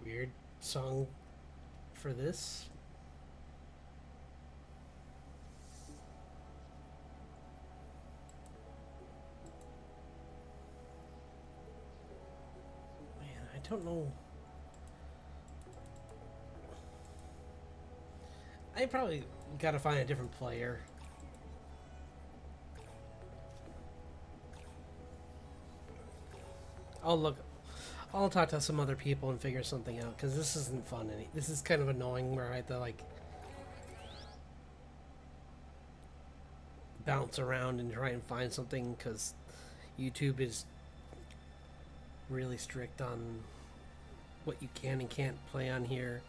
Weird song for this. Man, I don't know. I probably gotta find a different player. I'll talk to some other people and figure something out, because this isn't fun. This is kind of annoying where I have to, like, bounce around and try and find something, because YouTube is really strict on what you can and can't play on here.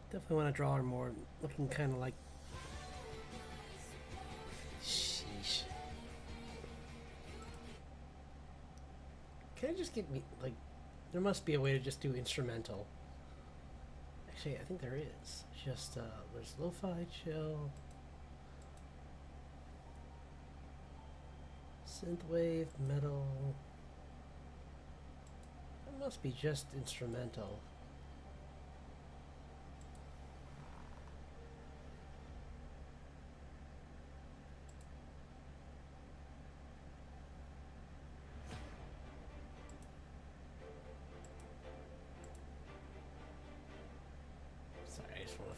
Definitely want to draw her more, looking kind of like. Sheesh. Can I just get me, like, there must be a way to just do instrumental. Actually, I think there is. Just, there's lo-fi, chill, synthwave, metal. It must be just instrumental.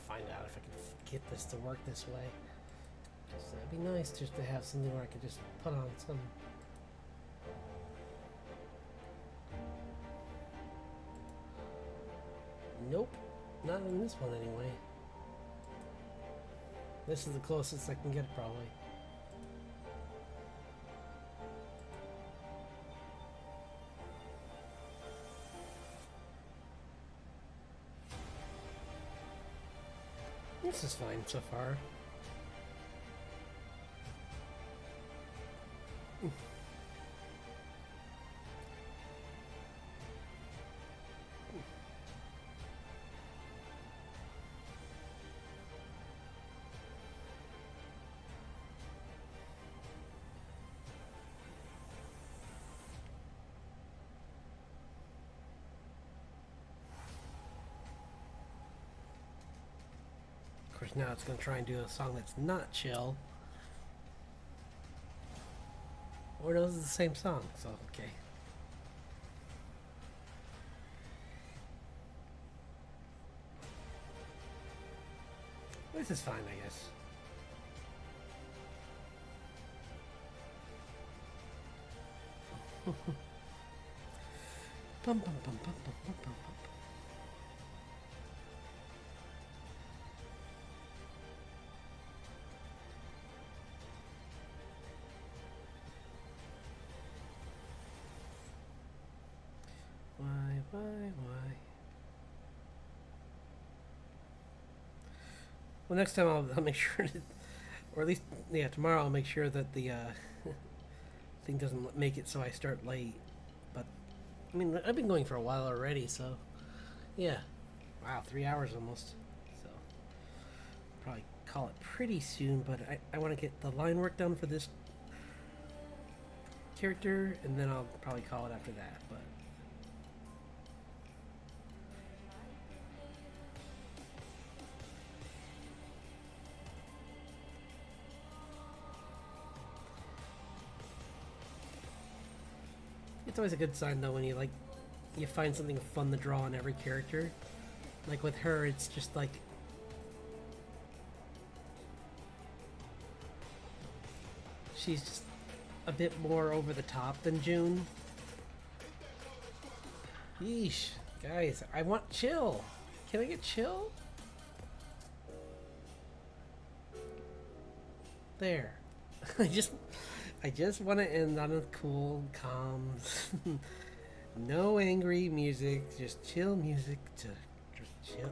Find out if I can get this to work this way. Just, that'd be nice just to have something where I could just put on some. Nope, not in this one anyway. This is the closest I can get, probably. This is fine so far. Of course, now it's going to try and do a song that's not chill. Or no, this is the same song, so okay. This is fine, I guess. Bum, bum, bum, bum, bum, bum, bum, bum. Why? Well, next time I'll make sure to, or at least yeah, tomorrow I'll make sure that the thing doesn't make it so I start late. But I mean, I've been going for a while already, so yeah. Wow, 3 hours almost. So probably call it pretty soon. But I want to get the line work done for this character, and then I'll probably call it after that. But it's always a good sign though when you find something fun to draw on every character. Like with her, it's just like she's just a bit more over the top than June. Yeesh, guys, I want chill. Can I get chill? There. I just want to end on a cool, calm, no angry music, just chill music to just chill.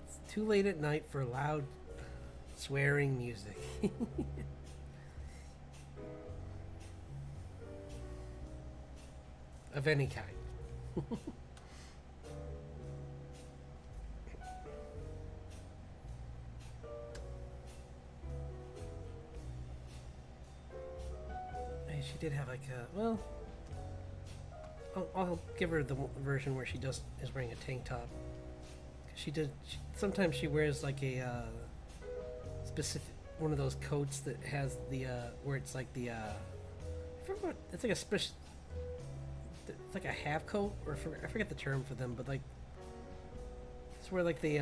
It's too late at night for loud, swearing music. Of any kind. She did have like a, well, I'll give her the version where she is wearing a tank top. Sometimes she wears like a specific one of those coats that has the where it's like the it's like a special, it's like a half coat, or I forget the term for them, but like it's where like they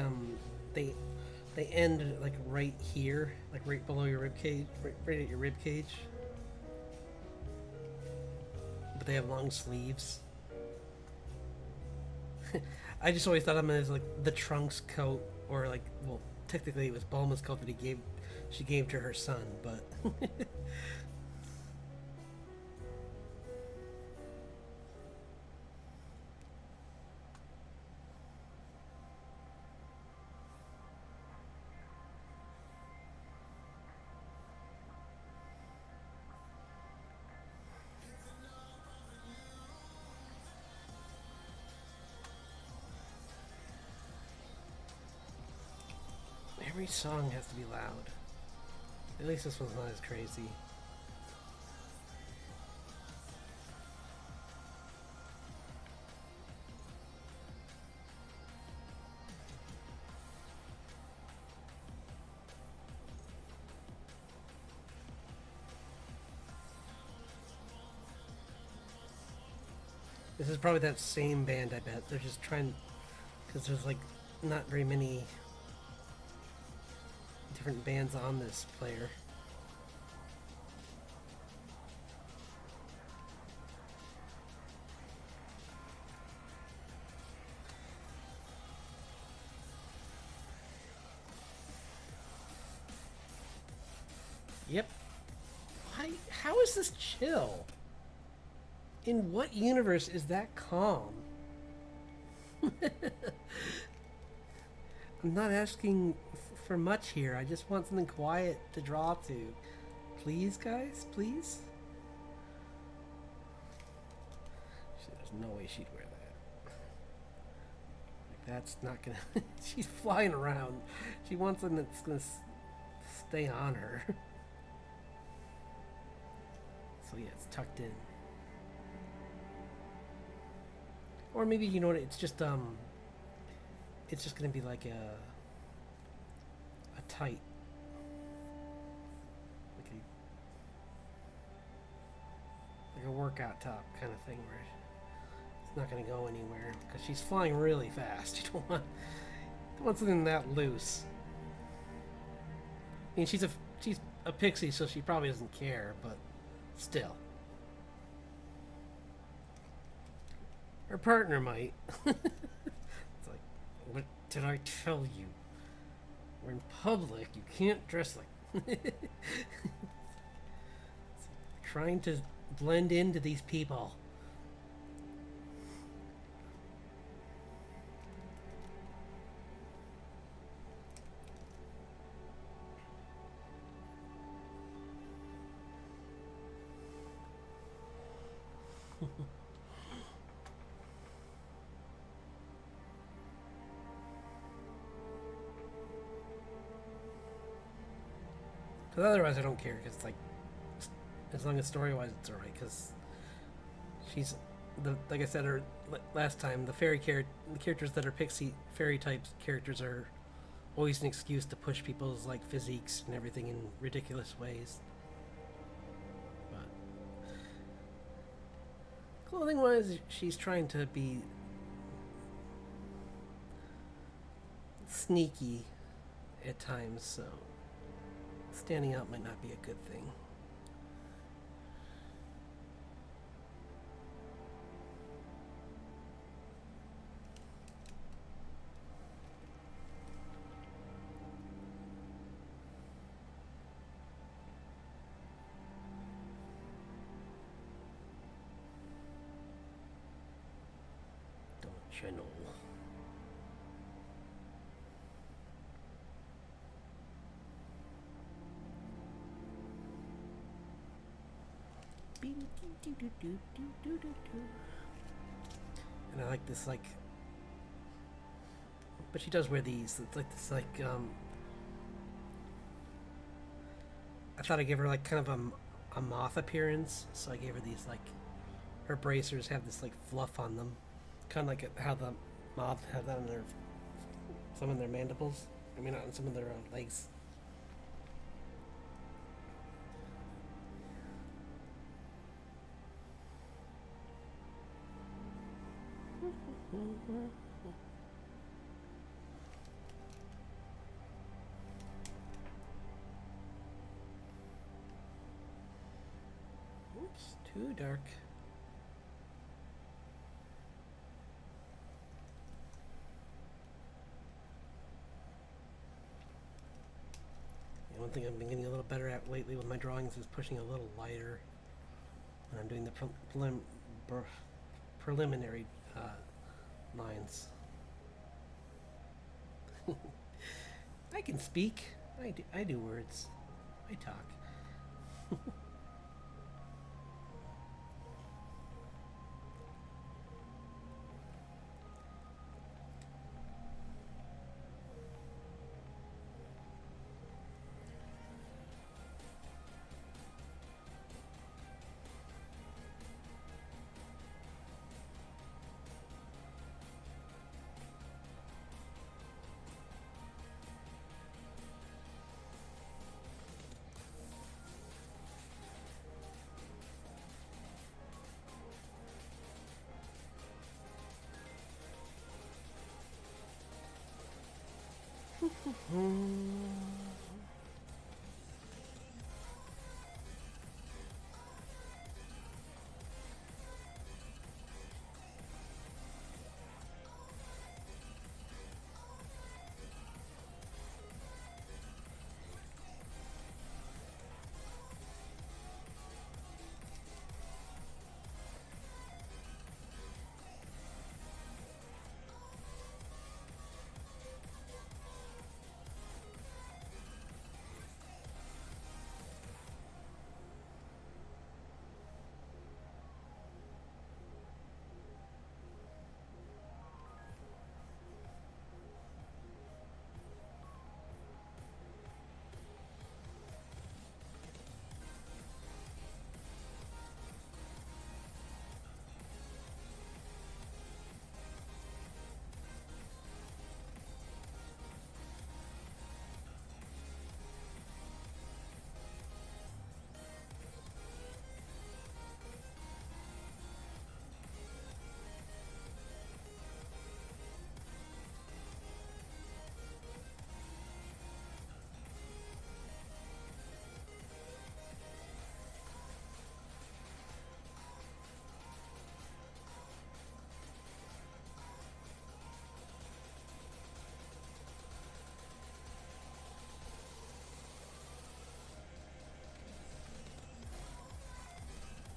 end like right here, like right below your rib cage, right at your rib cage. But they have long sleeves. I just always thought of them as like the Trunks coat, or like, well, technically it was Bulma's coat that she gave to her son, but every song has to be loud. At least this one's not as crazy. This is probably that same band, I bet. They're just trying, because there's like not very many different bands on this player. Yep. How is this chill? In what universe is that calm? I'm not asking for much here. I just want something quiet to draw to. Please, guys? Please? There's no way she'd wear that. Like, that's not gonna... She's flying around. She wants something that's gonna stay on her. So yeah, it's tucked in. Or maybe, you know what, it's just gonna be like a tight, like a workout top kind of thing, where it's not gonna go anywhere because she's flying really fast. You don't want something that loose. I mean, she's a pixie, so she probably doesn't care, but still. Her partner might. It's like, what did I tell you? We're in public. You can't dress like... Trying to blend into these people. But otherwise, I don't care because like, as long as story-wise it's alright. Because she's like I said last time, the characters that are pixie fairy type characters are always an excuse to push people's like physiques and everything in ridiculous ways. But clothing-wise, she's trying to be sneaky at times, so standing out might not be a good thing. Don't you know? And I like this, like, but she does wear these. It's like this, like, I thought I gave her like kind of a moth appearance, so I gave her these like, her bracers have this like fluff on them, kind of like how the moth have that on their some of their mandibles. I mean, on some of their legs. Oops, too dark. One thing I've been getting a little better at lately with my drawings is pushing a little lighter when I'm doing the preliminary lines. I can speak. I do words. I talk.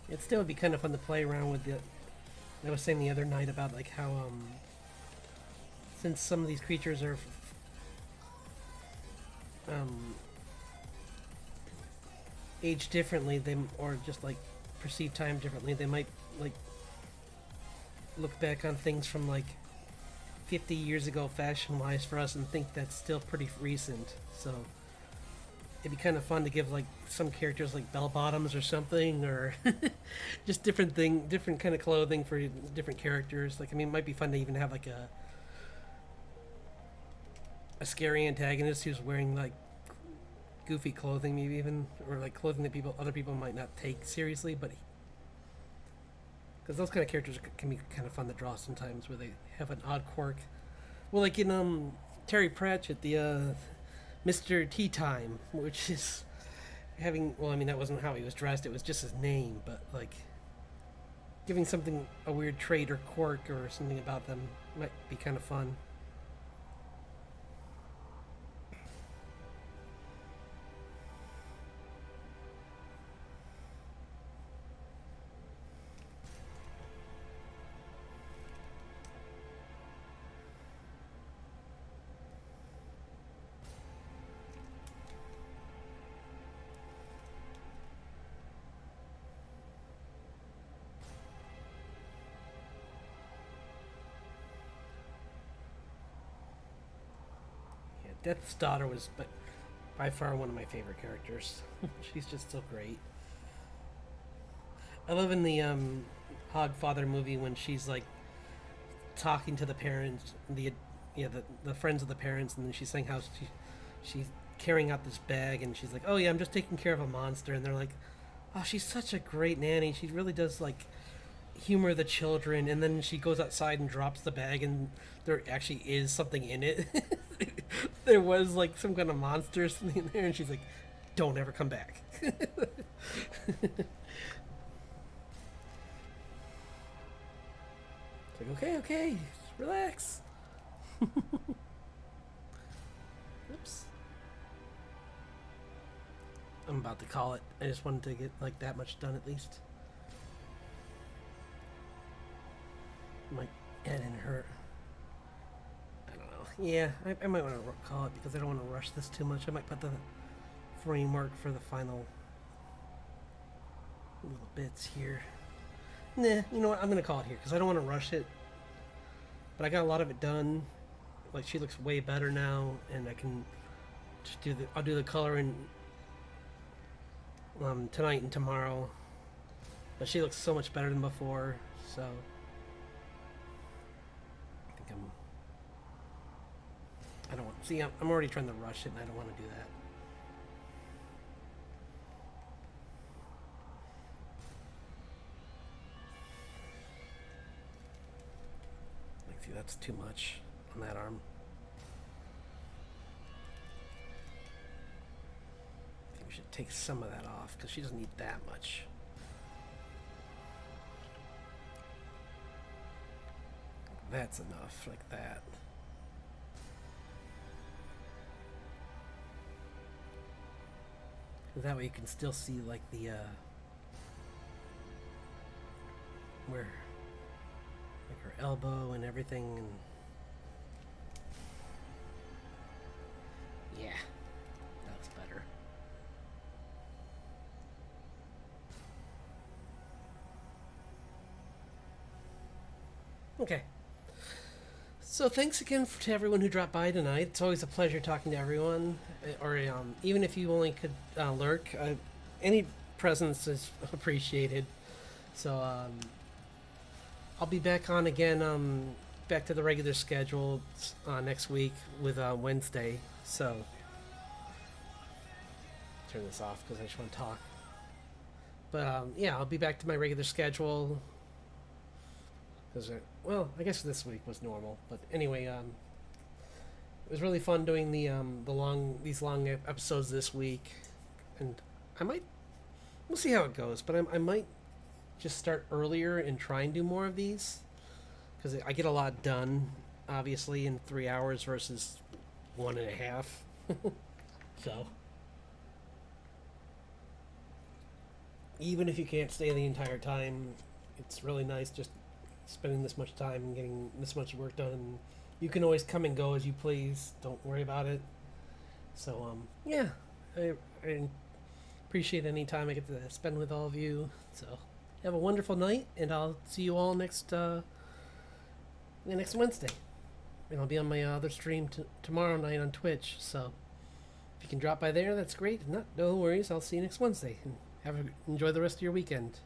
It still would be kind of fun to play around with the. I was saying the other night about like how since some of these creatures are aged differently, they or just like perceive time differently. They might like look back on things from like 50 years ago, fashion-wise, for us, and think that's still pretty recent. So it'd be kind of fun to give like some characters like bell bottoms or something, or just different kind of clothing for different characters. Like, I mean, it might be fun to even have like a scary antagonist who's wearing like goofy clothing, maybe even, or like clothing that other people might not take seriously, but because those kind of characters can be kind of fun to draw sometimes, where they have an odd quirk. Well, like in Terry Pratchett, the Mr. Tea Time, which is having, well, I mean, that wasn't how he was dressed, it was just his name, but like giving something a weird trait or quirk or something about them might be kind of fun. Yeah, Death's daughter was by far one of my favorite characters. She's just so great. I love in the Hogfather movie when she's like talking to the parents, the friends of the parents, and then she's saying how she's carrying out this bag, and she's like, "Oh yeah, I'm just taking care of a monster," and they're like, "Oh, she's such a great nanny. She really does like humor the children." And then she goes outside and drops the bag, and there actually is something in it. There was like some kind of monster or something in there, and she's like, "Don't ever come back." It's like, okay, okay, relax. Oops. I'm about to call it. I just wanted to get like that much done at least. Might add in her. I don't know. Yeah, I might want to call it because I don't want to rush this too much. I might put the framework for the final little bits here. Nah, you know what? I'm gonna call it here because I don't want to rush it. But I got a lot of it done. Like, she looks way better now, and I can just I'll do the coloring tonight and tomorrow. But she looks so much better than before, so I think I don't want. See, I'm already trying to rush it, and I don't want to do that. See, that's too much on that arm. I think we should take some of that off because she doesn't need that much. That's enough, like that. That way you can still see like the where like her elbow and everything, and yeah, that was better. Okay. So thanks again to everyone who dropped by tonight. It's always a pleasure talking to everyone, or even if you only could lurk, any presence is appreciated. So I'll be back on again, back to the regular schedule next week with Wednesday. So turn this off because I just want to talk. But yeah, I'll be back to my regular schedule. Because well, I guess this week was normal, but anyway, it was really fun doing these long episodes this week, and we'll see how it goes, but I might just start earlier and try and do more of these because I get a lot done, obviously, in 3 hours versus 1.5. So even if you can't stay the entire time, it's really nice just spending this much time and getting this much work done. You can always come and go as you please. Don't worry about it. So yeah, I appreciate any time I get to spend with all of you. So have a wonderful night, and I'll see you all next Wednesday. And I'll be on my other stream tomorrow night on Twitch. So if you can drop by there, that's great. If not, no worries. I'll see you next Wednesday. And enjoy the rest of your weekend.